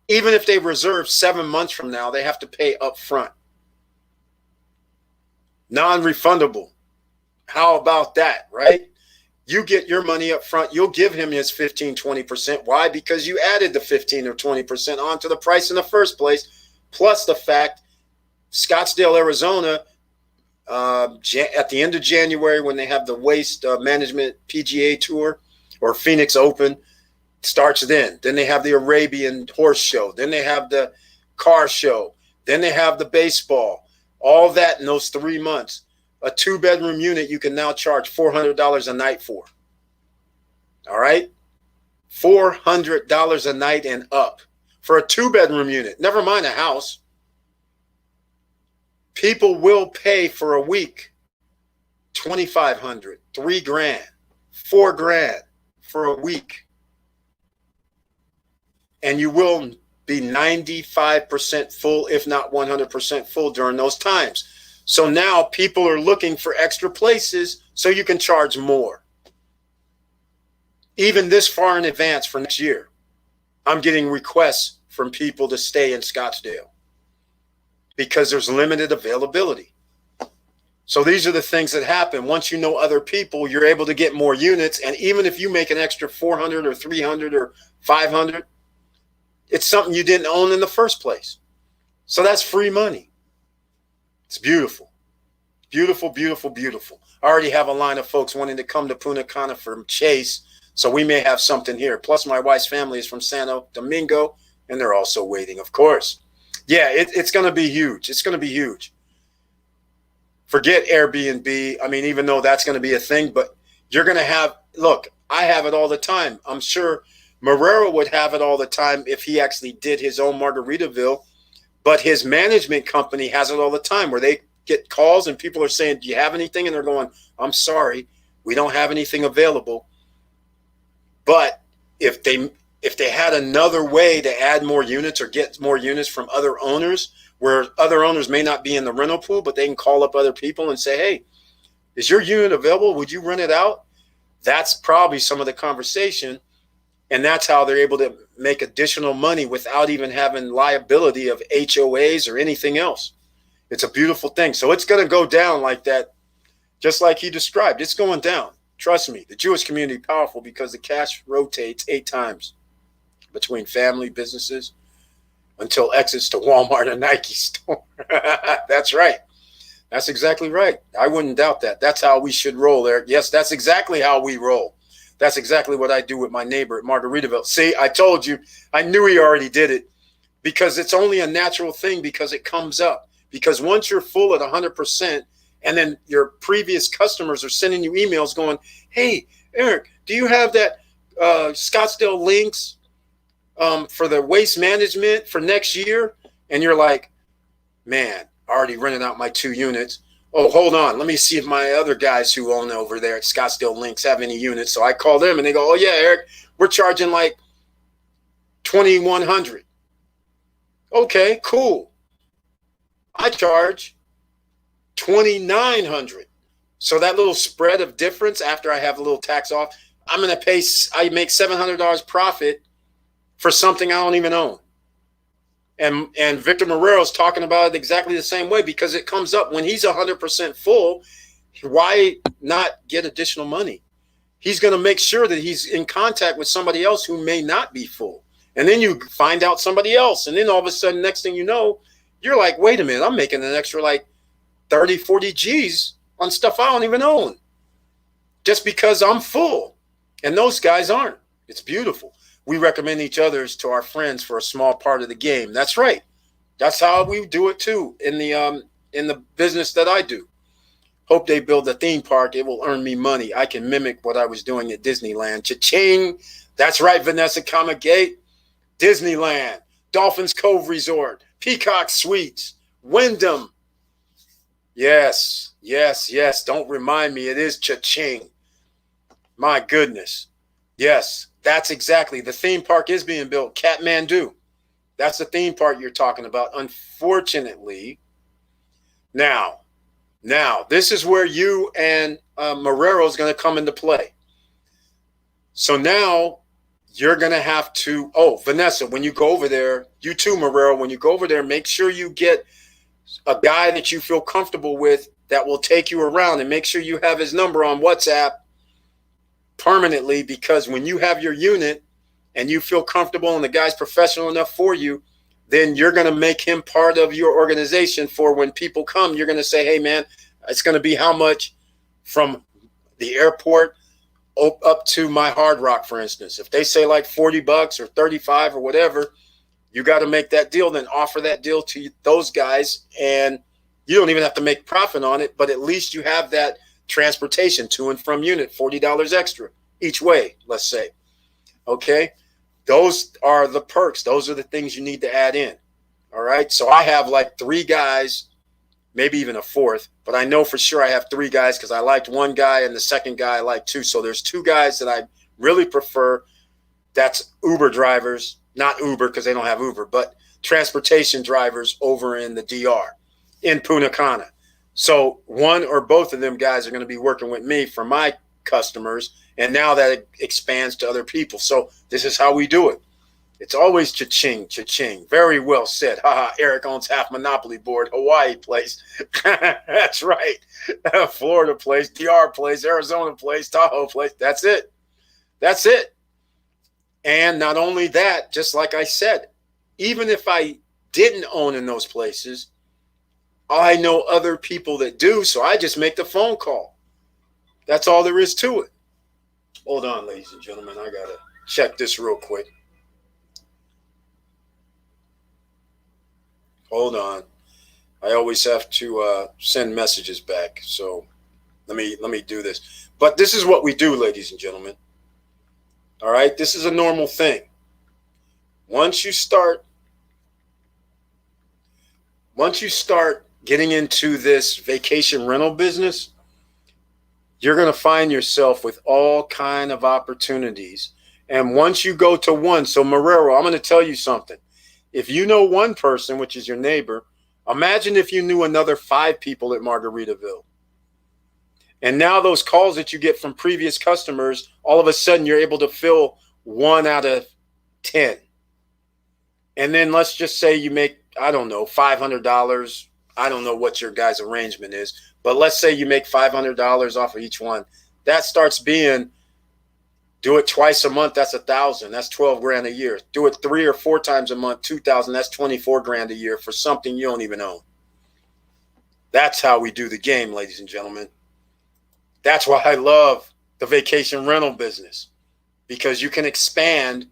Even if they reserve 7 months from now, they have to pay up front. Non-refundable. How about that, right? You get your money up front. You'll give him his 15, 20%. Why? Because you added the 15 or 20% onto the price in the first place. Plus the fact, Scottsdale, Arizona, at the end of January when they have the Waste Management PGA Tour or Phoenix Open, starts then. Then they have the Arabian Horse Show. Then they have the car show. Then they have the baseball. All that in those 3 months. A 2-bedroom unit you can now charge $400 a night for. All right? $400 a night and up for a 2-bedroom unit. Never mind a house. People will pay for a week $2,500, $3,000, $4,000 for a week. And you will be 95% full, if not 100% full during those times. So now people are looking for extra places so you can charge more. Even this far in advance for next year, I'm getting requests from people to stay in Scottsdale because there's limited availability. So these are the things that happen. Once you know other people, you're able to get more units. And even if you make an extra 400 or 300 or 500, it's something you didn't own in the first place. So that's free money. It's beautiful. Beautiful, beautiful, beautiful. I already have a line of folks wanting to come to Punta Cana from Chase, so we may have something here. Plus, my wife's family is from Santo Domingo. And they're also waiting, of course. Yeah, it's going to be huge. It's going to be huge. Forget Airbnb. I mean, even though that's going to be a thing, but you're going to have, look, I have it all the time. I'm sure Marrero would have it all the time if he actually did his own Margaritaville, but his management company has it all the time where they get calls and people are saying, do you have anything? And they're going, I'm sorry, we don't have anything available. But if they had another way to add more units or get more units from other owners, where other owners may not be in the rental pool, but they can call up other people and say, hey, is your unit available? Would you rent it out? That's probably some of the conversation. And that's how they're able to make additional money without even having liability of HOAs or anything else. It's a beautiful thing. So it's going to go down like that, just like he described. It's going down. Trust me, the Jewish community is powerful because the cash rotates 8 times between family businesses until exits to Walmart and Nike store. That's right. That's exactly right. I wouldn't doubt that. That's how we should roll, Eric. Yes, that's exactly how we roll. That's exactly what I do with my neighbor at Margaritaville. See, I told you, I knew he already did it because it's only a natural thing because it comes up. Because once you're full at 100%, and then your previous customers are sending you emails going, hey, Eric, do you have that Scottsdale links for the waste management for next year? And you're like, man, I already rented out my 2 units. Oh, hold on. Let me see if my other guys who own over there at Scottsdale Links have any units. So I call them and they go, oh, yeah, Eric, we're charging like $2,100. Okay, cool. I charge $2,900. So that little spread of difference after I have a little tax off, I'm going to pay, I make $700 profit for something I don't even own. And Victor Marrero's talking about it exactly the same way because it comes up when he's 100% full. Why not get additional money? He's going to make sure that he's in contact with somebody else who may not be full. And then you find out somebody else. And then all of a sudden, next thing you know, you're like, wait a minute, I'm making an extra like 30, 40 G's on stuff I don't even own just because I'm full. And those guys aren't. It's beautiful. We recommend each other's to our friends for a small part of the game. That's right. That's how we do it too in the business that I do. Hope they build a theme park. It will earn me money. I can mimic what I was doing at Disneyland. Cha-ching. That's right, Vanessa Comagate. Disneyland, Dolphins Cove Resort, Peacock Suites, Wyndham. Yes, yes, yes. Don't remind me. It is cha-ching. My goodness. Yes. That's exactly. The theme park is being built. Kathmandu. That's the theme park you're talking about. Unfortunately, now, this is where you and Marrero is going to come into play. So now you're going to have to, Vanessa, when you go over there, you too, Marrero, when you go over there, make sure you get a guy that you feel comfortable with that will take you around and make sure you have his number on WhatsApp permanently, because when you have your unit and you feel comfortable and the guy's professional enough for you, then you're going to make him part of your organization for when people come. You're going to say, hey, man, it's going to be how much from the airport up to my Hard Rock, for instance. If they say like $40 or 35 or whatever, you got to make that deal, then offer that deal to those guys. And you don't even have to make profit on it, but at least you have that transportation to and from unit, $40 extra each way, let's say. Okay. Those are the perks. Those are the things you need to add in. All right. So I have like 3 guys, maybe even a 4th, but I know for sure I have 3 guys because I liked one guy and the second guy I liked 2. So there's 2 guys that I really prefer. That's Uber drivers, not Uber because they don't have Uber, but transportation drivers over in the DR in Punta Cana. So one or both of them guys are going to be working with me for my customers. And now that expands to other people. So this is how we do it. It's always cha-ching, cha-ching. Very well said. Haha, Eric owns half Monopoly board, Hawaii place. That's right. Florida place, DR place, Arizona place, Tahoe place. That's it. That's it. And not only that, just like I said, even if I didn't own in those places, I know other people that do, so I just make the phone call. That's all there is to it. Hold on, ladies and gentlemen. I got to check this real quick. Hold on. I always have to send messages back. So let me do this. But this is what we do, ladies and gentlemen. All right. This is a normal thing. Once you start getting into this vacation rental business, you're going to find yourself with all kind of opportunities. And once you go to one, so Marrero, I'm going to tell you something. If you know one person, which is your neighbor, imagine if you knew another 5 people at Margaritaville. And now those calls that you get from previous customers, all of a sudden you're able to fill 1 out of 10. And then let's just say you make, I don't know, $500. I don't know what your guys' arrangement is, but let's say you make $500 off of each one. That starts being, do it twice a month, that's $1,000. That's 12 grand a year. Do it 3 or 4 times a month, 2,000. That's 24 grand a year for something you don't even own. That's how we do the game, ladies and gentlemen. That's why I love the vacation rental business, because you can expand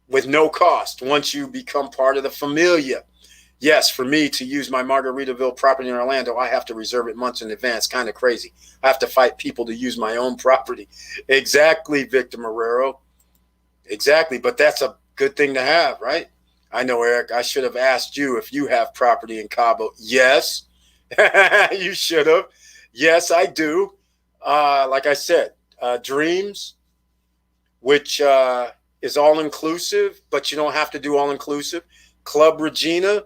with no cost once you become part of the familia. Yes, for me to use my Margaritaville property in Orlando, I have to reserve it months in advance. Kind of crazy. I have to fight people to use my own property. Exactly, Victor Marrero. Exactly, but that's a good thing to have, right? I know, Eric, I should have asked you if you have property in Cabo. Yes, you should have. Yes, I do. Like I said, Dreams, which is all-inclusive, but you don't have to do all-inclusive. Club Regina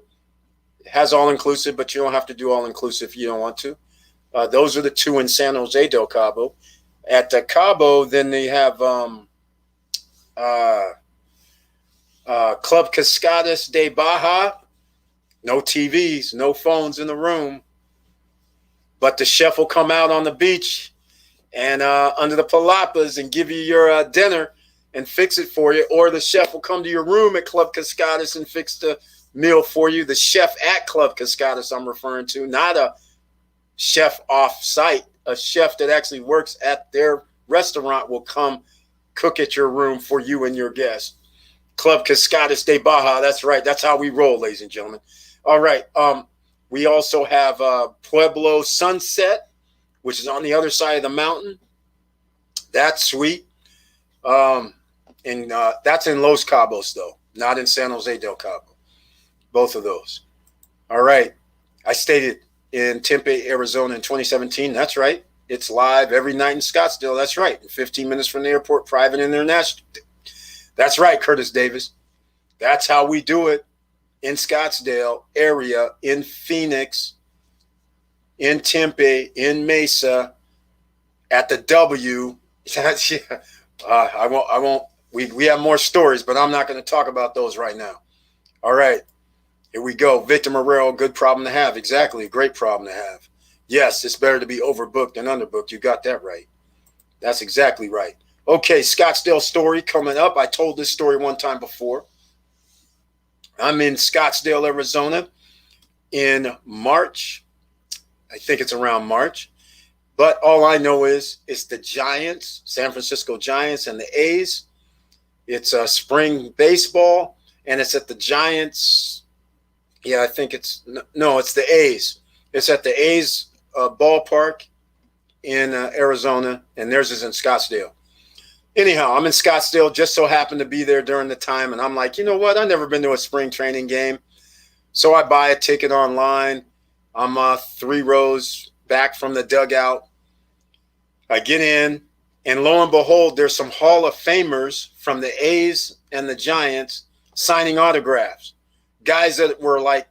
has all-inclusive, but you don't have to do all-inclusive if you don't want to. Those are the 2 in San Jose del Cabo. At Cabo, then they have Club Cascadas de Baja. No TVs, no phones in the room. But the chef will come out on the beach and under the palapas and give you your dinner and fix it for you. Or the chef will come to your room at Club Cascadas and fix the meal for you. The chef at Club Cascadas I'm referring to, not a chef off-site. A chef that actually works at their restaurant will come cook at your room for you and your guests. Club Cascadas de Baja, that's right. That's how we roll, ladies and gentlemen. All right. We also have Pueblo Sunset, which is on the other side of the mountain. That's sweet. And that's in Los Cabos, though, not in San Jose del Cabo. Both of those. All right. I stayed in Tempe, Arizona in 2017. That's right. It's live every night in Scottsdale. That's right. 15 minutes from the airport, private international. That's right, Curtis Davis. That's how we do it in Scottsdale area, in Phoenix, in Tempe, in Mesa, at the W. I won't. We have more stories, but I'm not going to talk about those right now. All right. Here we go. Victor Marrero, good problem to have. Exactly. A great problem to have. Yes, it's better to be overbooked than underbooked. You got that right. That's exactly right. Okay, Scottsdale story coming up. I told this story one time before. I'm in Scottsdale, Arizona in March. I think it's around March. But all I know is it's the Giants, San Francisco Giants, and the A's. It's spring baseball, and it's at the Giants. Yeah, I think it's the A's. It's at the A's ballpark in Arizona, and theirs is in Scottsdale. Anyhow, I'm in Scottsdale, just so happened to be there during the time, and I'm like, you know what? I've never been to a spring training game. So I buy a ticket online. I'm 3 rows back from the dugout. I get in, and lo and behold, there's some Hall of Famers from the A's and the Giants signing autographs. Guys that were like,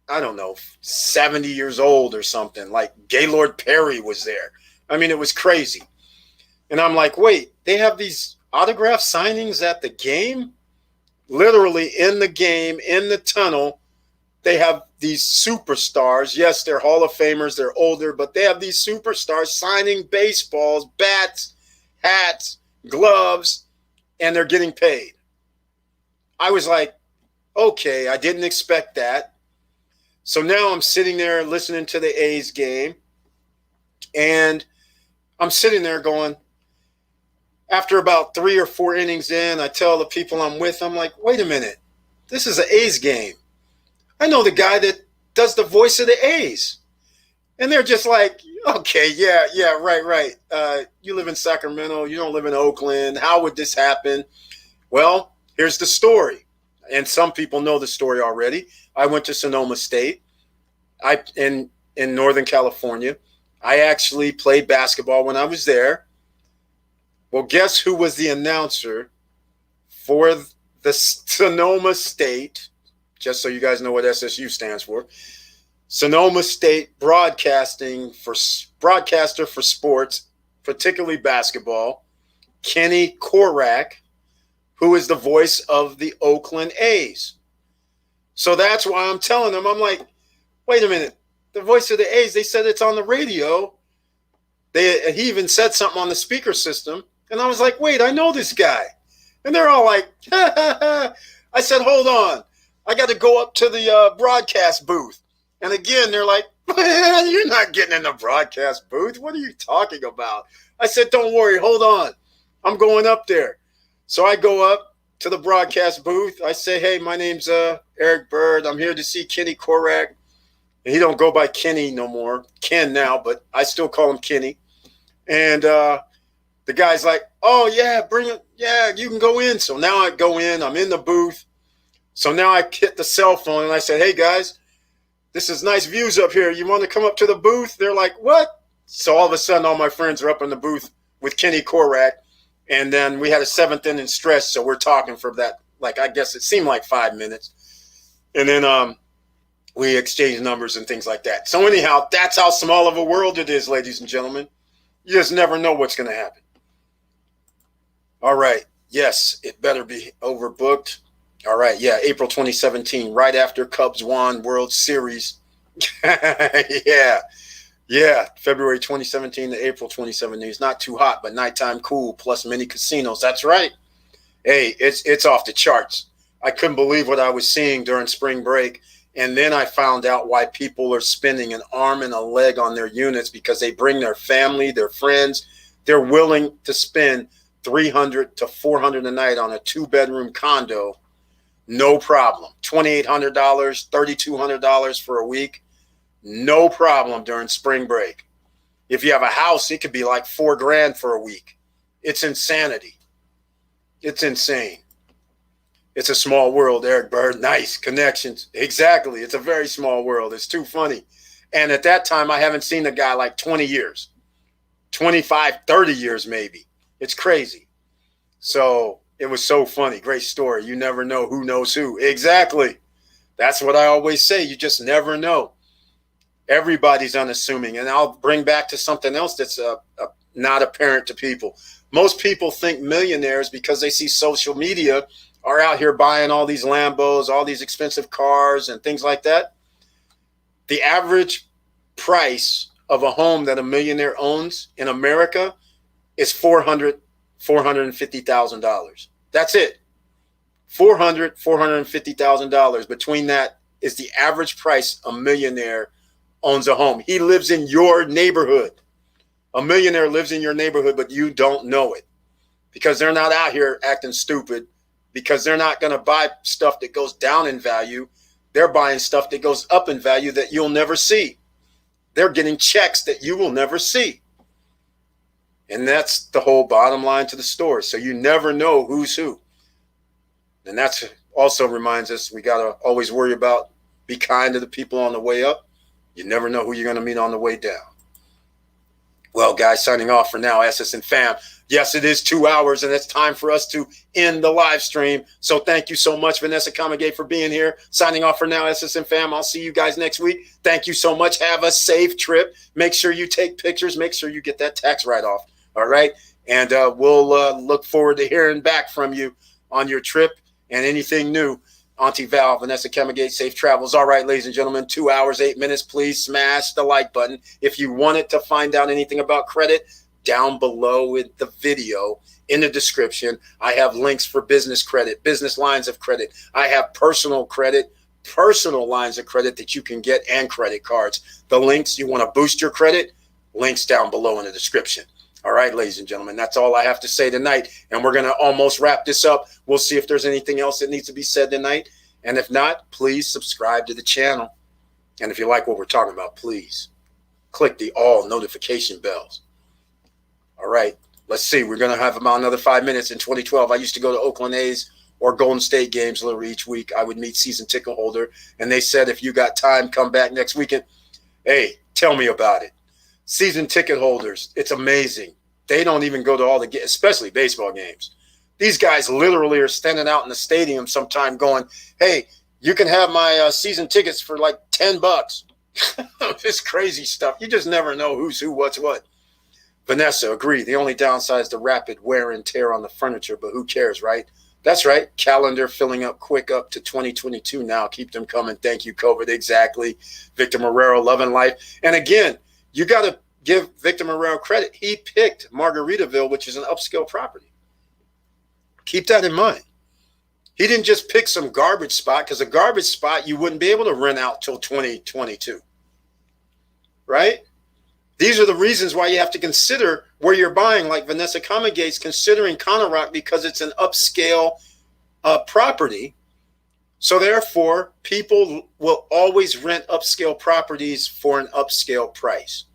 I don't know, 70 years old or something. Like Gaylord Perry was there. I mean, it was crazy. And I'm like, wait, they have these autograph signings at the game? Literally in the game, in the tunnel, they have these superstars. Yes, they're Hall of Famers. They're older, but they have these superstars signing baseballs, bats, hats, gloves, and they're getting paid. I was like, okay, I didn't expect that. So now I'm sitting there listening to the A's game, and I'm sitting there going, after about 3 or 4 innings in, I tell the people I'm with, I'm like, wait a minute, this is an A's game. I know the guy that does the voice of the A's. And they're just like, okay, yeah, right. You live in Sacramento. You don't live in Oakland. How would this happen? Well, here's the story. And some people know the story already. I went to Sonoma State. In Northern California. I actually played basketball when I was there. Well, guess who was the announcer for the Sonoma State? Just so you guys know what SSU stands for. Sonoma State broadcaster for sports, particularly basketball, Kenny Korak, who is the voice of the Oakland A's. So that's why I'm telling them, I'm like, wait a minute, the voice of the A's, they said it's on the radio. He even said something on the speaker system. And I was like, wait, I know this guy. And they're all like, ha, ha, ha. I said, hold on. I got to go up to the broadcast booth. And again, they're like, you're not getting in the broadcast booth. What are you talking about? I said, don't worry. Hold on. I'm going up there. So I go up to the broadcast booth. I say, hey, my name's Eric Bird. I'm here to see Kenny Korak. And he don't go by Kenny no more. Ken now, but I still call him Kenny. And the guy's like, oh, yeah, bring it. Yeah, you can go in. So now I go in. I'm in the booth. So now I hit the cell phone and I said, hey, guys, this is nice views up here. You want to come up to the booth? They're like, what? So all of a sudden, all my friends are up in the booth with Kenny Korak. And then we had a seventh inning stretch. So we're talking for that, like, I guess it seemed like 5 minutes. And then we exchanged numbers and things like that. So anyhow, that's how small of a world it is, ladies and gentlemen. You just never know what's going to happen. All right. Yes, it better be overbooked. All right. Yeah, April 2017, right after Cubs won World Series. Yeah. February 2017 to April 2017. It's not too hot, but nighttime cool, plus many casinos. That's right. Hey, it's off the charts. I couldn't believe what I was seeing during spring break. And then I found out why people are spending an arm and a leg on their units, because they bring their family, their friends. They're willing to spend $300 to $400 a night on a 2-bedroom condo. No problem. $2,800, $3,200 for a week. No problem during spring break. If you have a house, it could be like $4,000 for a week. It's insanity. It's insane. It's a small world, Eric Bird. Nice connections. Exactly. It's a very small world. It's too funny. And at that time, I haven't seen a guy like 20 years, 25, 30 years maybe. It's crazy. So it was so funny. Great story. You never know who knows who. Exactly. That's what I always say. You just never know. Everybody's unassuming. And I'll bring back to something else that's not apparent to people. Most people think millionaires, because they see social media, are out here buying all these Lambos, all these expensive cars and things like that. The average price of a home that a millionaire owns in America is $450,000. That's it. $450,000. Between that is the average price a millionaire owns a home. He lives in your neighborhood. A millionaire lives in your neighborhood, but you don't know it, because they're not out here acting stupid, because they're not going to buy stuff that goes down in value. They're buying stuff that goes up in value that you'll never see. They're getting checks that you will never see. And that's the whole bottom line to the story. So you never know who's who. And that's also reminds us we got to always worry about, be kind to the people on the way up. You never know who you're going to meet on the way down. Well, guys, signing off for now, SS and Fam. Yes, it is 2 hours, and it's time for us to end the live stream. So thank you so much, Vanessa Comagate, for being here. Signing off for now, SS and Fam. I'll see you guys next week. Thank you so much. Have a safe trip. Make sure you take pictures. Make sure you get that tax write-off. All right? And we'll look forward to hearing back from you on your trip and anything new. Auntie Val, Vanessa Comagate, safe travels. All right, ladies and gentlemen, 2 hours, 8 minutes. Please smash the like button. If you wanted to find out anything about credit, down below in the video, in the description, I have links for business credit, business lines of credit. I have personal credit, personal lines of credit that you can get, and credit cards. The links, you want to boost your credit, links down below in the description. All right, ladies and gentlemen, that's all I have to say tonight. And we're going to almost wrap this up. We'll see if there's anything else that needs to be said tonight. And if not, please subscribe to the channel. And if you like what we're talking about, please click the all notification bells. All right, let's see. We're going to have about another 5 minutes. In 2012, I used to go to Oakland A's or Golden State games literally each week. I would meet season ticket holder, and they said, if you got time, come back next weekend. Hey, tell me about it. Season ticket holders, it's amazing. They don't even go to all the games, especially baseball games. These guys literally are standing out in the stadium sometime going, hey, you can have my season tickets for like $10. This crazy stuff. You just never know who's who, what's what. Vanessa, agree. The only downside is the rapid wear and tear on the furniture, but who cares, right? That's right. Calendar filling up quick up to 2022 now. Keep them coming. Thank you, COVID. Exactly. Victor Marrero, loving life. And again, you got to give Victor Marrero credit. He picked Margaritaville, which is an upscale property. Keep that in mind. He didn't just pick some garbage spot, because a garbage spot you wouldn't be able to rent out till 2022. Right? These are the reasons why you have to consider where you're buying, like Vanessa Comagate's considering Conor Rock, because it's an upscale property. So therefore, people will always rent upscale properties for an upscale price.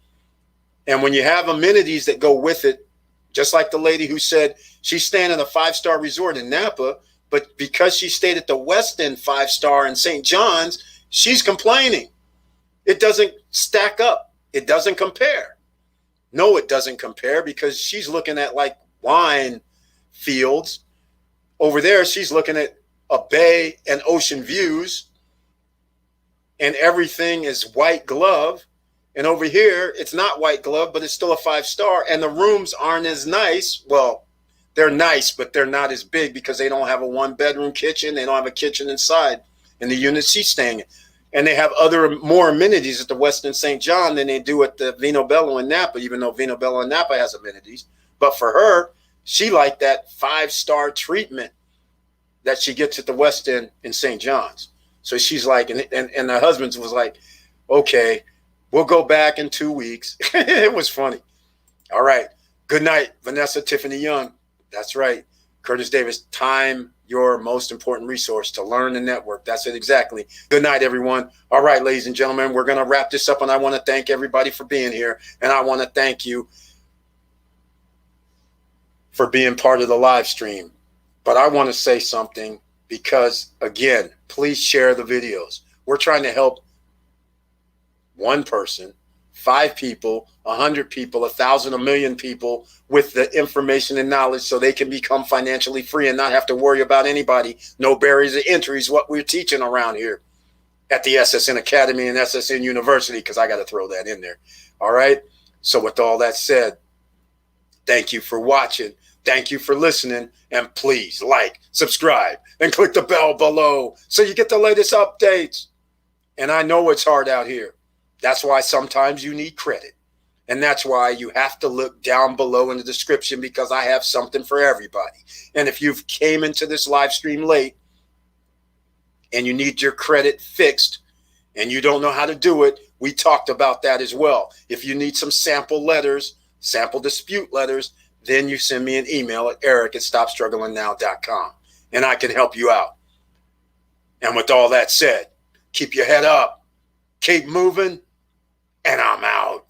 And when you have amenities that go with it, just like the lady who said she's staying in a 5-star resort in Napa, but because she stayed at the West End 5-star in St. John's, she's complaining. It doesn't stack up. It doesn't compare. No, it doesn't compare, because she's looking at like wine fields. Over there, she's looking at a bay and ocean views, and everything is white glove. And over here, it's not white glove, but it's still a 5-star. And the rooms aren't as nice. Well, they're nice, but they're not as big, because they don't have a 1-bedroom kitchen. They don't have a kitchen inside in the unit she's staying in. And they have more amenities at the Westin St. John than they do at the Vino Bello in Napa, even though Vino Bello in Napa has amenities. But for her, she liked that 5-star treatment that she gets at the Westin in St. John's. So she's like, and her husband was like, okay, we'll go back in 2 weeks. It was funny. All right. Good night, Vanessa Tiffany Young. That's right. Curtis Davis, time your most important resource to learn and network. That's it exactly. Good night, everyone. All right, ladies and gentlemen, we're going to wrap this up, and I want to thank everybody for being here, and I want to thank you for being part of the live stream. But I want to say something, because, again, please share the videos. We're trying to help one person, 5 people, 100 people, 1,000, 1,000,000 people with the information and knowledge, so they can become financially free and not have to worry about anybody. No barriers of entry is what we're teaching around here at the SSN Academy and SSN University, because I got to throw that in there. All right. So with all that said, thank you for watching. Thank you for listening. And please like, subscribe, and click the bell below so you get the latest updates. And I know it's hard out here. That's why sometimes you need credit. And that's why you have to look down below in the description, because I have something for everybody. And if you've came into this live stream late and you need your credit fixed and you don't know how to do it, we talked about that as well. If you need some sample letters, sample dispute letters, then you send me an email at eric@stopstrugglingnow.com, and I can help you out. And with all that said, keep your head up, keep moving, and I'm out.